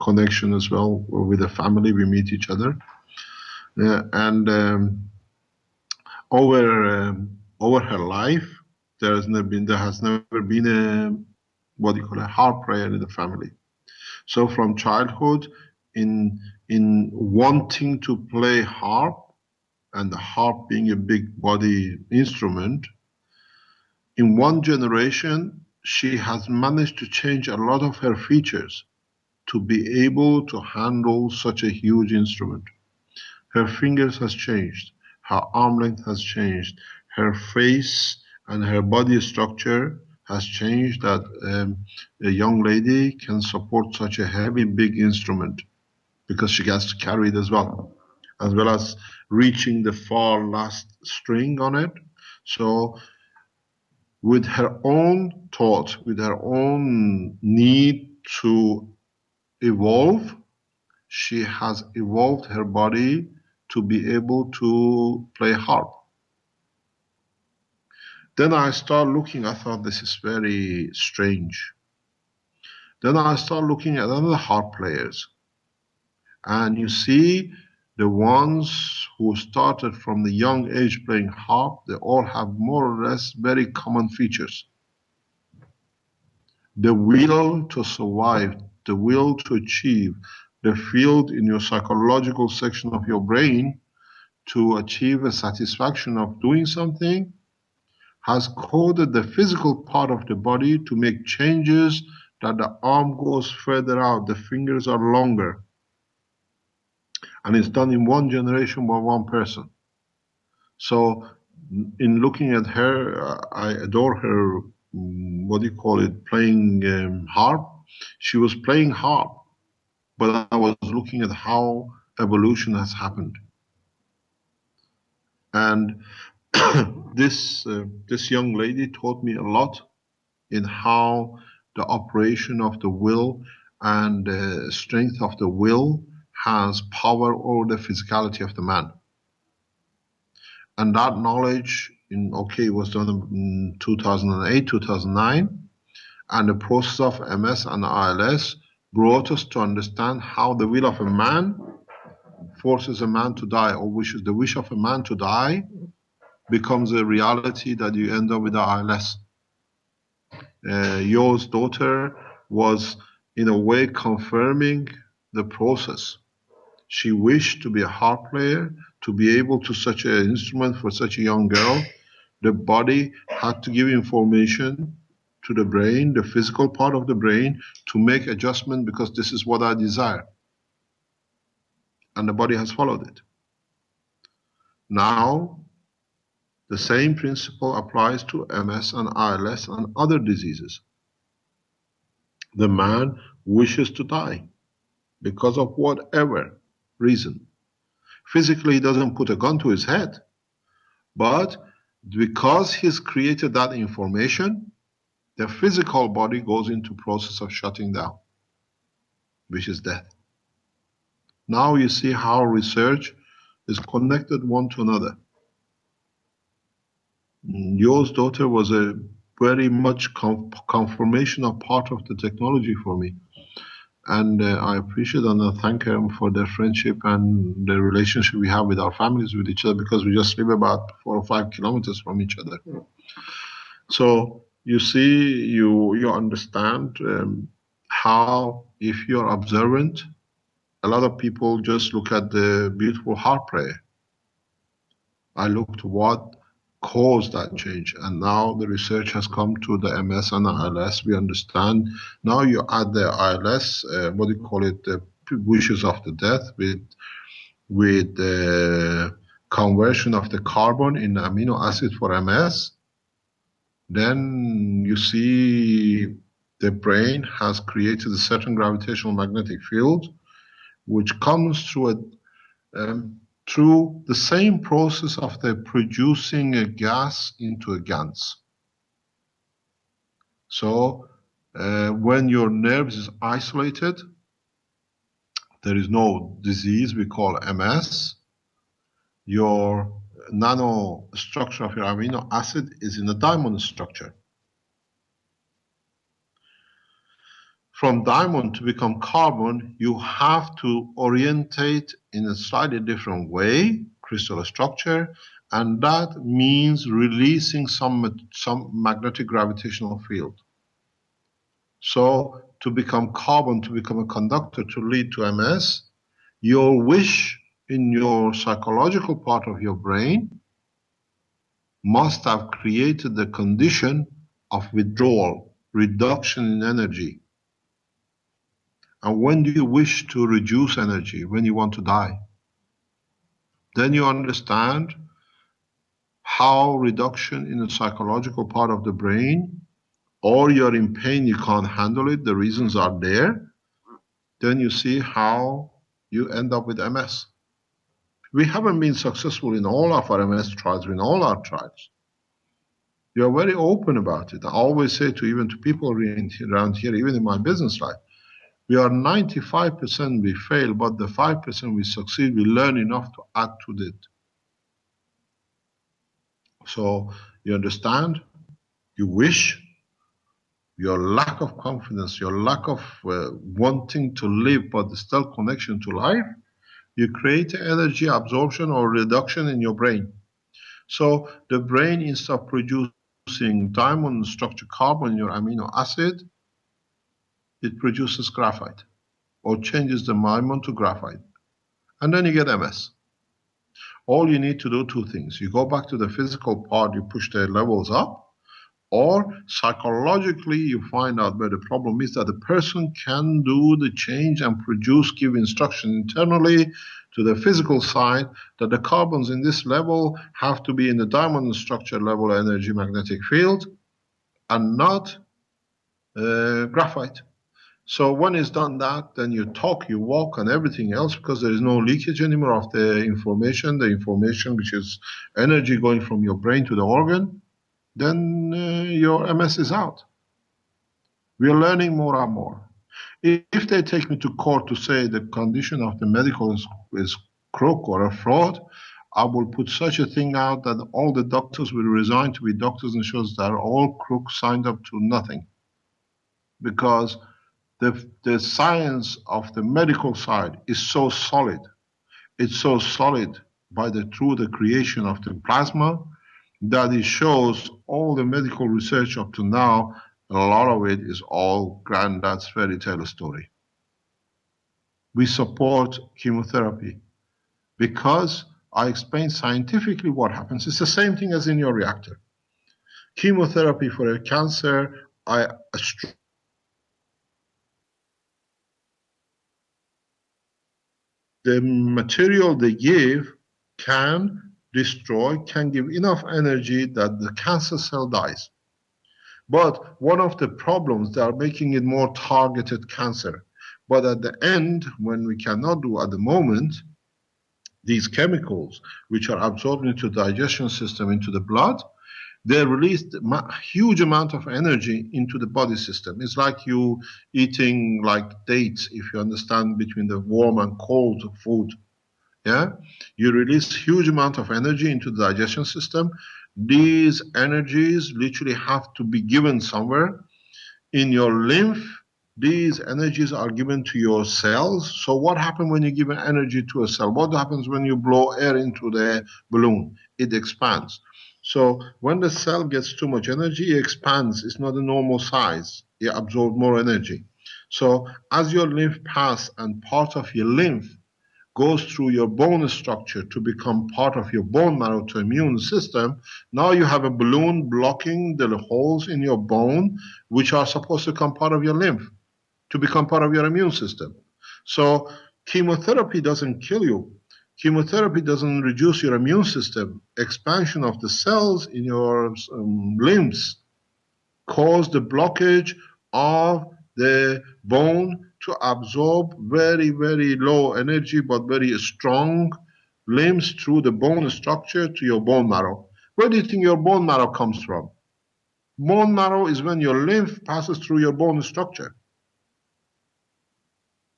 connection as well with the family. We meet each other, and over her life, there has never been a harp player in the family. So from childhood, in wanting to play harp, and the harp being a big body instrument, in one generation, she has managed to change a lot of her features to be able to handle such a huge instrument. Her fingers has changed, her arm length has changed, her face and her body structure has changed, that a young lady can support such a heavy, big instrument because she has to carry it as well as reaching the far last string on it. So with her own thought, with her own need to evolve, she has evolved her body to be able to play harp. Then I start looking, I thought this is very strange. Then I start looking at other harp players. And you see the ones who started from the young age playing harp, they all have more or less very common features. The will to survive, the will to achieve, the field in your psychological section of your brain to achieve a satisfaction of doing something has coded the physical part of the body to make changes, that the arm goes further out, the fingers are longer. And it's done in one generation by one person. So in looking at her, I adore her, playing harp. She was playing harp, but I was looking at how evolution has happened. And this young lady taught me a lot in how the operation of the will and the strength of the will has power over the physicality of the man. And that knowledge was done in 2008, 2009, and the process of MS and ILS brought us to understand how the will of a man forces a man to die, or the wish of a man to die becomes a reality that you end up with the ILS. Yo's daughter was, in a way, confirming the process. She wished to be a harp player, to be able to such an instrument for such a young girl. The body had to give information to the brain, the physical part of the brain, to make adjustment because this is what I desire. And the body has followed it. Now, the same principle applies to MS and ILS and other diseases. The man wishes to die because of whatever reason. Physically, he doesn't put a gun to his head, but because he's created that information, the physical body goes into process of shutting down, which is death. Now you see how research is connected one to another. Yo's daughter was a very much confirmational part of the technology for me. And I appreciate and I thank her for their friendship and the relationship we have with our families, with each other, because we just live about 4 or 5 kilometers from each other. So you see, you understand how, if you're observant, a lot of people just look at the beautiful heart prayer. I looked what caused that change, and now the research has come to the MS and ILS. We understand. Now you add the ILS, what do you call it, the wishes of the death, with the conversion of the carbon in amino acid for MS. Then you see the brain has created a certain gravitational magnetic field, which comes through through the same process of the producing a gas into a GANs. So when your nerves is isolated, there is no disease we call MS. Your nano structure of your amino acid is in a diamond structure. From diamond to become carbon, you have to orientate in a slightly different way, crystal structure, and that means releasing some magnetic gravitational field. So to become carbon, to become a conductor, to lead to MS, your wish in your psychological part of your brain must have created the condition of withdrawal, reduction in energy. And when do you wish to reduce energy? When you want to die. Then you understand how reduction in the psychological part of the brain, or you're in pain, you can't handle it, the reasons are there. Then you see how you end up with MS. We haven't been successful in all of our MS trials, in all our trials. We are very open about it. I always say to even to people around here, even in my business life, we are 95% we fail, but the 5% we succeed, we learn enough to add to it. So you understand, you wish, your lack of confidence, your lack of wanting to live, but still connection to life, you create energy absorption or reduction in your brain. So the brain, instead of producing diamond structured carbon in your amino acid, it produces graphite, or changes the diamond to graphite. And then you get MS. All you need to do two things. You go back to the physical part, you push the levels up, or psychologically you find out where the problem is, that the person can do the change and produce, give instruction internally to the physical side that the carbons in this level have to be in the diamond structure level energy magnetic field and not graphite. So when it's done that, then you talk, you walk, and everything else, because there is no leakage anymore of the information which is energy going from your brain to the organ, then your MS is out. We are learning more and more. If they take me to court to say the condition of the medical is crook or a fraud, I will put such a thing out that all the doctors will resign to be doctors and shows that are all crooks signed up to nothing. Because the science of the medical side is so solid. It's so solid through the creation of the plasma that it shows all the medical research up to now, a lot of it is all granddad's fairy tale story. We support chemotherapy because I explain scientifically what happens. It's the same thing as in your reactor. Chemotherapy for a cancer, the material they give can destroy, can give enough energy that the cancer cell dies. But one of the problems, they are making it more targeted cancer. But at the end, when we cannot do at the moment, these chemicals, which are absorbed into the digestion system, into the blood, they release a huge amount of energy into the body system. It's like you eating like dates, if you understand, between the warm and cold food. Yeah, you release huge amount of energy into the digestion system. These energies literally have to be given somewhere. In your lymph, these energies are given to your cells. So what happens when you give an energy to a cell? What happens when you blow air into the balloon? It expands. So when the cell gets too much energy, it expands. It's not a normal size. It absorbs more energy. So as your lymph passes and part of your lymph goes through your bone structure to become part of your bone marrow to immune system, now you have a balloon blocking the holes in your bone, which are supposed to become part of your lymph, to become part of your immune system. So chemotherapy doesn't kill you. Chemotherapy doesn't reduce your immune system. Expansion of the cells in your limbs cause the blockage of the bone to absorb very, very low energy but very strong limbs through the bone structure to your bone marrow. Where do you think your bone marrow comes from? Bone marrow is when your lymph passes through your bone structure.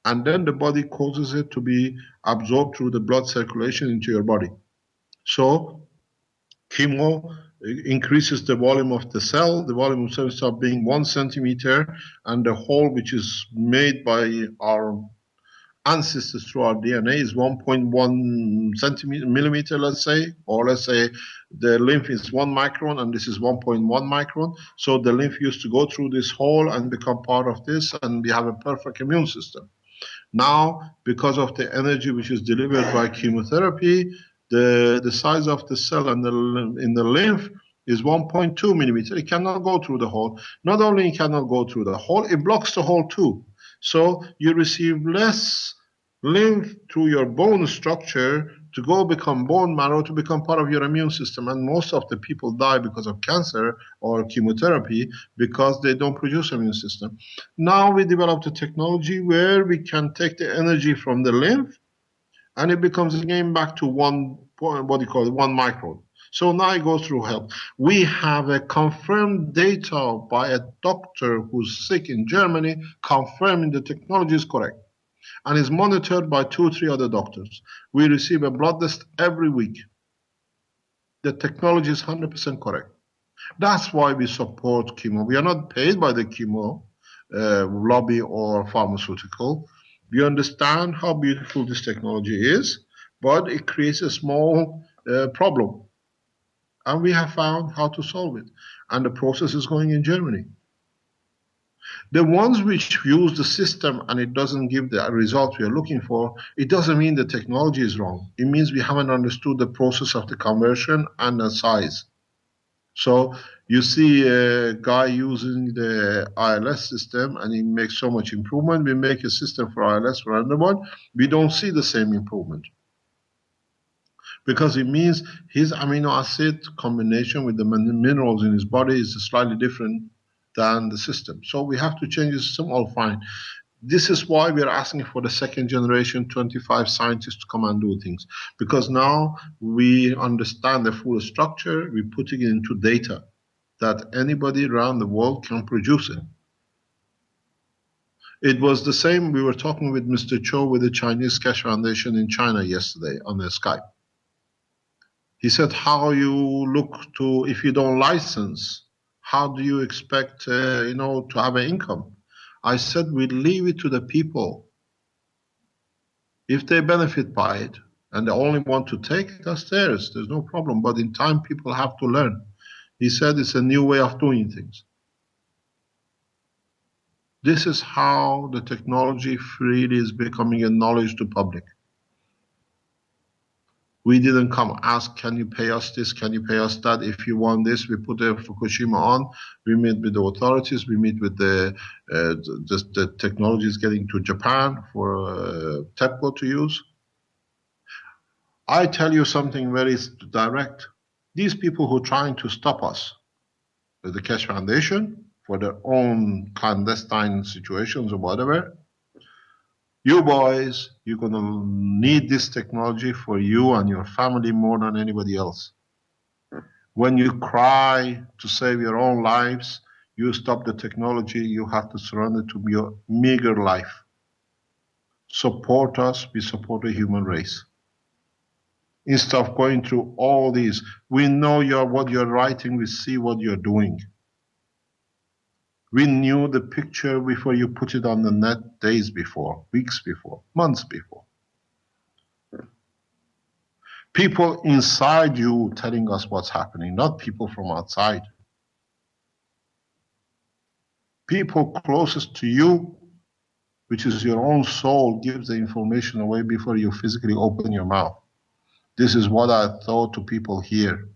And then the body causes it to be absorbed through the blood circulation into your body. So chemo increases the volume of the cell. The volume of the cell starts being 1 centimeter, and the hole which is made by our ancestors through our DNA is 1.1 millimeter, let's say, or let's say the lymph is 1 micron and this is 1.1 micron. So the lymph used to go through this hole and become part of this, and we have a perfect immune system. Now, because of the energy which is delivered by chemotherapy, the size of the cell in the lymph is 1.2 millimeter. It cannot go through the hole. Not only it cannot go through the hole, it blocks the hole too. So you receive less lymph through your bone structure to go become bone marrow, to become part of your immune system. And most of the people die because of cancer or chemotherapy because they don't produce immune system. Now we developed a technology where we can take the energy from the lymph and it becomes again back to 1 micron. So now it goes through health. We have a confirmed data by a doctor who's sick in Germany confirming the technology is correct and is monitored by 2 or 3 other doctors. We receive a blood test every week. The technology is 100% correct. That's why we support chemo. We are not paid by the chemo lobby or pharmaceutical. We understand how beautiful this technology is, but it creates a small problem. And we have found how to solve it. And the process is going in Germany. The ones which use the system and it doesn't give the result we are looking for, it doesn't mean the technology is wrong. It means we haven't understood the process of the conversion and the size. So you see a guy using the ILS system and he makes so much improvement. We make a system for ILS for another one. We don't see the same improvement. Because it means his amino acid combination with the minerals in his body is slightly different than the system. So we have to change the system, all fine. This is why we are asking for the second generation 25 scientists to come and do things. Because now we understand the full structure, we put it into data that anybody around the world can produce it. It was the same, we were talking with Mr. Cho with the Chinese Keshe Foundation in China yesterday on the Skype. He said, how you look to, if you don't license, how do you expect, to have an income? I said, we leave it to the people. If they benefit by it and they only want to take it, that's theirs. There's no problem. But in time, people have to learn. He said it's a new way of doing things. This is how the technology freely is becoming a knowledge to public. We didn't come ask, can you pay us this? Can you pay us that? If you want this, we put the Fukushima on. We meet with the authorities. We meet with the technologies getting to Japan for TEPCO to use. I tell you something very direct. These people who are trying to stop us with the Keshe Foundation for their own clandestine situations or whatever, you boys, you're going to need this technology for you and your family more than anybody else. When you cry to save your own lives, you stop the technology, you have to surrender to your meager life. Support us, we support the human race. Instead of going through all these, we know what you're writing, we see what you're doing. We knew the picture before you put it on the net, days before, weeks before, months before. People inside you telling us what's happening, not people from outside. People closest to you, which is your own soul, gives the information away before you physically open your mouth. This is what I thought to people here.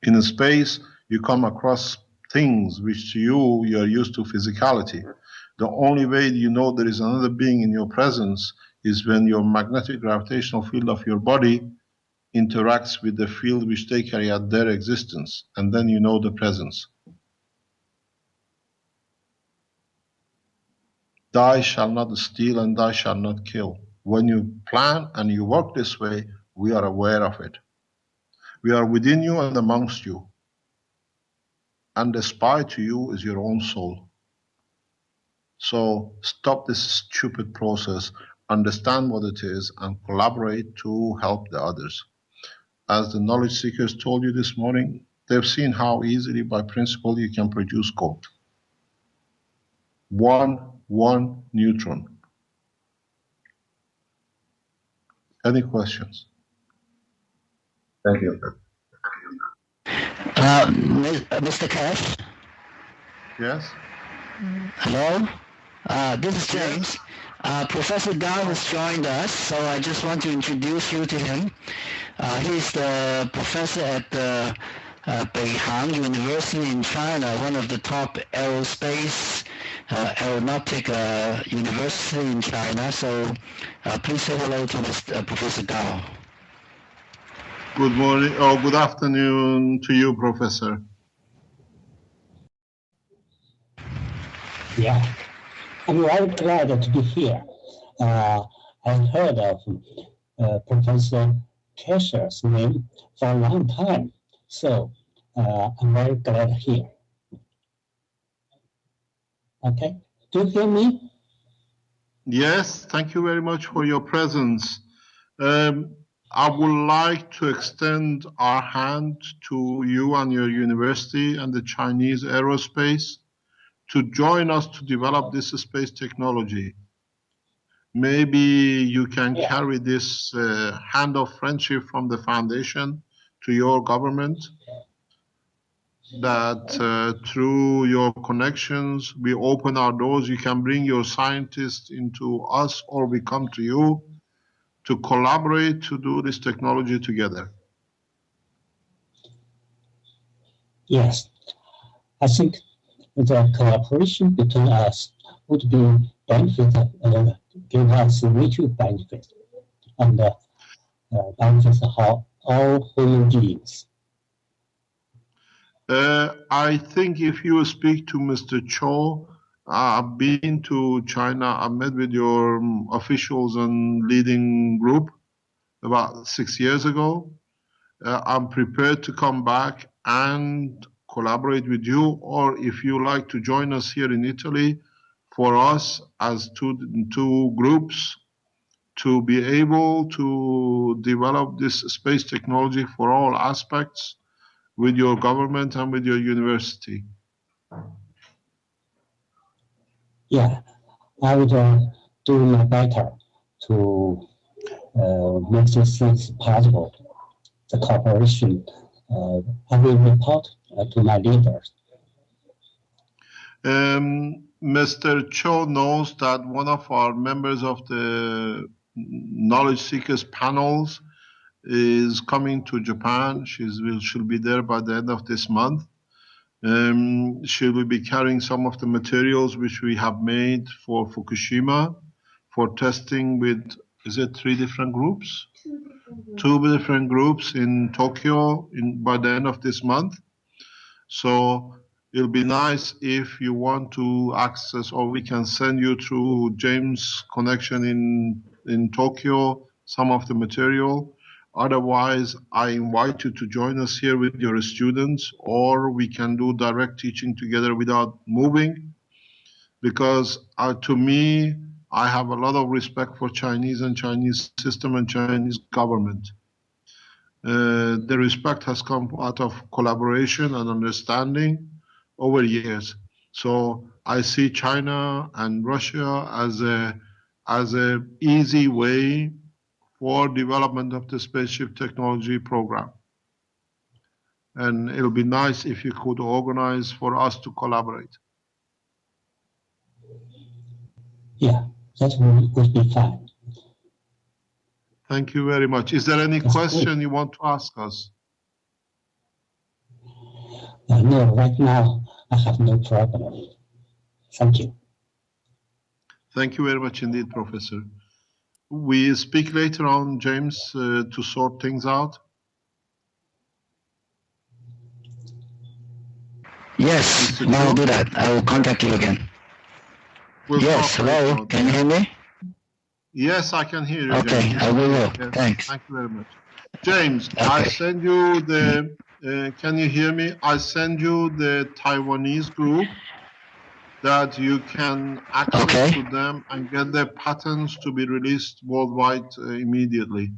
In a space, you come across things which to you, you're used to physicality. The only way you know there is another being in your presence is when your magnetic gravitational field of your body interacts with the field which they carry out their existence, and then you know the presence. Thou shalt not steal and thou shalt not kill. When you plan and you work this way, we are aware of it. We are within you and amongst you. And the spy to you is your own soul. So stop this stupid process, understand what it is, and collaborate to help the others. As the knowledge seekers told you this morning, they've seen how easily by principle you can produce code. One neutron. Any questions? Thank you. Mr. Keshe? Yes? Hello? This is James. Professor Gao has joined us, so I just want to introduce you to him. He's the professor at the Beihang University in China, one of the top aerospace aeronautic university in China. So please say hello to Professor Gao. Good morning, or good afternoon to you, Professor. Yeah, I'm very glad to be here. I've heard of Professor Keshe's name for a long time, so I'm very glad here. Okay, do you hear me? Yes, thank you very much for your presence. I would like to extend our hand to you and your university and the Chinese aerospace to join us to develop this space technology. Maybe you can carry this hand of friendship from the foundation to your government, that through your connections, we open our doors. You can bring your scientists into us, or we come to you to collaborate to do this technology together. Yes, I think the collaboration between us would be benefit, give us mutual benefit, and benefits all human beings. I think if you speak to Mr. Cho, I've been to China, I met with your officials and leading group about 6 years ago. I'm prepared to come back and collaborate with you, or if you like to join us here in Italy, for us as two groups to be able to develop this space technology for all aspects with your government and with your university. Yeah, I would do my better to make these things possible. The cooperation, I will report to my leaders. Mr. Cho knows that one of our members of the Knowledge Seekers panels is coming to Japan. She'll be there by the end of this month. She will be carrying some of the materials which we have made for Fukushima for testing with is it 3 different groups? 2 different groups in Tokyo by the end of this month. So it'll be nice if you want to access, or we can send you through James' connection in Tokyo some of the material. Otherwise, I invite you to join us here with your students, or we can do direct teaching together without moving. Because to me, I have a lot of respect for Chinese and Chinese system and Chinese government. The respect has come out of collaboration and understanding over years. So I see China and Russia as a easy way for development of the spaceship technology program. And it'll be nice if you could organize for us to collaborate. Yeah, that would be fine. Thank you very much. Is there any question you want to ask us? No, right now I have no problem. Thank you. Thank you very much indeed, Professor. We speak later on, James, to sort things out. Yes, I'll do that. I will contact you again. Yes, hello, can you hear me? Yes, I can hear you. Okay, James. I will. Yes, Thanks. Thank you very much. James, Okay. I send you the, can you hear me? I send you the Taiwanese group that you can access to them and get their patents to be released worldwide immediately.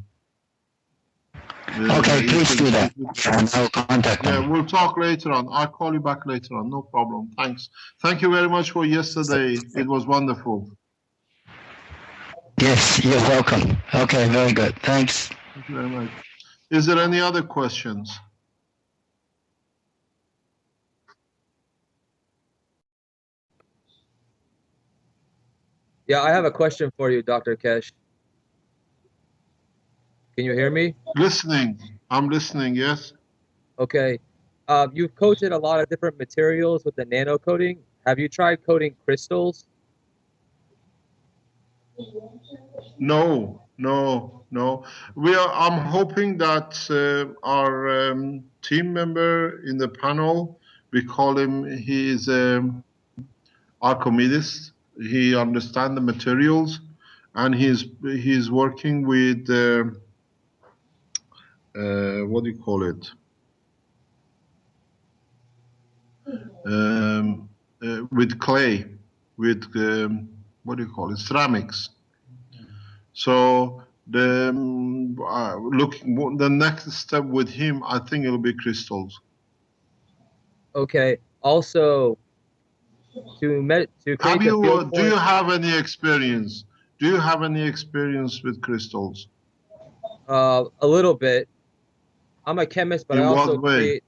Okay, please do that. And I'll contact them. Yeah, we'll talk later on. I'll call you back later on. No problem. Thanks. Thank you very much for yesterday. It was wonderful. Yes, you're welcome. Okay, very good. Thanks. Thank you very much. Is there any other questions? Yeah, I have a question for you, Dr. Keshe. Can you hear me? Listening. I'm listening, yes. Okay. You've coated a lot of different materials with the nano coating. Have you tried coating crystals? No. I'm hoping that our team member in the panel, we call him, he is Archimedes. He understands the materials, and he's working with what do you call it? With clay, with what do you call it? Ceramics. So the next step with him, I think it'll be crystals. Okay. Also, to create do you have any experience? Do you have any experience with crystals? A little bit. I'm a chemist, but I also create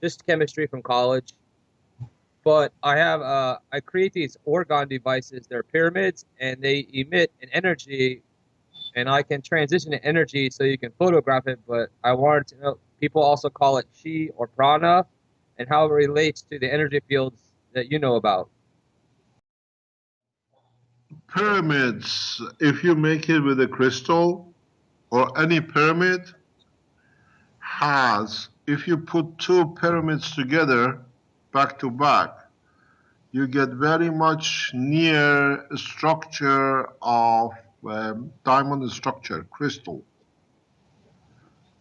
just chemistry from college. But I create these orgon devices. They're pyramids, and they emit an energy, and I can transition the energy so you can photograph it. But I wanted to know, people also call it chi or prana, and how it relates to the energy fields that you know about. Pyramids, if you make it with a crystal or any pyramid, if you put 2 pyramids together back to back, you get very much near structure of diamond structure, crystal.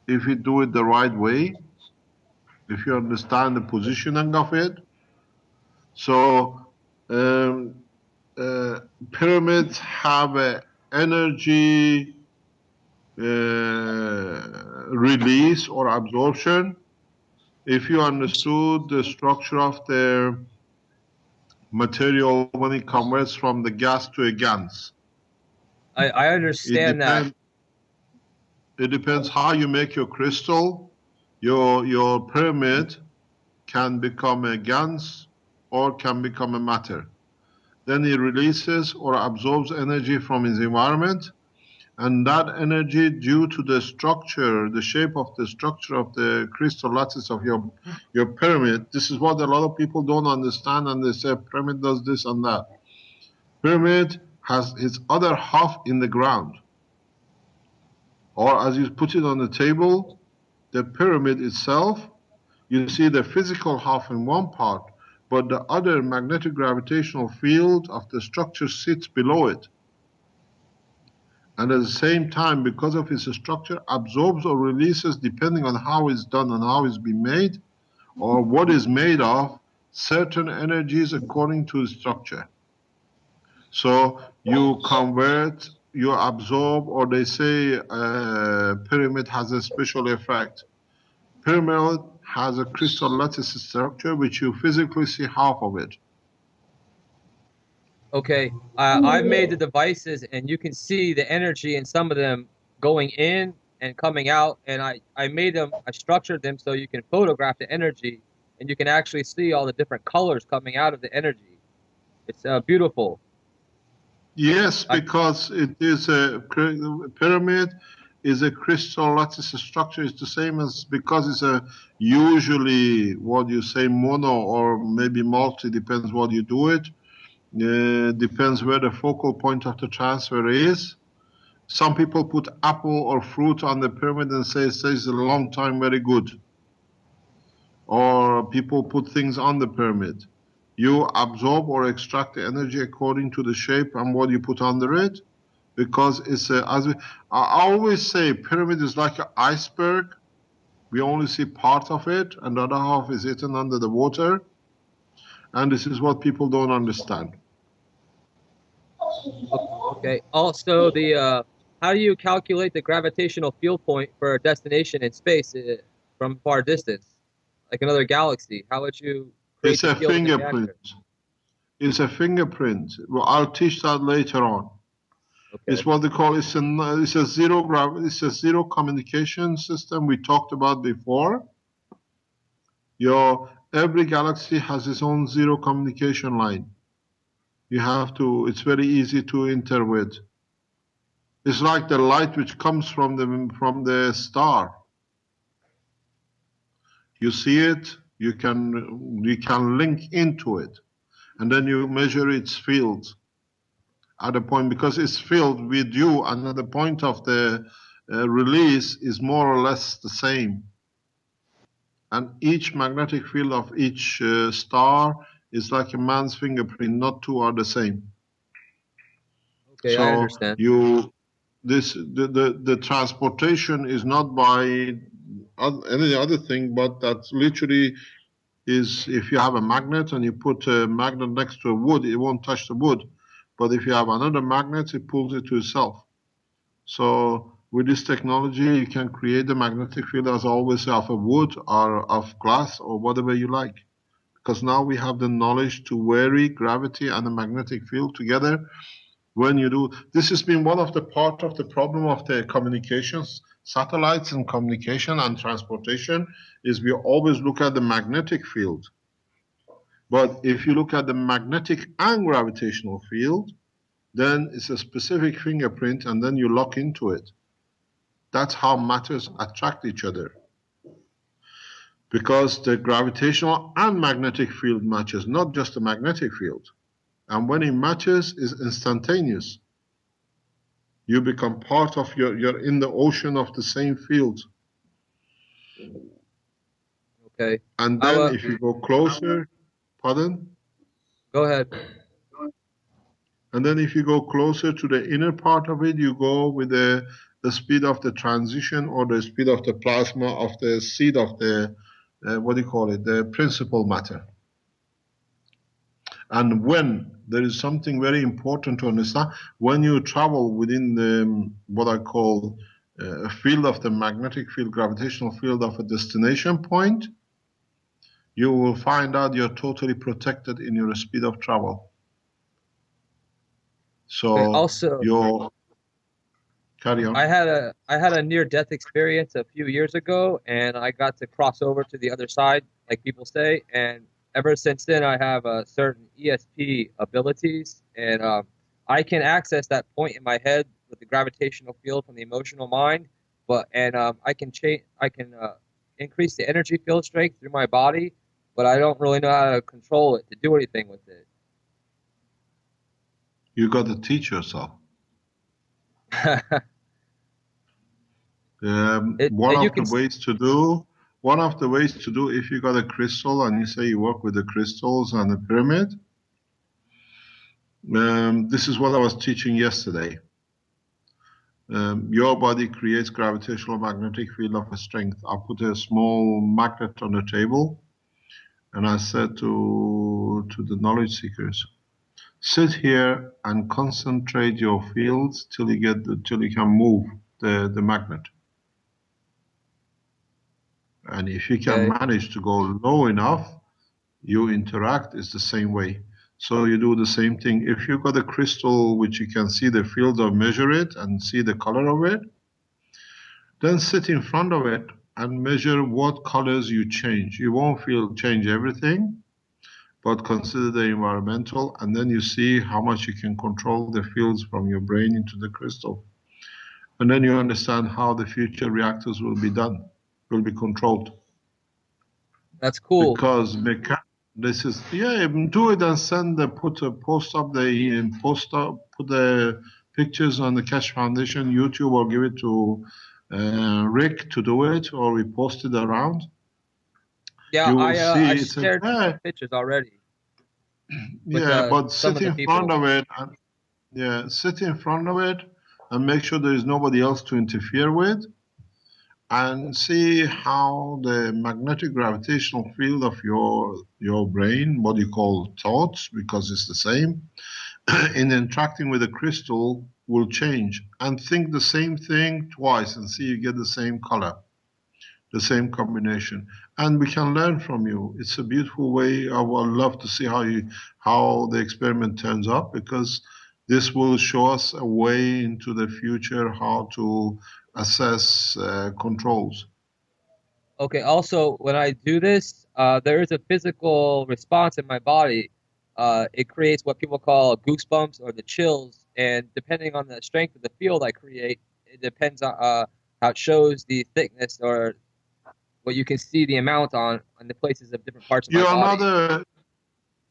If you do it the right way, if you understand the positioning of it. So pyramids have an energy release or absorption. If you understood the structure of their material when it converts from the gas to a GANs. I understand that. It depends how you make your crystal. Your pyramid can become a GANs or can become a matter. Then it releases or absorbs energy from its environment, and that energy, due to the structure, the shape of the structure of the crystal lattice of your pyramid, this is what a lot of people don't understand, and they say pyramid does this and that. Pyramid has its other half in the ground. Or as you put it on the table, the pyramid itself, you see the physical half in one part, but the other magnetic gravitational field of the structure sits below it. And at the same time, because of its structure, absorbs or releases, depending on how it's done and how it's been made, or what is made of, certain energies according to the structure. So you convert, you absorb, or they say pyramid has a special effect. Pyramid has a crystal lattice structure, which you physically see half of it. Okay, I've made the devices, and you can see the energy in some of them going in and coming out. And I made them, I structured them so you can photograph the energy, and you can actually see all the different colors coming out of the energy. It's beautiful. Yes, because it is a pyramid is a crystal lattice structure. It's the same as, because it's a usually what you say mono or maybe multi, depends what you do it. Depends where the focal point of the transfer is. Some people put apple or fruit on the pyramid and say it stays a long time very good. Or people put things on the pyramid. You absorb or extract the energy according to the shape and what you put under it, because it's I always say pyramid is like an iceberg. We only see part of it, and the other half is hidden under the water. And this is what people don't understand. Okay. Also, the how do you calculate the gravitational field point for a destination in space from far distance, like another galaxy? How would you create It's the a field in the fingerprint. reactor? It's a fingerprint. Well, I'll teach that later on. Okay. It's what they call it's a zero communication system we talked about before. Every galaxy has its own zero communication line. You have to. It's very easy to enter with. It's like the light which comes from the star. You see it. You can link into it, and then you measure its field at a point, because it's filled with you, and at the point of the release is more or less the same. And each magnetic field of each star is like a man's fingerprint. Not two are the same. Okay, I understand. The transportation is not by any other thing, but that literally is, if you have a magnet and you put a magnet next to a wood, it won't touch the wood. But if you have another magnet, it pulls it to itself. So with this technology, you can create the magnetic field, as always, of a wood or of glass or whatever you like. Because now we have the knowledge to vary gravity and the magnetic field together. When you do, this has been one of the part of the problem of the communications, satellites and communication and transportation, is we always look at the magnetic field. But if you look at the magnetic and gravitational field, then it's a specific fingerprint, and then you lock into it. That's how matters attract each other. Because the gravitational and magnetic field matches, not just the magnetic field. And when it matches, it's instantaneous. You become part of you're in the ocean of the same field. Okay. And then if you go closer, pardon? Go ahead. And then if you go closer to the inner part of it, you go with the speed of the transition, or the speed of the plasma of the seed of the, what do you call it, the principal matter. And when there is something very important to understand, when you travel within the, what I call a field of the magnetic field, gravitational field of a destination point, you will find out you're totally protected in your speed of travel. So okay, also, carry on. I had a near-death experience a few years ago, and I got to cross over to the other side, like people say. And ever since then, I have certain ESP abilities, and I can access that point in my head with the gravitational field from the emotional mind. I can increase the energy field strength through my body, but I don't really know how to control it to do anything with it. You got to teach yourself. One of the ways to do, if you got a crystal and you say you work with the crystals and the pyramid, this is what I was teaching yesterday. Your body creates gravitational magnetic field of a strength. I put a small magnet on the table, and I said to the knowledge seekers, sit here and concentrate your fields till you can move the magnet. And if you can manage to go low enough, you interact is the same way. So you do the same thing. If you've got a crystal which you can see the fields or measure it and see the color of it, then sit in front of it and measure what colors you change. You won't change everything, but consider the environmental, and then you see how much you can control the fields from your brain into the crystal. And then you understand how the future reactors will be done, will be controlled. That's cool. Because this is, do it and put the pictures on the Keshe Foundation YouTube, or give it to Rick to do it, or we post it around. Yeah, I shared pictures already. But sit in front of it. Sit in front of it and make sure there is nobody else to interfere with, and see how the magnetic gravitational field of your brain, what you call thoughts, because it's the same, in interacting with the crystal will change. And think the same thing twice and see you get the same color, the same combination. And we can learn from you. It's a beautiful way. I would love to see how the experiment turns out, because this will show us a way into the future how to assess controls. Okay, also, when I do this, there is a physical response in my body. It creates what people call goosebumps or the chills, and depending on the strength of the field I create, it depends on how it shows the thickness or what you can see the amount on the places of different parts of my body.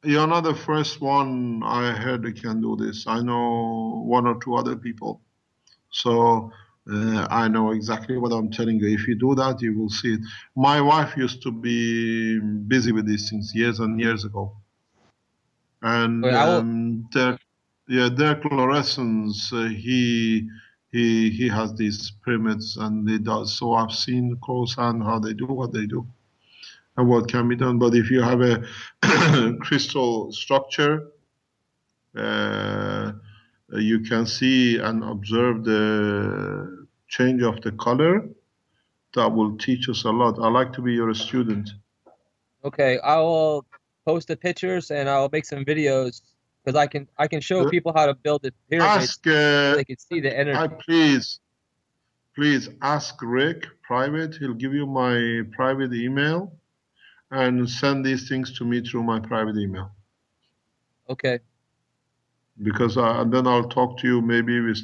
You're not the first one I heard that can do this. I know one or two other people. So I know exactly what I'm telling you. If you do that, you will see it. My wife used to be busy with these things years and years ago. And Dirk Lorenz, he has these pyramids and he does. So I've seen close-hand how they do what they do and what can be done. But if you have a crystal structure, you can see and observe the change of the color. That will teach us a lot. I like to be your student. Okay, I will post the pictures and I'll make some videos, because I can show people how to build the pyramids so they can see the energy. Please ask Rick private. He'll give you my private email, and send these things to me through my private email. Okay. Because and then I'll talk to you. Maybe we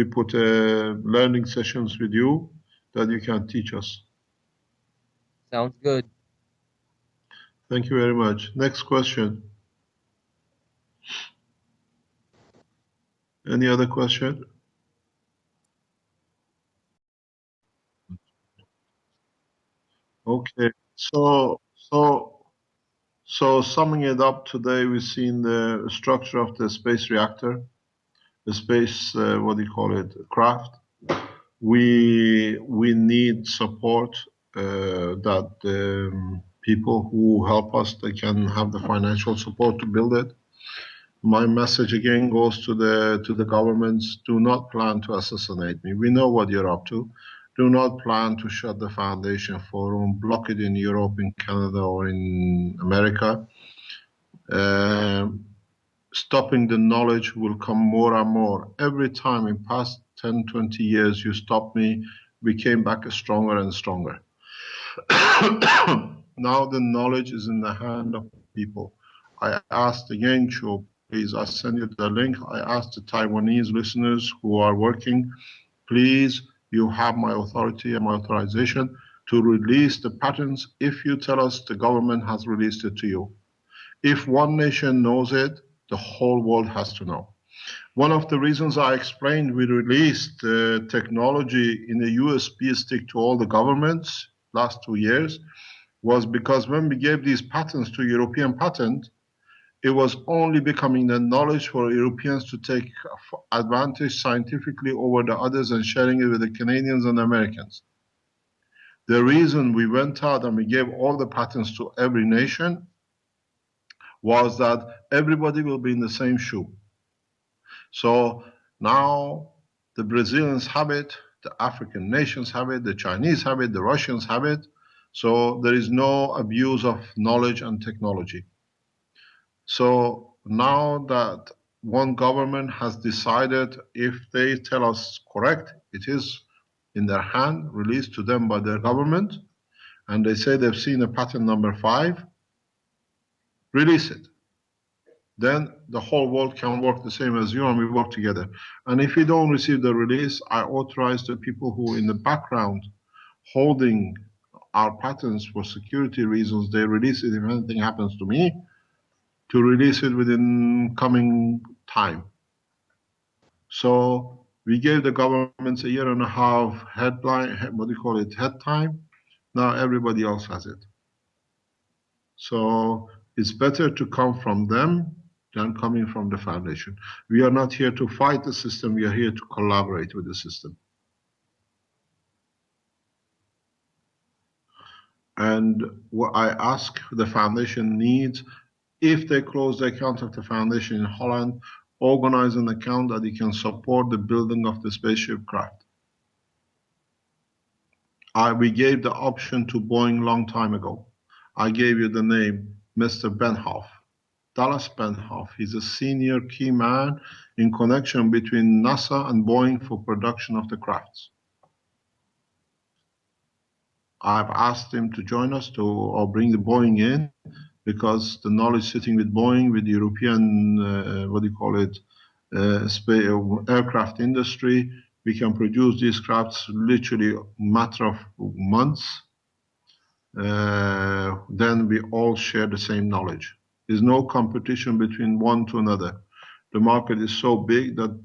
put learning sessions with you that you can teach us. Sounds good. Thank you very much. Next question. Any other question? Okay. So summing it up today, we've seen the structure of the space reactor, the space, craft. We need support, that people who help us, they can have the financial support to build it. My message again goes to the governments: do not plan to assassinate me. We know what you're up to. Do not plan to shut the Foundation Forum, block it in Europe, in Canada, or in America. Stopping the knowledge will come more and more. Every time in past 10, 20 years you stopped me, we came back stronger and stronger. Now the knowledge is in the hand of people. I asked again, Cho, please, I'll send you the link. I asked the Taiwanese listeners who are working, please, you have my authority and my authorization to release the patents if you tell us the government has released it to you. If one nation knows it, the whole world has to know. One of the reasons I explained we released technology in a USB stick to all the governments last 2 years was because when we gave these patents to European patent, it was only becoming the knowledge for Europeans to take advantage scientifically over the others and sharing it with the Canadians and Americans. The reason we went out and we gave all the patents to every nation was that everybody will be in the same shoe. So now the Brazilians have it, the African nations have it, the Chinese have it, the Russians have it. So there is no abuse of knowledge and technology. So now that one government has decided, if they tell us correct, it is in their hand, released to them by their government, and they say they've seen a patent number 5, release it. Then the whole world can work the same as you and we work together. And if we don't receive the release, I authorize the people who in the background holding our patents for security reasons, they release it if anything happens to me, to release it within coming time. So we gave the governments a 1.5 year headline, head time. Now everybody else has it. So it's better to come from them than coming from the foundation. We are not here to fight the system, we are here to collaborate with the system. And what I ask the foundation needs, if they close the account of the foundation in Holland, organize an account that it can support the building of the spaceship craft. We gave the option to Boeing long time ago. I gave you the name, Mr. Benhoff. Dallas Benhoff. He's a senior key man in connection between NASA and Boeing for production of the crafts. I've asked him to join us or bring the Boeing in, because the knowledge sitting with Boeing, with the European, aircraft industry, we can produce these crafts literally a matter of months. Then we all share the same knowledge. There's no competition between one to another. The market is so big that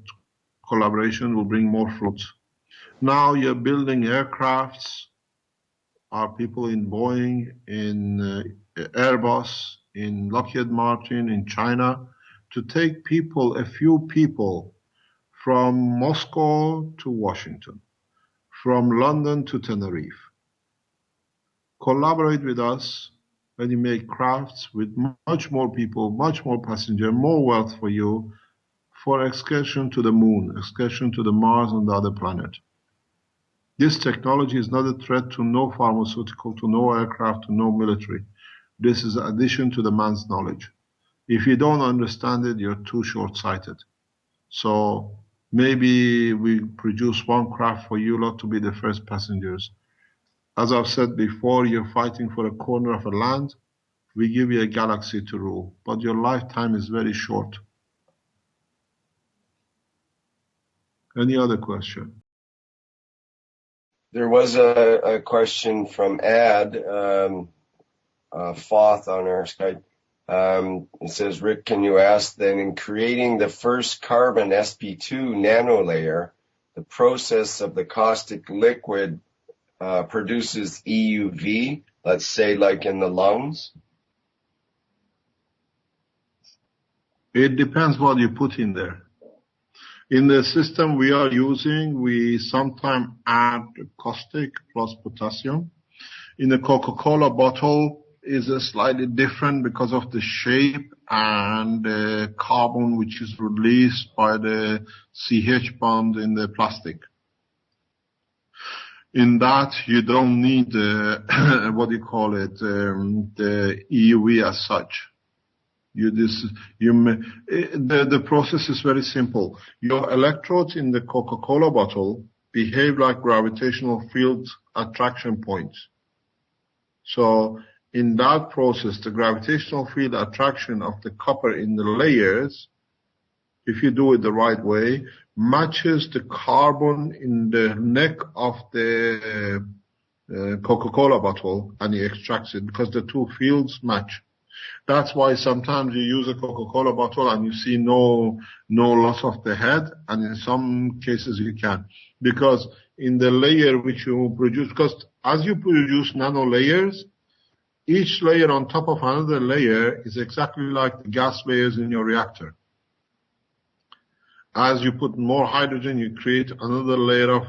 collaboration will bring more fruits. Now you're building aircrafts. Our people in Boeing, in Airbus, in Lockheed Martin, in China, to take people, a few people, from Moscow to Washington, from London to Tenerife. Collaborate with us when you make crafts with much more people, much more passenger, more wealth for you, for excursion to the moon, excursion to the Mars and the other planet. This technology is not a threat to no pharmaceutical, to no aircraft, to no military. This is an addition to the man's knowledge. If you don't understand it, you're too short-sighted. So maybe we produce one craft for you lot to be the first passengers. As I've said before, you're fighting for a corner of a land. We give you a galaxy to rule, but your lifetime is very short. Any other question? There was a question from Ad Foth on our Skype. It says, Rick, can you ask that in creating the first carbon sp2 nanolayer, the process of the caustic liquid produces EUV, let's say like in the lungs? It depends what you put in there. In the system we are using, we sometimes add caustic plus potassium. In the Coca-Cola bottle is slightly different because of the shape and the carbon which is released by the CH bond in the plastic. In that you don't need the EUV as such. The process is very simple. Your electrodes in the Coca-Cola bottle behave like gravitational field attraction points. So in that process, the gravitational field attraction of the copper in the layers, if you do it the right way, matches the carbon in the neck of the Coca-Cola bottle, and he extracts it because the two fields match. That's why sometimes you use a Coca-Cola bottle and you see no loss of the head, and in some cases you can. Because in the layer which you produce, because as you produce nano layers, each layer on top of another layer is exactly like the gas layers in your reactor. As you put more hydrogen, you create another layer of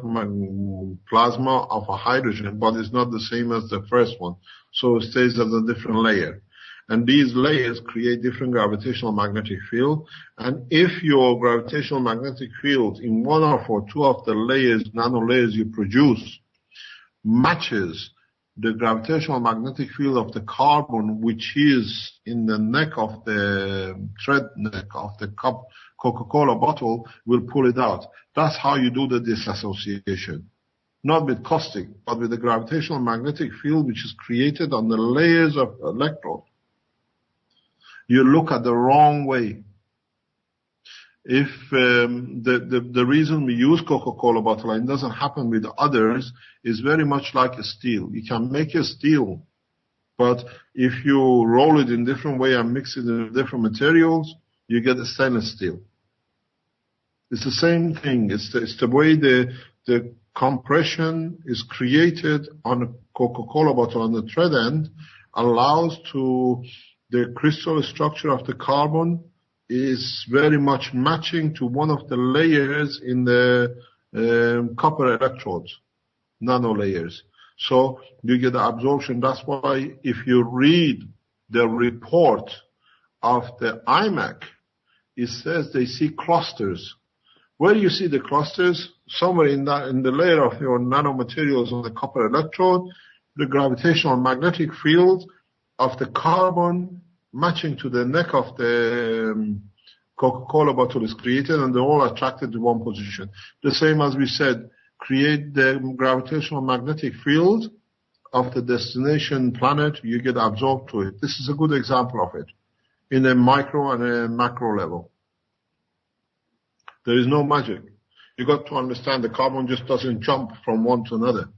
plasma of a hydrogen, but it's not the same as the first one. So it stays as a different layer. And these layers create different gravitational magnetic field. And if your gravitational magnetic field in one or two of the layers, nano layers you produce, matches the gravitational magnetic field of the carbon, which is in the neck of the thread neck of the cup Coca-Cola bottle, will pull it out. That's how you do the disassociation. Not with caustic, but with the gravitational magnetic field which is created on the layers of electrode. You look at the wrong way. If the reason we use Coca-Cola bottle, and it doesn't happen with others, is very much like a steel. You can make a steel, but if you roll it in different way and mix it in different materials, you get a stainless steel. It's the same thing. It's the way the compression is created on a Coca-Cola bottle on the thread end allows to the crystal structure of the carbon is very much matching to one of the layers in the copper electrodes, nano layers. So you get the absorption. That's why if you read the report of the IMAC, it says they see clusters. Where you see the clusters? Somewhere in the layer of your nanomaterials on the copper electrode, the gravitational magnetic field of the carbon matching to the neck of the Coca-Cola bottle is created, and they're all attracted to one position. The same as we said, create the gravitational magnetic field of the destination planet, you get absorbed to it. This is a good example of it in a micro and a macro level. There is no magic. You got to understand the carbon just doesn't jump from one to another.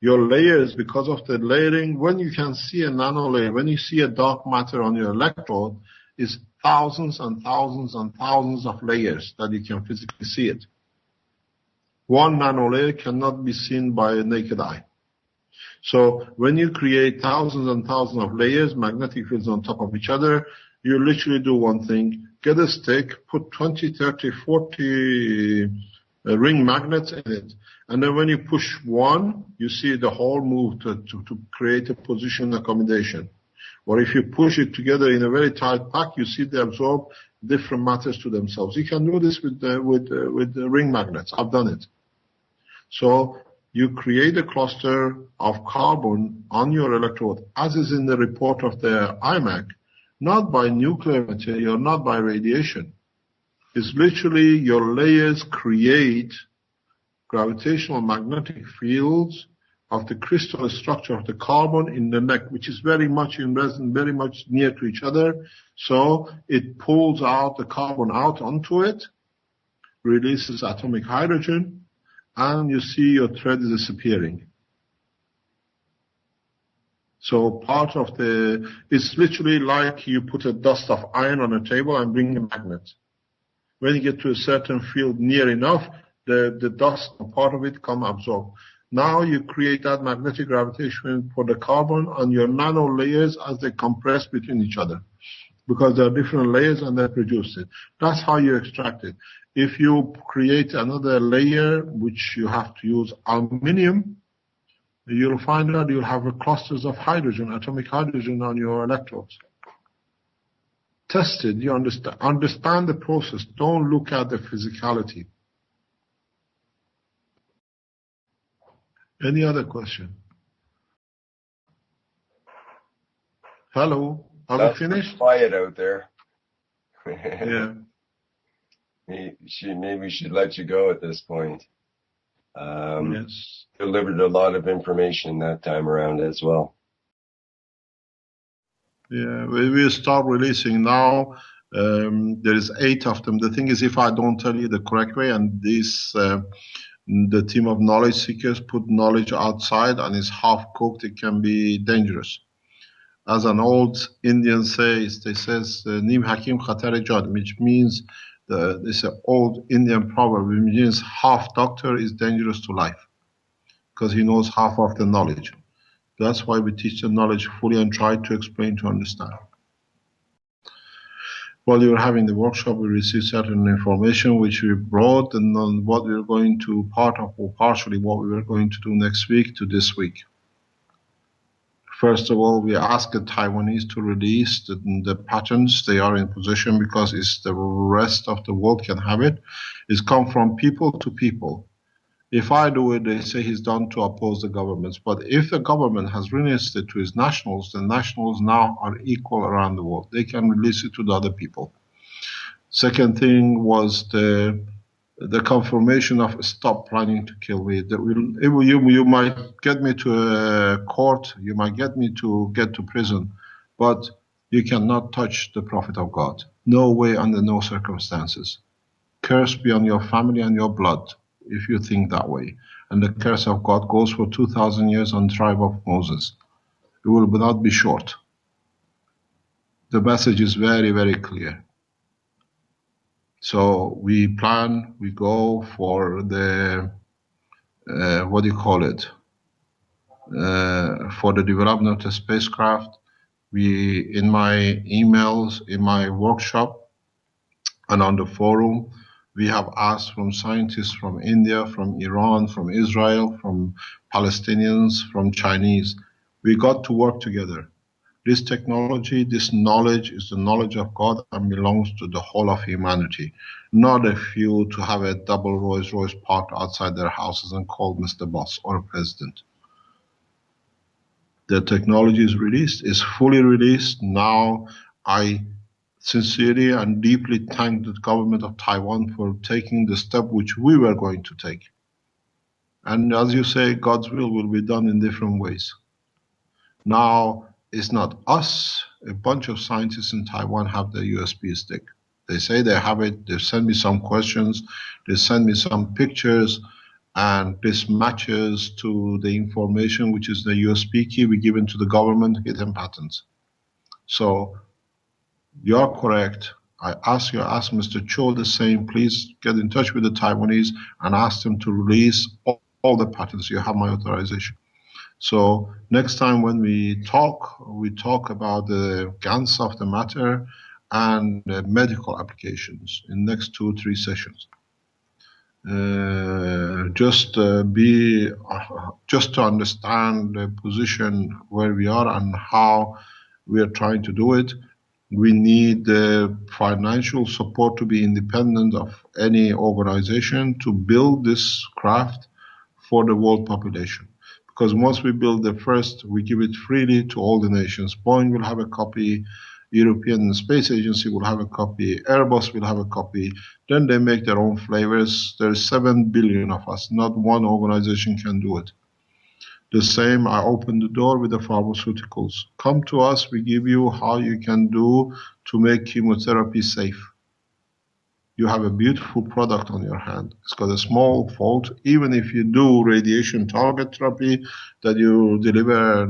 Your layers, because of the layering, when you can see a nano layer, when you see a dark matter on your electrode, is thousands and thousands and thousands of layers that you can physically see it. One nano layer cannot be seen by a naked eye. So when you create thousands and thousands of layers, magnetic fields on top of each other, you literally do one thing. Get a stick, put 20, 30, 40 ring magnets in it. And then when you push one, you see the whole move to create a position accommodation. Or if you push it together in a very tight pack, you see they absorb different matters to themselves. You can do this with the ring magnets. I've done it. So you create a cluster of carbon on your electrode, as is in the report of the IMAC, not by nuclear material, not by radiation. It's literally your layers create gravitational magnetic fields of the crystal structure of the carbon in the neck, which is very much in resonance, very much near to each other. So it pulls out the carbon out onto it, releases atomic hydrogen, and you see your thread is disappearing. So part of it's literally like you put a dust of iron on a table and bring a magnet. When you get to a certain field near enough, the dust, part of it, come absorb. Now you create that magnetic gravitation for the carbon on your nano layers as they compress between each other. Because there are different layers and they produce it. That's how you extract it. If you create another layer, which you have to use aluminium, you'll find that you'll have clusters of hydrogen, atomic hydrogen on your electrodes. Test it, you understand the process. Don't look at the physicality. Any other question? Hello, are we finished? Quiet out there. Yeah. Maybe we should let you go at this point. Yes. Delivered a lot of information that time around as well. Yeah, we will start releasing now. There is 8 of them. The thing is, if I don't tell you the correct way, and this the team of knowledge seekers put knowledge outside and is half cooked, it can be dangerous. As an old Indian says, they says, Nim Hakim Khatar Jan, which means, this old Indian proverb, which means half doctor is dangerous to life, because he knows half of the knowledge. That's why we teach the knowledge fully and try to explain to understand. While you were having the workshop, we received certain information which we brought, and on what we are going to, part of or partially what we are going to do next week to this week. First of all, we asked the Taiwanese to release the patents they are in possession, because it's the rest of the world can have it. It's come from people to people. If I do it, they say he's done to oppose the governments. But if the government has released it to its nationals, the nationals now are equal around the world. They can release it to the other people. Second thing was the confirmation of stop planning to kill me. You might get me to a court, you might get me to get to prison, but you cannot touch the Prophet of God. No way, under no circumstances. Curse be on your family and your blood if you think that way. And the curse of God goes for 2,000 years on the tribe of Moses. It will not be short. The message is very, very clear. So we plan, we go for the, what do you call it? For the development of the spacecraft. In my emails, in my workshop, and on the forum, we have asked from scientists from India, from Iran, from Israel, from Palestinians, from Chinese. We got to work together. This technology, this knowledge is the knowledge of God and belongs to the whole of humanity, not a few to have a double Rolls-Royce parked outside their houses and called Mr. Boss or President. The technology is released, is fully released. Now I sincerely and deeply thank the government of Taiwan for taking the step which we were going to take. And as you say, God's will be done in different ways. Now, it's not us. A bunch of scientists in Taiwan have the USB stick. They say they have it. They send me some questions. They send me some pictures. And this matches to the information, which is the USB key we given to the government, hidden patents. So you're correct. I ask Mr. Cho the same. Please get in touch with the Taiwanese and ask them to release all the patents. You have my authorization. So next time when we talk about the guns of the matter and the medical applications in next 2 or 3 sessions. Just to understand the position where we are and how we are trying to do it. We need the financial support to be independent of any organization to build this craft for the world population. Because once we build the first, we give it freely to all the nations. Boeing will have a copy, European Space Agency will have a copy, Airbus will have a copy. Then they make their own flavors. There's 7 billion of us. Not one organization can do it. The same, I open the door with the pharmaceuticals. Come to us, we give you how you can do to make chemotherapy safe. You have a beautiful product on your hand. It's got a small fault. Even if you do radiation target therapy, that you deliver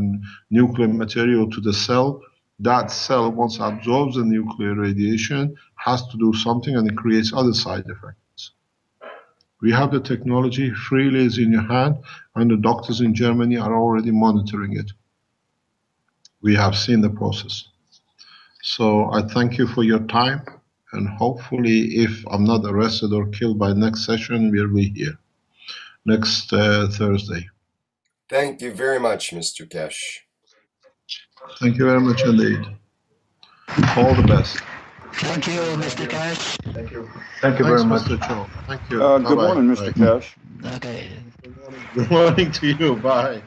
nuclear material to the cell, that cell, once it absorbs the nuclear radiation, has to do something and it creates other side effects. We have the technology, freely is in your hand, and the doctors in Germany are already monitoring it. We have seen the process. So I thank you for your time, and hopefully if I'm not arrested or killed by next session, we'll be here next Thursday. Thank you very much, Mr. Keshe. Thank you very much indeed. All the best. Thank you, Mr. Keshe. Thank you. Thank you very much. Mr. Cho. Thank you. Good morning, Mr. Keshe. Okay. Good morning to you. Bye.